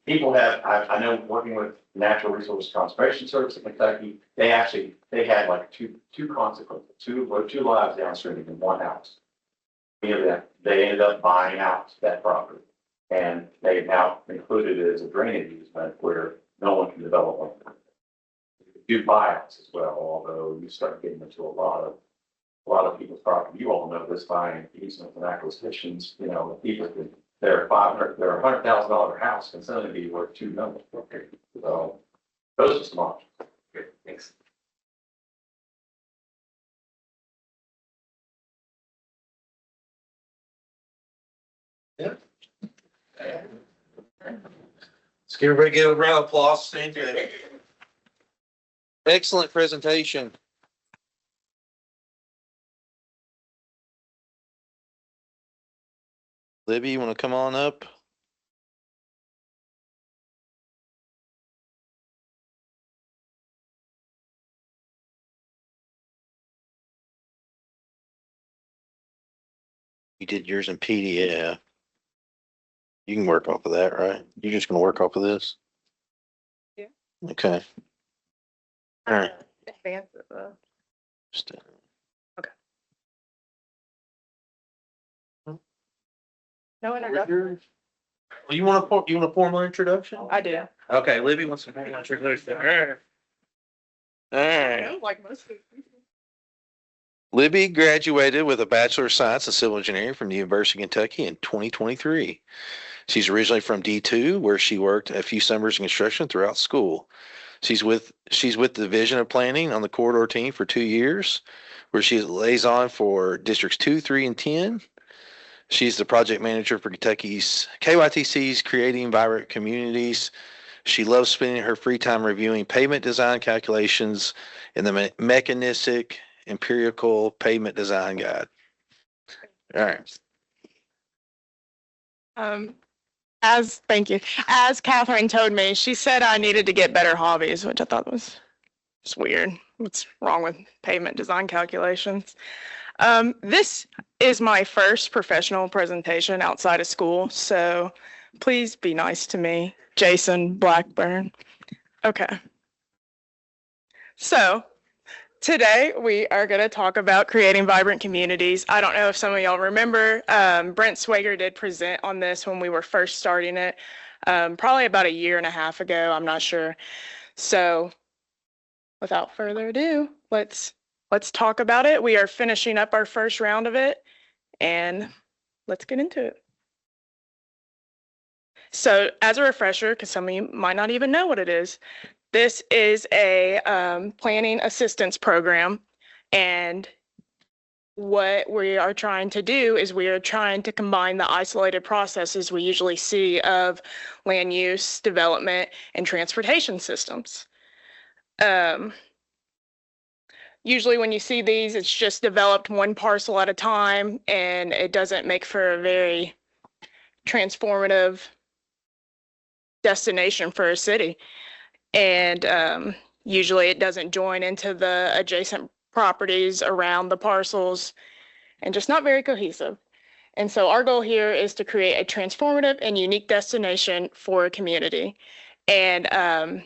L: People have, I know working with Natural Resource Conservation Service in Kentucky, they had like two consequences, two lives downstream in one house. They ended up buying out that property, and they now included it as a drainage easement where no one can develop on it. Do buyouts as well, although you start getting into a lot of people's property. You all know this buying easements and acquisitions, people can, their $100,000 house can suddenly be worth $2 million. So those are some options. Okay, thanks. Yeah.
D: Let's give everybody a round of applause. Thank you. Excellent presentation. Libby, you want to come on up? You did yours in PDF. You can work off of that, right? You're just going to work off of this?
G: Yeah.
D: Okay. All right.
G: Advance it,
D: Just,
G: No introduction.
D: well, you want a formal introduction?
G: I do.
D: Okay, Libby wants a formal introduction. All right. All right.
G: Like most people.
D: Libby graduated with a Bachelor of Science in Civil Engineering from the University of Kentucky in 2023. She's originally from D2, where she worked a few summers in construction throughout school. She's with the Division of Planning on the corridor team for 2 years, where she is liaison for districts 2, 3, and 10. She's the project manager for Kentucky's KYTC's Creating Vibrant Communities. She loves spending her free time reviewing pavement design calculations in the mechanistic empirical pavement design guide. All right.
M: Thank you. As Catherine told me, she said I needed to get better hobbies, which I thought was just weird. What's wrong with pavement design calculations? This is my first professional presentation outside of school, so please be nice to me, Jason Blackburn. Okay. So today we are going to talk about creating vibrant communities. I don't know if some of y'all remember, Brent Swager did present on this when we were first starting it, probably about 1.5 years ago, I'm not sure. So without further ado, let's talk about it. We are finishing up our first round of it, and let's get into it. So as a refresher, because some of you might not even know what it is, this is a planning assistance program, and what we are trying to do is we are trying to combine the isolated processes we usually see of land use, development, and transportation systems. Usually when you see these, it's just developed one parcel at a time, and it doesn't make for a very transformative destination for a city. And usually it doesn't join into the adjacent properties around the parcels, and just not very cohesive. And so our goal here is to create a transformative and unique destination for a community. And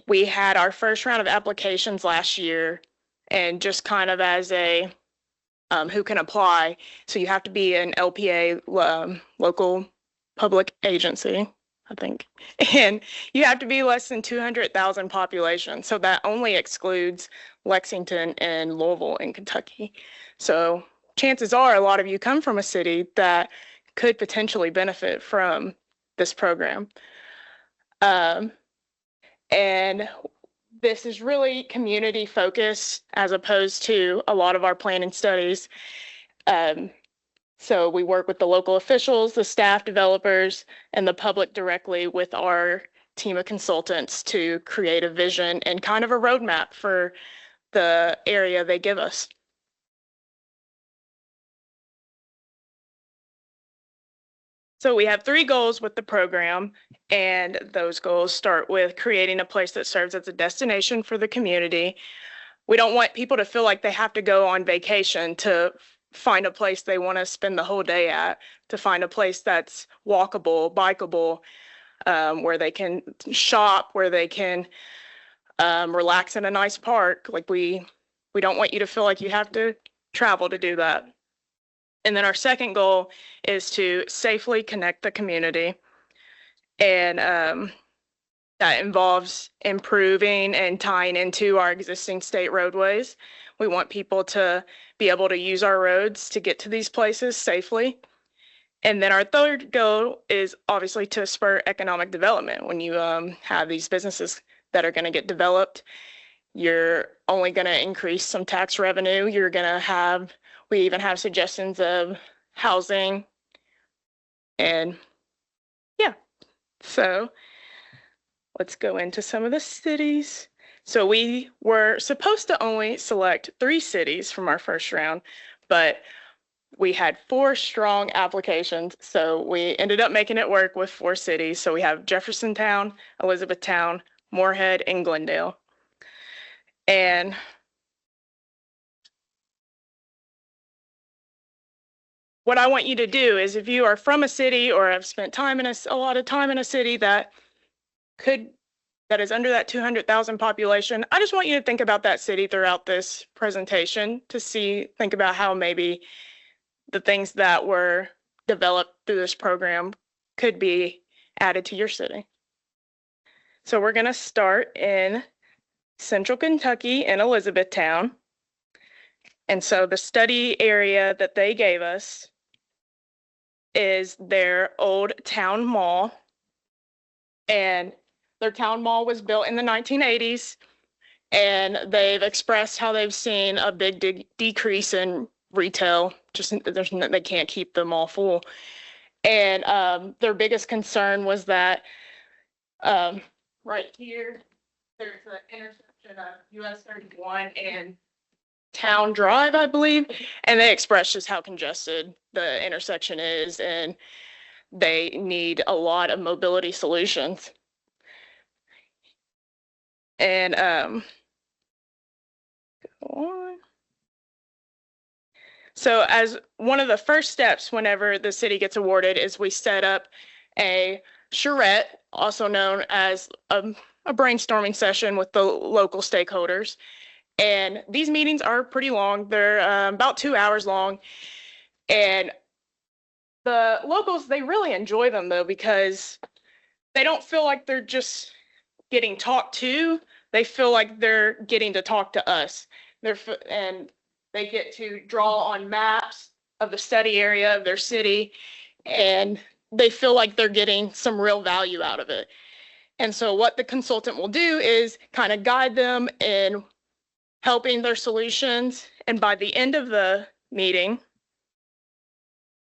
M: we had our first round of applications last year, and just kind of as a who can apply. So you have to be an LPA, local public agency, I think. And you have to be less than 200,000 population. So that only excludes Lexington and Louisville in Kentucky. So chances are a lot of you come from a city that could potentially benefit from this program. And this is really community focused as opposed to a lot of our planning studies. So we work with the local officials, the staff, developers, and the public directly with our team of consultants to create a vision and kind of a roadmap for the area they give us. So we have 3 goals with the program, and those goals start with creating a place that serves as a destination for the community. We don't want people to feel like they have to go on vacation to find a place they want to spend the whole day at, to find a place that's walkable, bikeable, where they can shop, where they can relax in a nice park. Like we don't want you to feel like you have to travel to do that. And then our second goal is to safely connect the community. And that involves improving and tying into our existing state roadways. We want people to be able to use our roads to get to these places safely. And then our third goal is obviously to spur economic development. When you have these businesses that are going to get developed, you're only going to increase some tax revenue. You're going to have, we even have suggestions of housing. And yeah, so let's go into some of the cities. So we were supposed to only select 3 cities from our first round, but we had 4 strong applications. So we ended up making it work with 4 cities. So we have Jeffersontown, Elizabethtown, Moorhead, and Glendale. And what I want you to do is, if you are from a city or have spent time in a lot of time in a city that is under that 200,000 population, I just want you to think about that city throughout this presentation to think about how maybe the things that were developed through this program could be added to your city. So we're going to start in Central Kentucky in Elizabethtown. And so the study area that they gave us is their old town mall. And their town mall was built in the 1980s. And they've expressed how they've seen a big decrease in retail. They can't keep them all full. And their biggest concern was that right here, there's an intersection of US 31 and Town Drive, I believe. And they expressed just how congested the intersection is, and they need a lot of mobility solutions. And go on. So as one of the first steps whenever the city gets awarded is we set up a charrette, also known as a brainstorming session with the local stakeholders. And these meetings are pretty long. They're about 2 hours long. And the locals, they really enjoy them though, because they don't feel like they're just getting talked to. They feel like they're getting to talk to us. And they get to draw on maps of the study area of their city, and they feel like they're getting some real value out of it. And so what the consultant will do is kind of guide them in helping their solutions. And by the end of the meeting,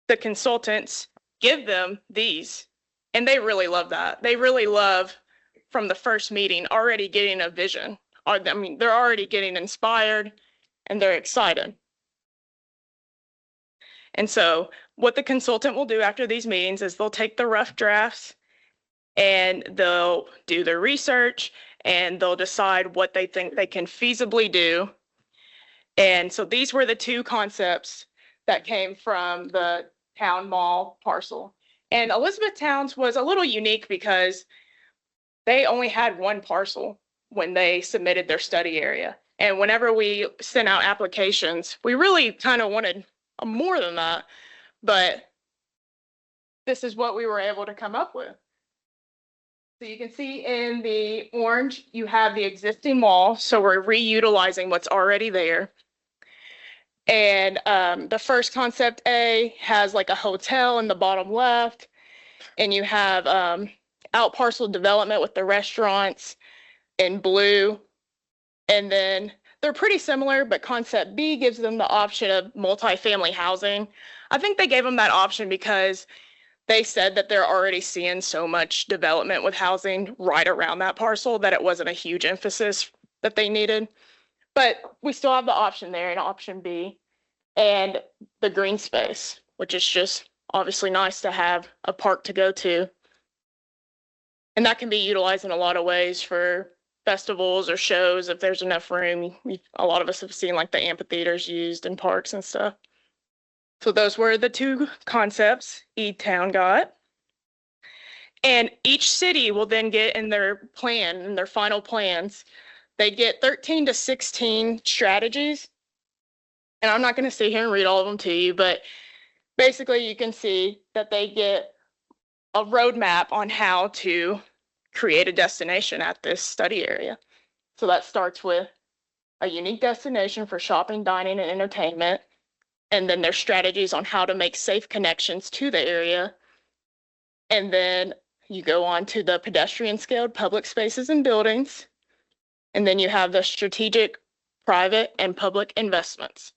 M: the consultants give them these. And they really love that. They really love, from the first meeting, already getting a vision. I mean, they're already getting inspired and they're excited. And so what the consultant will do after these meetings is they'll take the rough drafts and they'll do their research and they'll decide what they think they can feasibly do. And so these were the two concepts that came from the town mall parcel. And Elizabethtown's was a little unique because they only had one parcel when they submitted their study area. And whenever we sent out applications, we really kind of wanted more than that, but this is what we were able to come up with. So you can see in the orange, you have the existing mall. So we're reutilizing what's already there. And the first concept A has like a hotel in the bottom left, and you have out parcel development with the restaurants in blue. And then they're pretty similar, but concept B gives them the option of multifamily housing. I think they gave them that option because they said that they're already seeing so much development with housing right around that parcel that it wasn't a huge emphasis that they needed. But we still have the option there in option B, and the green space, which is just obviously nice to have a park to go to. And that can be utilized in a lot of ways for festivals or shows if there's enough room. A lot of us have seen like the amphitheaters used in parks and stuff. So those were the two concepts E-Town got. And each city will then get in their plan, in their final plans, they get 13 to 16 strategies. And I'm not going to sit here and read all of them to you, but basically you can see that they get a roadmap on how to create a destination at this study area. So that starts with a unique destination for shopping, dining, and entertainment. And then there's strategies on how to make safe connections to the area. And then you go on to the pedestrian scaled public spaces and buildings. And then you have the strategic private and public investments.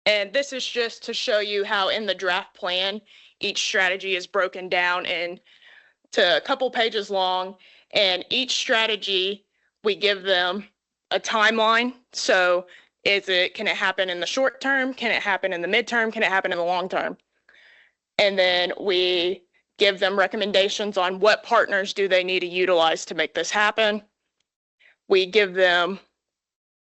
M: And this is just to show you how in the draft plan, each strategy is broken down into a couple pages long. And each strategy, we give them a timeline. So can it happen in the short term? Can it happen in the midterm? Can it happen in the long term? And then we give them recommendations on what partners do they need to utilize to make this happen. We give them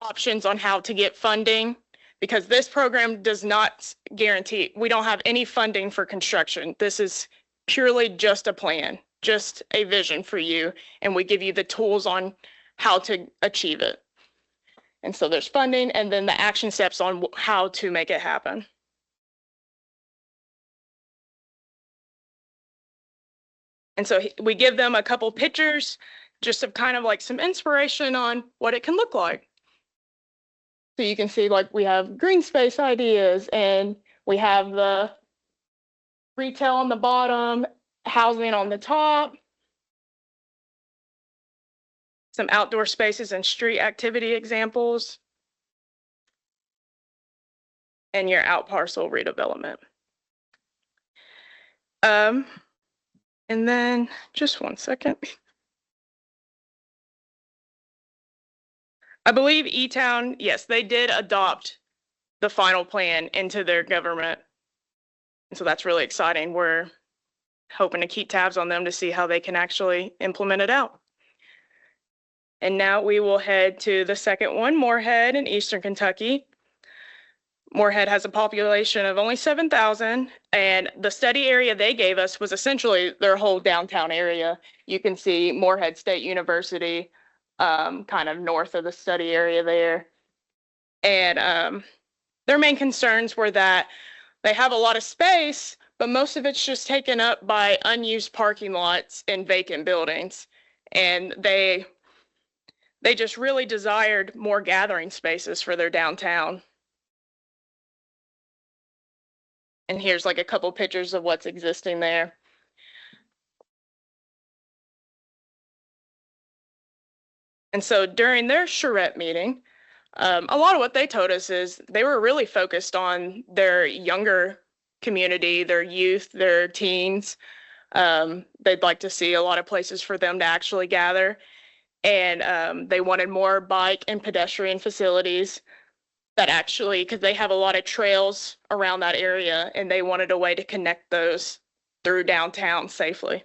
M: options on how to get funding, because this program does not guarantee, we don't have any funding for construction. This is purely just a plan, just a vision for you, and we give you the tools on how to achieve it. And so there's funding, and then the action steps on how to make it happen. And so we give them a couple pictures just of kind of like some inspiration on what it can look like. So you can see like we have green space ideas and we have the retail on the bottom, housing on the top, some outdoor spaces and street activity examples, and your out parcel redevelopment. And then just one second. I believe E-Town, yes, they did adopt the final plan into their government. And so that's really exciting. We're hoping to keep tabs on them to see how they can actually implement it out. And now we will head to the second one, Moorhead in Eastern Kentucky. Moorhead has a population of only 7,000, and the study area they gave us was essentially their whole downtown area. You can see Moorhead State University, kind of north of the study area there. And their main concerns were that they have a lot of space, but most of it's just taken up by unused parking lots and vacant buildings. And they just really desired more gathering spaces for their downtown. And here's like a couple pictures of what's existing there. And so during their charrette meeting, a lot of what they told us is they were really focused on their younger community, their youth, their teens. They'd like to see a lot of places for them to actually gather. And they wanted more bike and pedestrian facilities that actually, because they have a lot of trails around that area, and they wanted a way to connect those through downtown safely.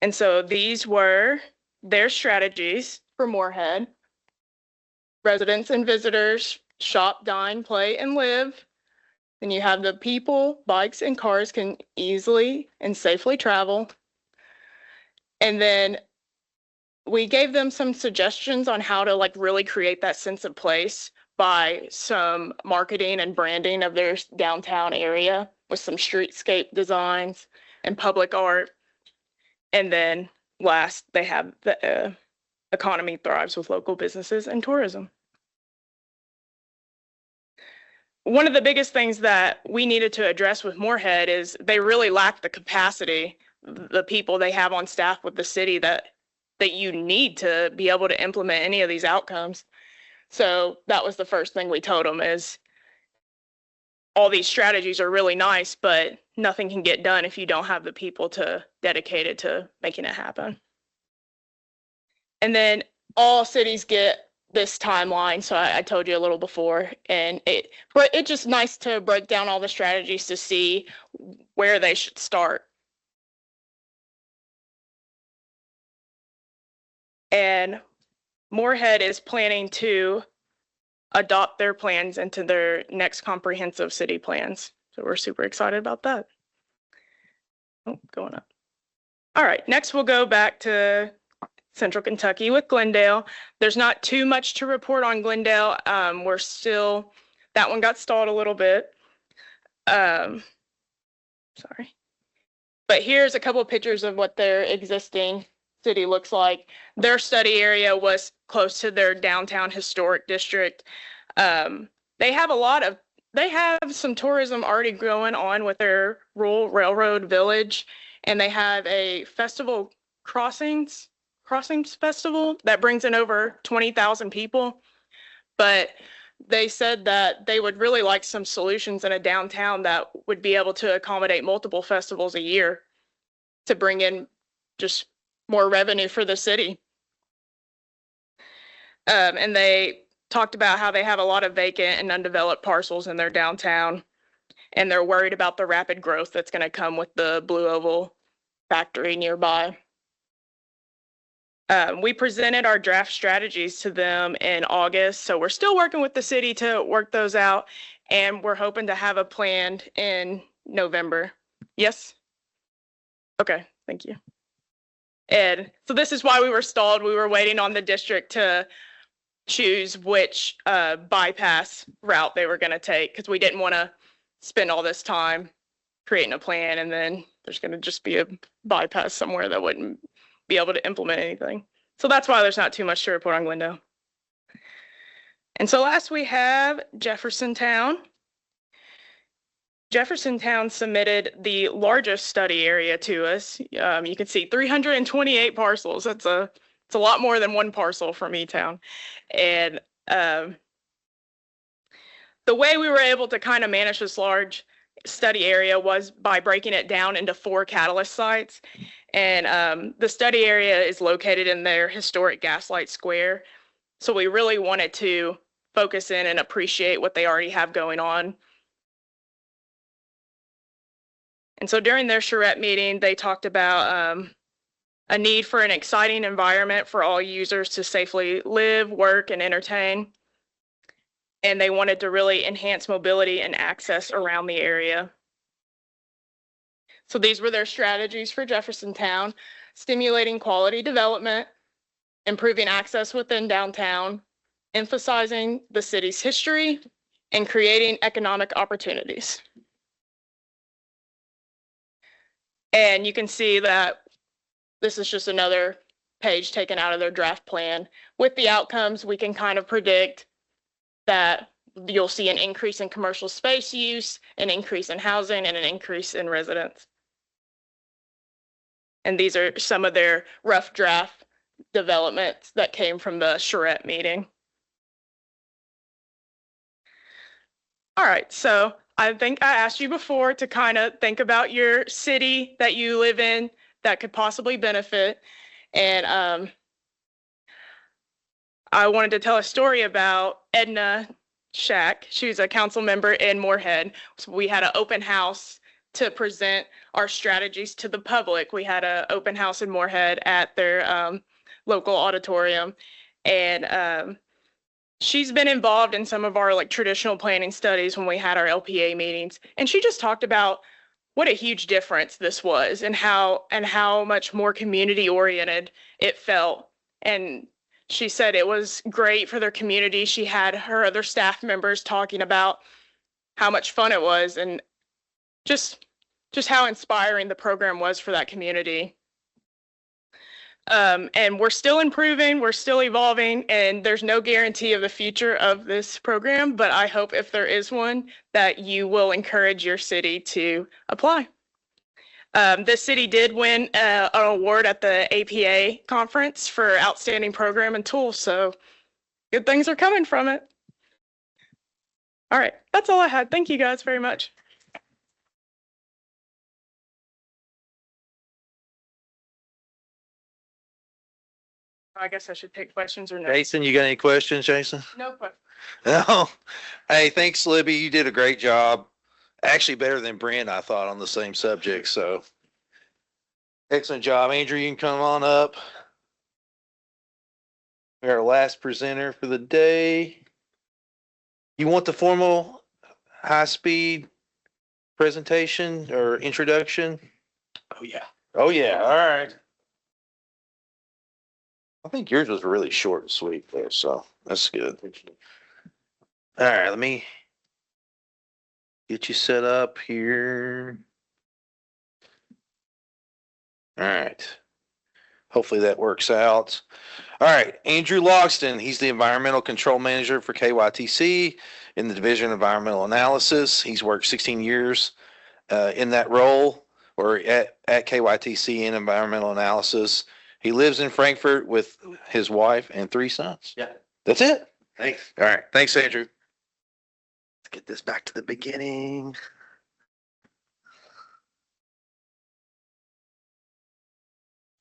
M: And so these were their strategies for Moorhead. Residents and visitors shop, dine, play, and live. Then you have the people, bikes, and cars can easily and safely travel. And then we gave them some suggestions on how to like really create that sense of place by some marketing and branding of their downtown area with some streetscape designs and public art. And then last, they have the economy thrives with local businesses and tourism. One of the biggest things that we needed to address with Moorhead is they really lack the capacity, the people they have on staff with the city that you need to be able to implement any of these outcomes. So that was the first thing we told them is all these strategies are really nice, but nothing can get done if you don't have the people to dedicated to making it happen. And then all cities get this timeline. So I told you a little before, and but it's just nice to break down all the strategies to see where they should start. And Moorhead is planning to adopt their plans into their next comprehensive city plans. So we're super excited about that. Oh, going up. All right, next we'll go back to Central Kentucky with Glendale. There's not too much to report on Glendale. We're still, that one got stalled a little bit. Sorry. But here's a couple of pictures of what their existing city looks like. Their study area was close to their downtown historic district. They have some tourism already going on with their rural railroad village, and they have a festival crossings festival that brings in over 20,000 people. But they said that they would really like some solutions in a downtown that would be able to accommodate multiple festivals a year to bring in just more revenue for the city. And they talked about how they have a lot of vacant and undeveloped parcels in their downtown, and they're worried about the rapid growth that's going to come with the Blue Oval factory nearby. We presented our draft strategies to them in August, so we're still working with the city to work those out, and we're hoping to have a plan in November. Yes? Okay, thank you. And so this is why we were stalled. We were waiting on the district to choose which bypass route they were going to take, because we didn't want to spend all this time creating a plan, and then there's going to just be a bypass somewhere that wouldn't be able to implement anything. So that's why there's not too much to report on Glendale. And so last we have Jeffersontown. Jeffersontown submitted the largest study area to us. You can see 328 parcels. It's a lot more than one parcel from E-Town. And the way we were able to kind of manage this large study area was by breaking it down into 4 catalyst sites. And the study area is located in their historic Gaslight Square. So we really wanted to focus in and appreciate what they already have going on. And so during their charrette meeting, they talked about a need for an exciting environment for all users to safely live, work, and entertain. And they wanted to really enhance mobility and access around the area. So these were their strategies for Jeffersontown: stimulating quality development, improving access within downtown, emphasizing the city's history, and creating economic opportunities. And you can see that this is just another page taken out of their draft plan. With the outcomes, we can kind of predict that you'll see an increase in commercial space use, an increase in housing, and an increase in residents. And these are some of their rough draft developments that came from the charrette meeting. All right, so I think I asked you before to kind of think about your city that you live in that could possibly benefit. And I wanted to tell a story about Edna Shack. She's a council member in Moorhead. So we had an open house to present our strategies to the public. We had an open house in Moorhead at their local auditorium. And she's been involved in some of our like traditional planning studies when we had our LPA meetings. And she just talked about what a huge difference this was and how much more community oriented it felt. And she said it was great for their community. She had her other staff members talking about how much fun it was and just how inspiring the program was for that community. And we're still improving, we're still evolving, and there's no guarantee of the future of this program, but I hope if there is one, that you will encourage your city to apply. This city did win an award at the APA conference for outstanding program and tools, so good things are coming from it. All right, that's all I had. Thank you guys very much. I guess I should take questions or no?
D: Jason, you got any questions, Jason?
M: No questions.
D: No. Hey, thanks, Libby. You did a great job. Actually, better than Brent, I thought, on the same subject. So, excellent job. Andrew, you can come on up. We're our last presenter for the day. You want the formal high-speed presentation or introduction?
L: Oh, yeah.
D: Oh, yeah. All right. I think yours was really short and sweet there, so that's good. All right, let me get you set up here. All right. Hopefully that works out. All right, Andrew Logston, he's the Environmental Control Manager for KYTC in the Division of Environmental Analysis. He's worked 16 years in that role or at KYTC in environmental analysis. He lives in Frankfurt with his wife and 3 sons.
L: Yeah.
D: That's it.
L: Thanks.
D: All right. Thanks, Andrew.
L: Let's get this back to the beginning.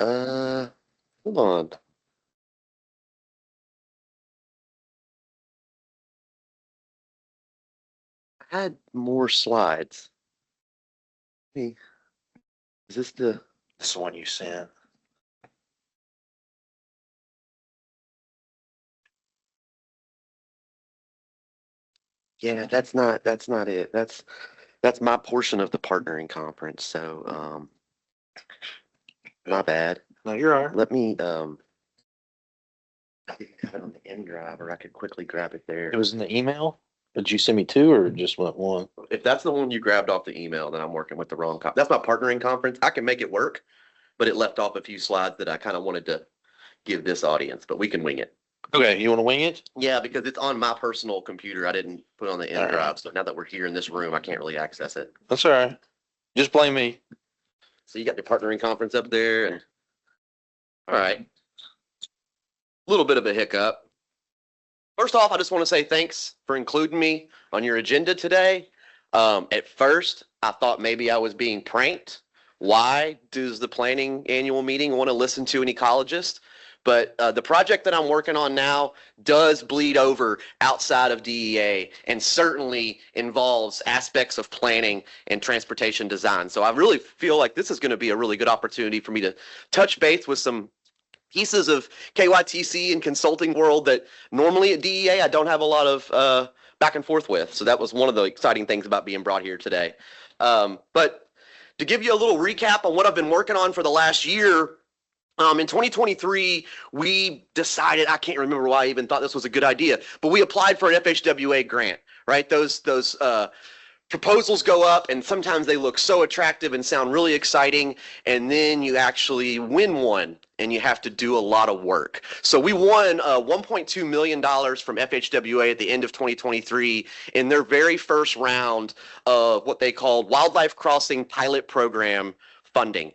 L: Hold on. I had more slides. Hey, is this the
D: one you sent?
L: Yeah, that's not it. That's my portion of the partnering conference. So my bad.
D: No, you're all right.
L: Let me I didn't have it on the end drive, or I could quickly grab it there.
D: It was in the email? Did you send me two or just one?
N: If that's the one you grabbed off the email, then I'm working with the wrong. That's my partnering conference. I can make it work, but it left off a few slides that I kind of wanted to give this audience, but we can wing it.
D: Okay, you want to wing it?
N: Yeah, because it's on my personal computer. I didn't put it on the N drive. So now that we're here in this room, I can't really access it.
D: That's all right. Just blame me.
N: So you got your partnering conference up there, and all right. A little bit of a hiccup. First off, I just want to say thanks for including me on your agenda today. At first, I thought maybe I was being pranked. Why does the planning annual meeting want to listen to an ecologist? But the project that I'm working on now does bleed over outside of DEA and certainly involves aspects of planning and transportation design. So I really feel like this is going to be a really good opportunity for me to touch base with some pieces of KYTC and consulting world that normally at DEA I don't have a lot of back and forth with. So that was one of the exciting things about being brought here today. But to give you a little recap on what I've been working on for the last year, in 2023, we decided, I can't remember why I even thought this was a good idea, but we applied for an FHWA grant, right? Those proposals go up and sometimes they look so attractive and sound really exciting, and then you actually win one and you have to do a lot of work. So we won $1.2 million from FHWA at the end of 2023 in their very first round of what they called Wildlife Crossing Pilot Program funding.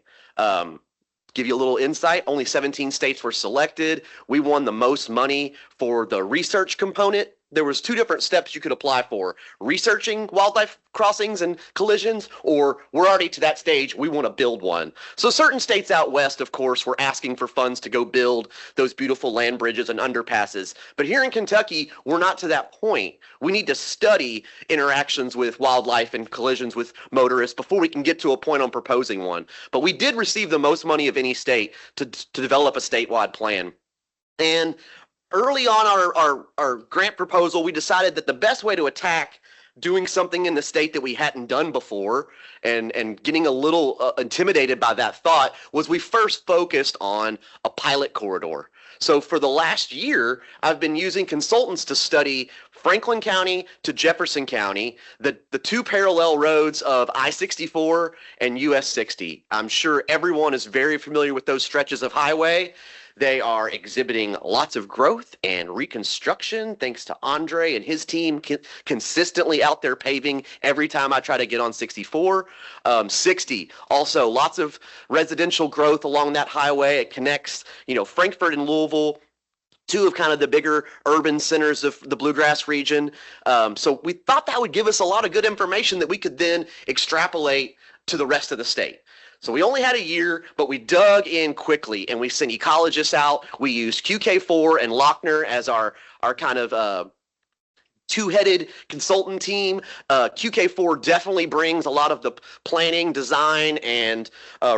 N: Give you a little insight, only 17 states were selected. We won the most money for the research component. There was two different steps you could apply for: researching wildlife crossings and collisions, or we're already to that stage, we want to build one. So certain states out west, of course, were asking for funds to go build those beautiful land bridges and underpasses. But here in Kentucky, we're not to that point. We need to study interactions with wildlife and collisions with motorists before we can get to a point on proposing one. But we did receive the most money of any state to develop a statewide plan. And early on our grant proposal, we decided that the best way to attack doing something in the state that we hadn't done before and getting a little intimidated by that thought was we first focused on a pilot corridor. So for the last year, I've been using consultants to study Franklin County to Jefferson County, the two parallel roads of I-64 and US 60. I'm sure everyone is very familiar with those stretches of highway. They are exhibiting lots of growth and reconstruction thanks to Andre and his team consistently out there paving every time I try to get on 64. 60, also lots of residential growth along that highway. It connects, Frankfort and Louisville, two of kind of the bigger urban centers of the Bluegrass region. So we thought that would give us a lot of good information that we could then extrapolate to the rest of the state. So we only had a year, but we dug in quickly and we sent ecologists out. We used QK4 and Lochner as our kind of two-headed consultant team. QK4 definitely brings a lot of the planning, design, and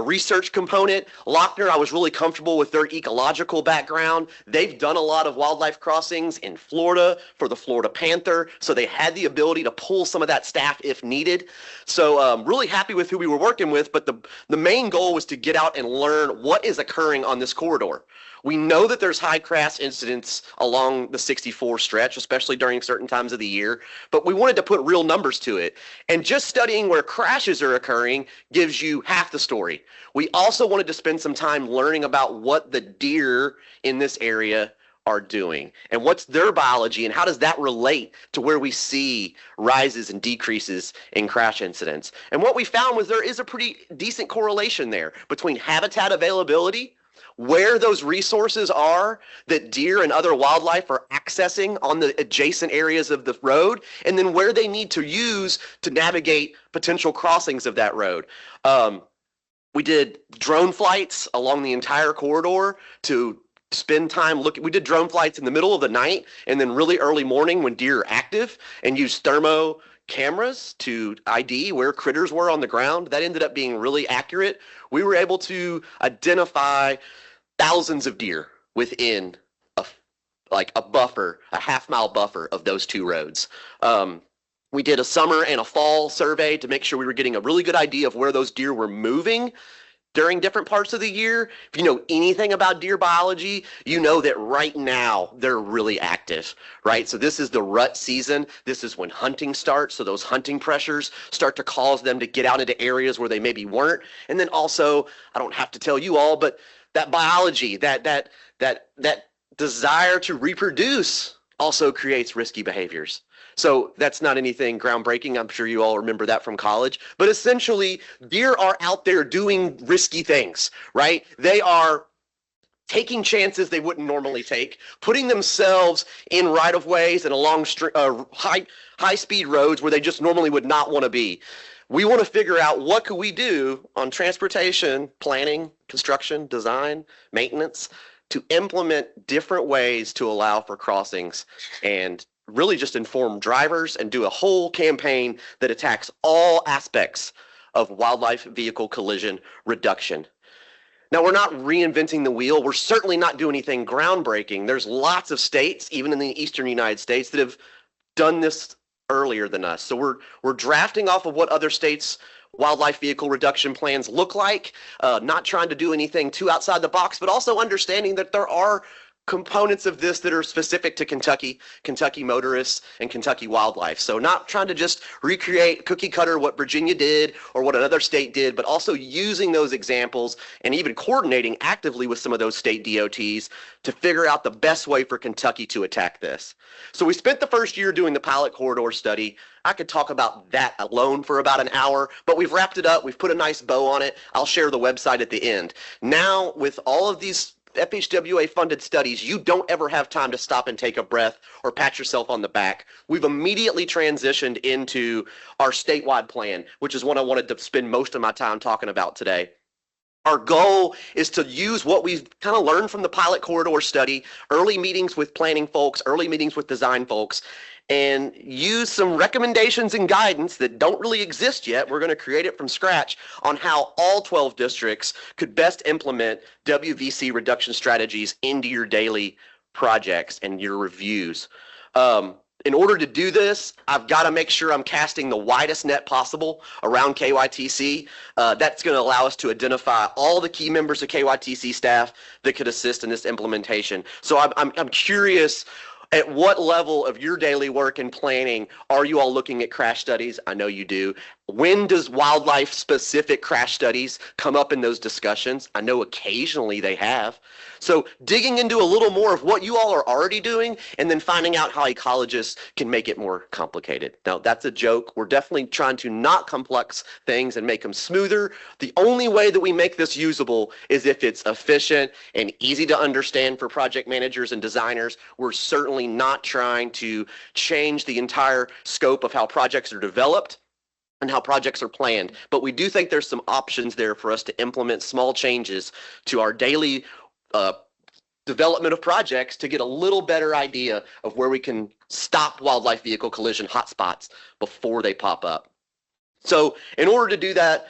N: research component. Lochner, I was really comfortable with their ecological background. They've done a lot of wildlife crossings in Florida for the Florida panther, so they had the ability to pull some of that staff if needed. So really happy with who we were working with, but the main goal was to get out and learn what is occurring on this corridor. We know that there's high crash incidents along the 64 stretch, especially during certain times of the year, but we wanted to put real numbers to it. And just studying where crashes are occurring gives you half the story. We also wanted to spend some time learning about what the deer in this area are doing and what's their biology and how does that relate to where we see rises and decreases in crash incidents. And what we found was there is a pretty decent correlation there between habitat availability, where those resources are that deer and other wildlife are accessing on the adjacent areas of the road, and then where they need to use to navigate potential crossings of that road. We did drone flights along the entire corridor to spend time looking. We did drone flights in the middle of the night and then really early morning when deer are active, and used thermo cameras to ID where critters were on the ground. That ended up being really accurate. We were able to identify thousands of deer within a buffer, a half-mile buffer of those two roads. We did a summer and a fall survey to make sure we were getting a really good idea of where those deer were moving during different parts of the year. If you know anything about deer biology, you know that right now they're really active, right? So this is the rut season. This is when hunting starts. So those hunting pressures start to cause them to get out into areas where they maybe weren't. And then also, I don't have to tell you all, but that biology, that desire to reproduce also creates risky behaviors. So that's not anything groundbreaking. I'm sure you all remember that from college. But essentially, deer are out there doing risky things, right? They are taking chances they wouldn't normally take, putting themselves in right-of-ways and along high-speed roads where they just normally would not want to be. We want to figure out what could we do on transportation, planning, construction, design, maintenance, to implement different ways to allow for crossings and really just inform drivers and do a whole campaign that attacks all aspects of wildlife vehicle collision reduction. Now, we're not reinventing the wheel. We're certainly not doing anything groundbreaking. There's lots of states, even in the eastern United States, that have done this earlier than us. So we're drafting off of what other states' wildlife vehicle reduction plans look like, not trying to do anything too outside the box, but also understanding that there are components of this that are specific to Kentucky motorists, and Kentucky wildlife. So not trying to just recreate cookie cutter what Virginia did or what another state did, but also using those examples and even coordinating actively with some of those state DOTs to figure out the best way for Kentucky to attack this. So we spent the first year doing the pilot corridor study. I could talk about that alone for about an hour, but we've wrapped it up. We've put a nice bow on it. I'll share the website at the end. Now, with all of these FHWA funded studies, you don't ever have time to stop and take a breath or pat yourself on the back. We've immediately transitioned into our statewide plan, which is what I wanted to spend most of my time talking about today. Our goal is to use what we've kind of learned from the pilot corridor study, early meetings with planning folks, early meetings with design folks, and use some recommendations and guidance that don't really exist yet. We're going to create it from scratch on how all 12 districts could best implement WVC reduction strategies into your daily projects and your reviews. In order to do this, I've got to make sure I'm casting the widest net possible around KYTC. That's going to allow us to identify all the key members of KYTC staff that could assist in this implementation. So I'm curious, at what level of your daily work and planning are you all looking at crash studies? I know you do. When does wildlife specific crash studies come up in those discussions? I know occasionally they have. So digging into a little more of what you all are already doing and then finding out how ecologists can make it more complicated. Now, that's a joke. We're definitely trying to not complex things and make them smoother. The only way that we make this usable is if it's efficient and easy to understand for project managers and designers. We're certainly not trying to change the entire scope of how projects are developed and how projects are planned. But we do think there's some options there for us to implement small changes to our daily development of projects to get a little better idea of where we can stop wildlife vehicle collision hotspots before they pop up. So in order to do that,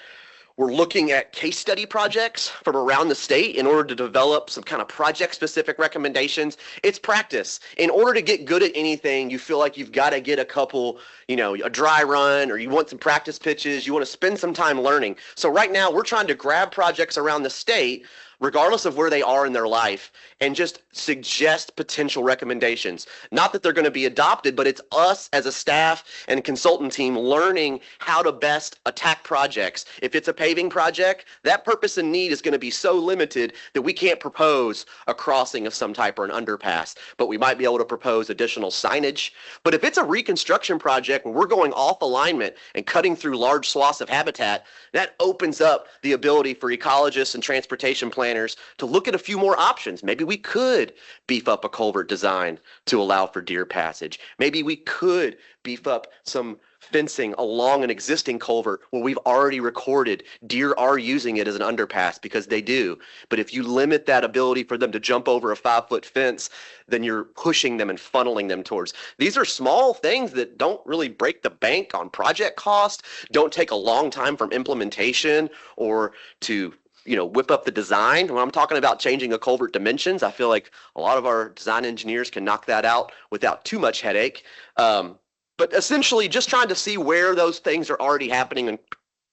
N: we're looking at case study projects from around the state in order to develop some kind of project-specific recommendations. It's practice. In order to get good at anything, you feel like you've got to get a couple, a dry run, or you want some practice pitches, you want to spend some time learning. So right now, we're trying to grab projects around the state, regardless of where they are in their life, and just suggest potential recommendations. Not that they're going to be adopted, but it's us as a staff and consultant team learning how to best attack projects. If it's a paving project, that purpose and need is going to be so limited that we can't propose a crossing of some type or an underpass, but we might be able to propose additional signage. But if it's a reconstruction project where we're going off alignment and cutting through large swaths of habitat, that opens up the ability for ecologists and transportation planners to look at a few more options. Maybe we could beef up a culvert design to allow for deer passage. Maybe we could beef up some fencing along an existing culvert where we've already recorded deer are using it as an underpass, because they do. But if you limit that ability for them to jump over a 5-foot fence, then you're pushing them and funneling them towards. These are small things that don't really break the bank on project cost, don't take a long time from implementation or to whip up the design. When I'm talking about changing a culvert dimensions, I feel like a lot of our design engineers can knock that out without too much headache. But essentially just trying to see where those things are already happening and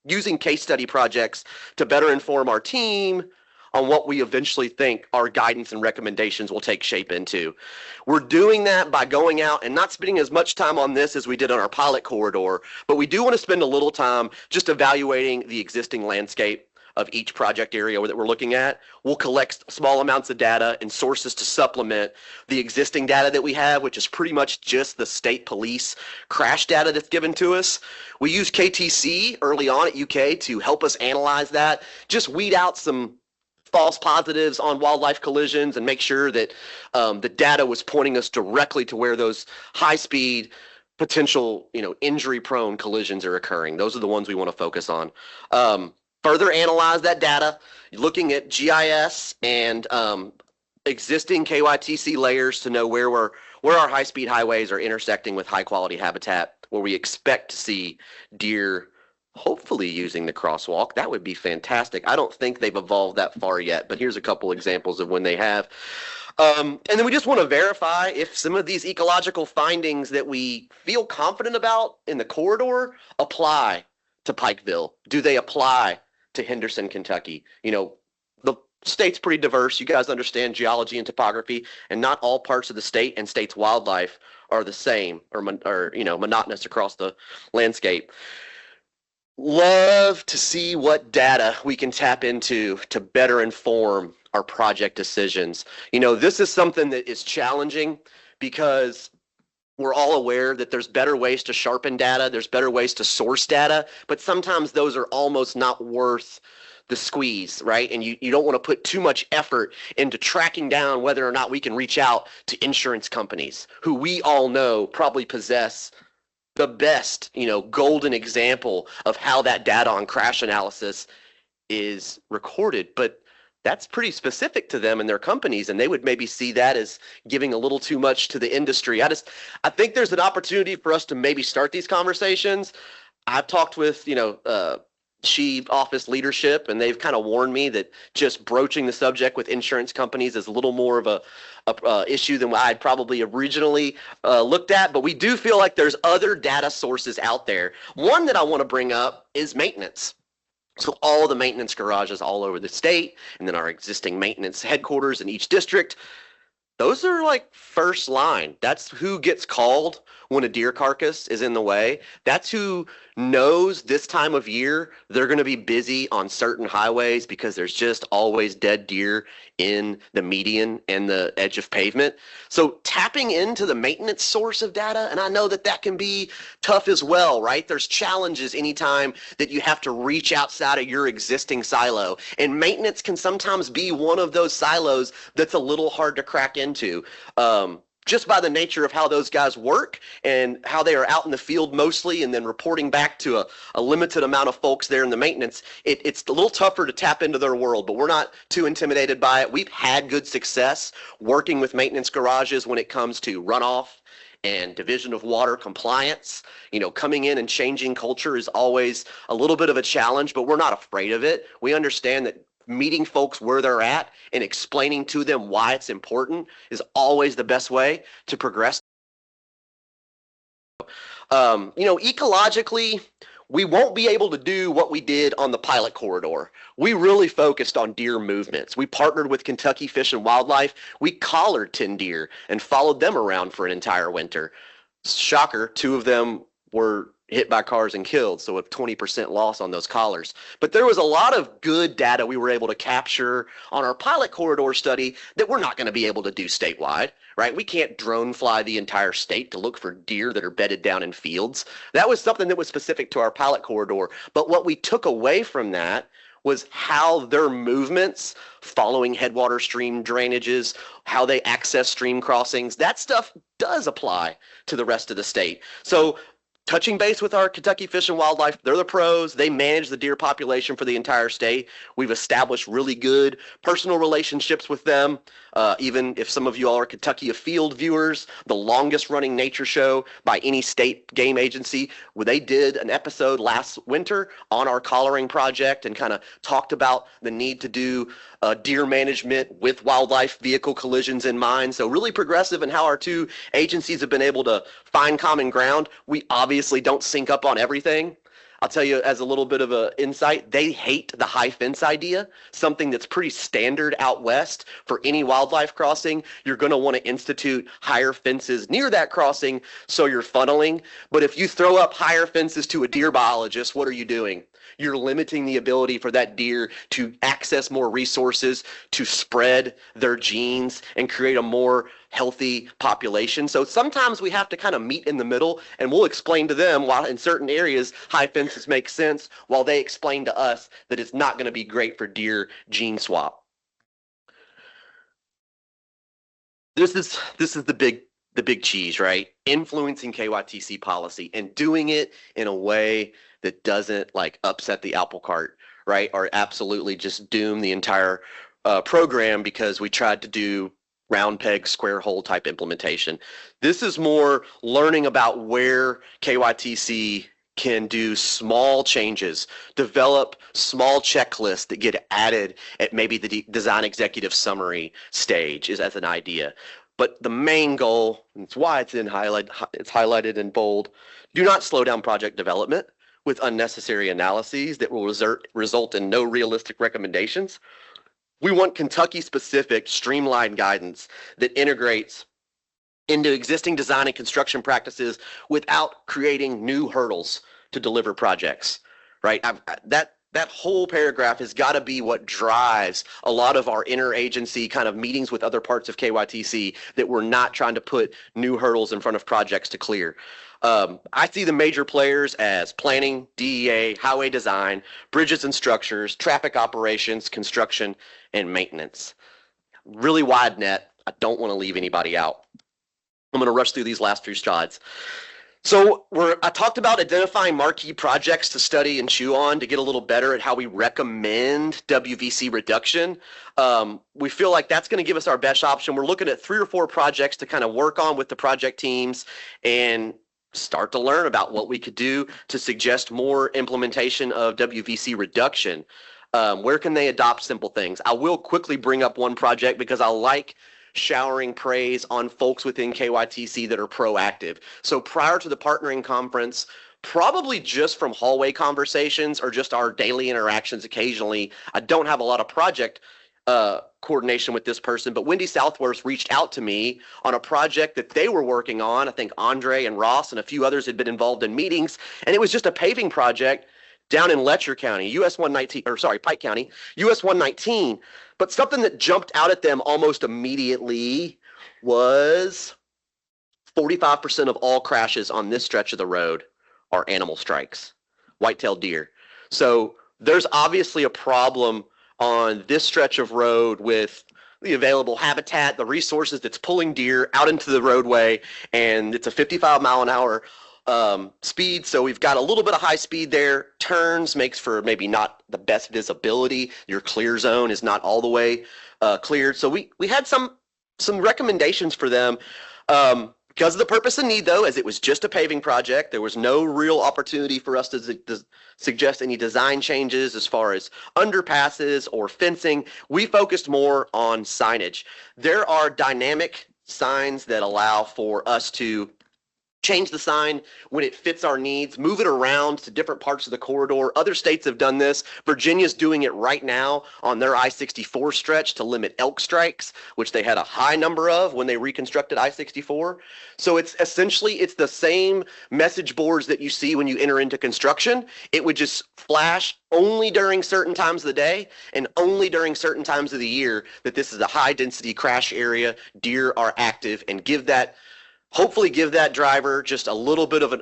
N: using case study projects to better inform our team on what we eventually think our guidance and recommendations will take shape into. We're doing that by going out and not spending as much time on this as we did on our pilot corridor, but we do want to spend a little time just evaluating the existing landscape of each project area that we're looking at. We'll collect small amounts of data and sources to supplement the existing data that we have, which is pretty much just the state police crash data that's given to us. We use KTC early on at UK to help us analyze that, just weed out some false positives on wildlife collisions and make sure that the data was pointing us directly to where those high-speed potential, injury-prone collisions are occurring. Those are the ones we want to focus on. Further analyze that data, looking at GIS and existing KYTC layers to know where our high-speed highways are intersecting with high-quality habitat, where we expect to see deer hopefully using the crosswalk. That would be fantastic. I don't think they've evolved that far yet, but here's a couple examples of when they have. And then we just want to verify if some of these ecological findings that we feel confident about in the corridor apply to Pikeville. Do they apply to Henderson, Kentucky? The state's pretty diverse. You guys understand geology and topography, and not all parts of the state and state's wildlife are the same or monotonous across the landscape. Love to see what data we can tap into to better inform our project decisions. This is something that is challenging because we're all aware that there's better ways to sharpen data, there's better ways to source data, but sometimes those are almost not worth the squeeze, right? And you don't want to put too much effort into tracking down whether or not we can reach out to insurance companies who we all know probably possess the best, golden example of how that data on crash analysis is recorded. But that's pretty specific to them and their companies, and they would maybe see that as giving a little too much to the industry. I think there's an opportunity for us to maybe start these conversations. I've talked with, She office leadership, and they've kind of warned me that just broaching the subject with insurance companies is a little more of a issue than what I'd probably originally looked at. But we do feel like there's other data sources out there. One that I want to bring up is maintenance. So all the maintenance garages all over the state, and then our existing maintenance headquarters in each district, those are like first line. That's who gets called when a deer carcass is in the way. That's who knows this time of year they're going to be busy on certain highways because there's just always dead deer in the median and the edge of pavement. So tapping into the maintenance source of data, and I know that can be tough as well, right? There's challenges anytime that you have to reach outside of your existing silo, and maintenance can sometimes be one of those silos that's a little hard to crack into. Just by the nature of how those guys work and how they are out in the field mostly and then reporting back to a limited amount of folks there in the maintenance, it's a little tougher to tap into their world, but we're not too intimidated by it. We've had good success working with maintenance garages when it comes to runoff and division of water compliance. Coming in and changing culture is always a little bit of a challenge, but we're not afraid of it. We understand that meeting folks where they're at and explaining to them why it's important is always the best way to progress. Ecologically, we won't be able to do what we did on the pilot corridor. We really focused on deer movements. We partnered with Kentucky Fish and Wildlife. We collared 10 deer and followed them around for an entire winter. Shocker, 2 of them were hit by cars and killed, so a 20% loss on those collars. But there was a lot of good data we were able to capture on our pilot corridor study that we're not going to be able to do statewide, right? We can't drone fly the entire state to look for deer that are bedded down in fields. That was something that was specific to our pilot corridor. But what we took away from that was how their movements following headwater stream drainages, how they access stream crossings, that stuff does apply to the rest of the state. So touching base with our Kentucky Fish and Wildlife, they're the pros. They manage the deer population for the entire state. We've established really good personal relationships with them. Even if some of you all are Kentucky Afield viewers, the longest running nature show by any state game agency, where they did an episode last winter on our collaring project and kind of talked about the need to do deer management with wildlife vehicle collisions in mind. So really progressive in how our two agencies have been able to find common ground. We obviously don't sync up on everything. I'll tell you as a little bit of an insight, they hate the high fence idea, something that's pretty standard out west for any wildlife crossing. You're going to want to institute higher fences near that crossing so you're funneling. But if you throw up higher fences to a deer biologist, what are you doing? You're limiting the ability for that deer to access more resources, to spread their genes and create a more healthy population. So sometimes we have to kind of meet in the middle, and we'll explain to them why in certain areas high fences make sense, while they explain to us that it's not going to be great for deer gene swap. This is the big cheese, right? Influencing KYTC policy and doing it in a way that doesn't like upset the apple cart, right? Or absolutely just doom the entire program because we tried to do round peg, square hole type implementation. This is more learning about where KYTC can do small changes, develop small checklists that get added at maybe the design executive summary stage is as an idea. But the main goal, and it's why it's highlighted in bold, do not slow down project development with unnecessary analyses that will result in no realistic recommendations. We want Kentucky-specific streamlined guidance that integrates into existing design and construction practices without creating new hurdles to deliver projects, right? That whole paragraph has got to be what drives a lot of our interagency kind of meetings with other parts of KYTC, that we're not trying to put new hurdles in front of projects to clear. I see the major players as planning, DEA, highway design, bridges and structures, traffic operations, construction, and maintenance. Really wide net. I don't want to leave anybody out. I'm going to rush through these last few slides. So I talked about identifying marquee projects to study and chew on to get a little better at how we recommend WVC reduction. We feel like that's going to give us our best option. We're looking at 3 or 4 projects to kind of work on with the project teams and start to learn about what we could do to suggest more implementation of WVC reduction. Where can they adopt simple things? I will quickly bring up one project because I like showering praise on folks within KYTC that are proactive. So prior to the partnering conference, probably just from hallway conversations or just our daily interactions occasionally, I don't have a lot of project coordination with this person, but Wendy Southworth reached out to me on a project that they were working on. I think Andre and Ross and a few others had been involved in meetings, and it was just a paving project down in Letcher County, Pike County, US 119. But something that jumped out at them almost immediately was 45% of all crashes on this stretch of the road are animal strikes, white-tailed deer. So there's obviously a problem on this stretch of road with the available habitat, the resources that's pulling deer out into the roadway, and it's a 55 mile an hour speed. So we've got a little bit of high speed there. Turns makes for maybe not the best visibility. Your clear zone is not all the way cleared. So we had some recommendations for them. Because of the purpose and need, though, as it was just a paving project, there was no real opportunity for us to suggest any design changes as far as underpasses or fencing. We focused more on signage. There are dynamic signs that allow for us to change the sign when it fits our needs, move it around to different parts of the corridor. Other states have done this. Virginia's doing it right now on their I-64 stretch to limit elk strikes, which they had a high number of when they reconstructed I-64. So it's the same message boards that you see when you enter into construction. It would just flash only during certain times of the day and only during certain times of the year that this is a high density crash area, deer are active, and hopefully give that driver just a little bit of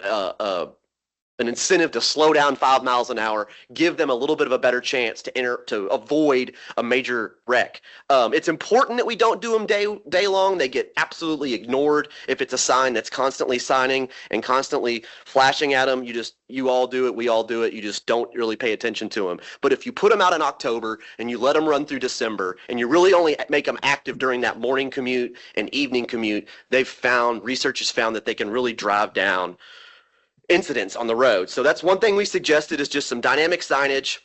N: an incentive to slow down 5 miles an hour, give them a little bit of a better chance to avoid a major wreck. It's important that we don't do them day long. They get absolutely ignored if it's a sign that's constantly signing and constantly flashing at them. You all do it, we all do it. You just don't really pay attention to them. But if you put them out in October and you let them run through December and you really only make them active during that morning commute and evening commute, research has found that they can really drive down incidents on the road. So that's one thing we suggested, is just some dynamic signage.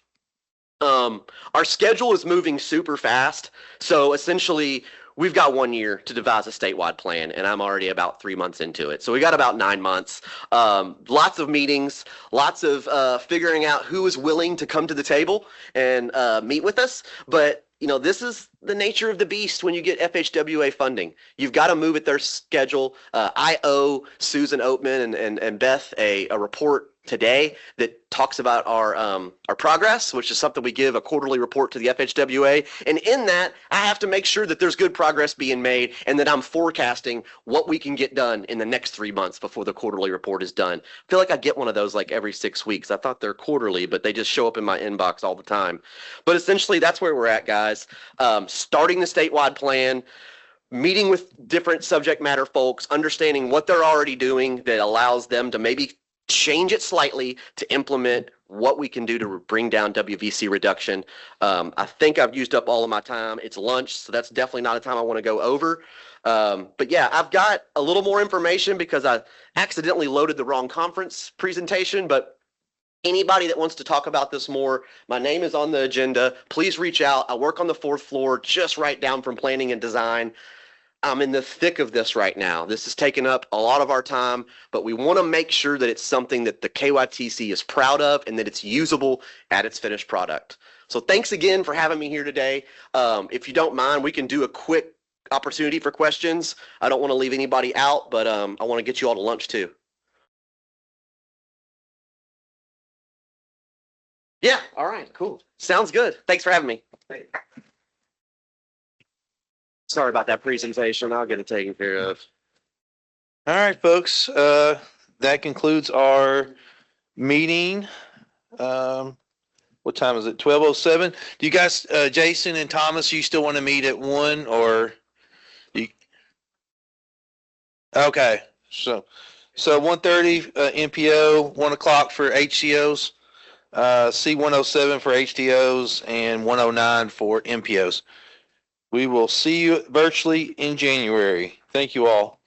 N: Our schedule is moving super fast. So essentially we've got 1 year to devise a statewide plan, and I'm already about 3 months into it. So we got about 9 months. Lots of meetings, lots of figuring out who is willing to come to the table and meet with us. But this is the nature of the beast when you get FHWA funding. You've got to move at their schedule. I owe Susan Oatman and Beth a report today that talks about our progress, which is something we give a quarterly report to the FHWA. And in that, I have to make sure that there's good progress being made and that I'm forecasting what we can get done in the next 3 months before the quarterly report is done. I feel like I get one of those like every 6 weeks. I thought they're quarterly, but they just show up in my inbox all the time. But essentially, that's where we're at, guys. Starting the statewide plan, meeting with different subject matter folks, understanding what they're already doing that allows them to maybe change it slightly to implement what we can do to bring down WVC reduction. I think I've used up all of my time. It's lunch, so that's definitely not a time I want to go over. But yeah, I've got a little more information because I accidentally loaded the wrong conference presentation, but anybody that wants to talk about this more, my name is on the agenda. Please reach out. I work on the 4th floor, just right down from planning and design. I'm in the thick of this right now. This has taken up a lot of our time, but we want to make sure that it's something that the KYTC is proud of and that it's usable at its finished product. So thanks again for having me here today. If you don't mind, we can do a quick opportunity for questions. I don't want to leave anybody out, but I want to get you all to lunch too. Yeah, all right, cool. Sounds good. Thanks for having me. Sorry about that presentation. I'll get it taken care of.
D: All right, folks. That concludes our meeting. What time is it? 12:07. Do you guys, Jason and Thomas, you still want to meet at 1 or? Okay, so 1:30 MPO, 1 o'clock for HCOs, C107 for HTOs, and 109 for MPOs. We will see you virtually in January. Thank you all.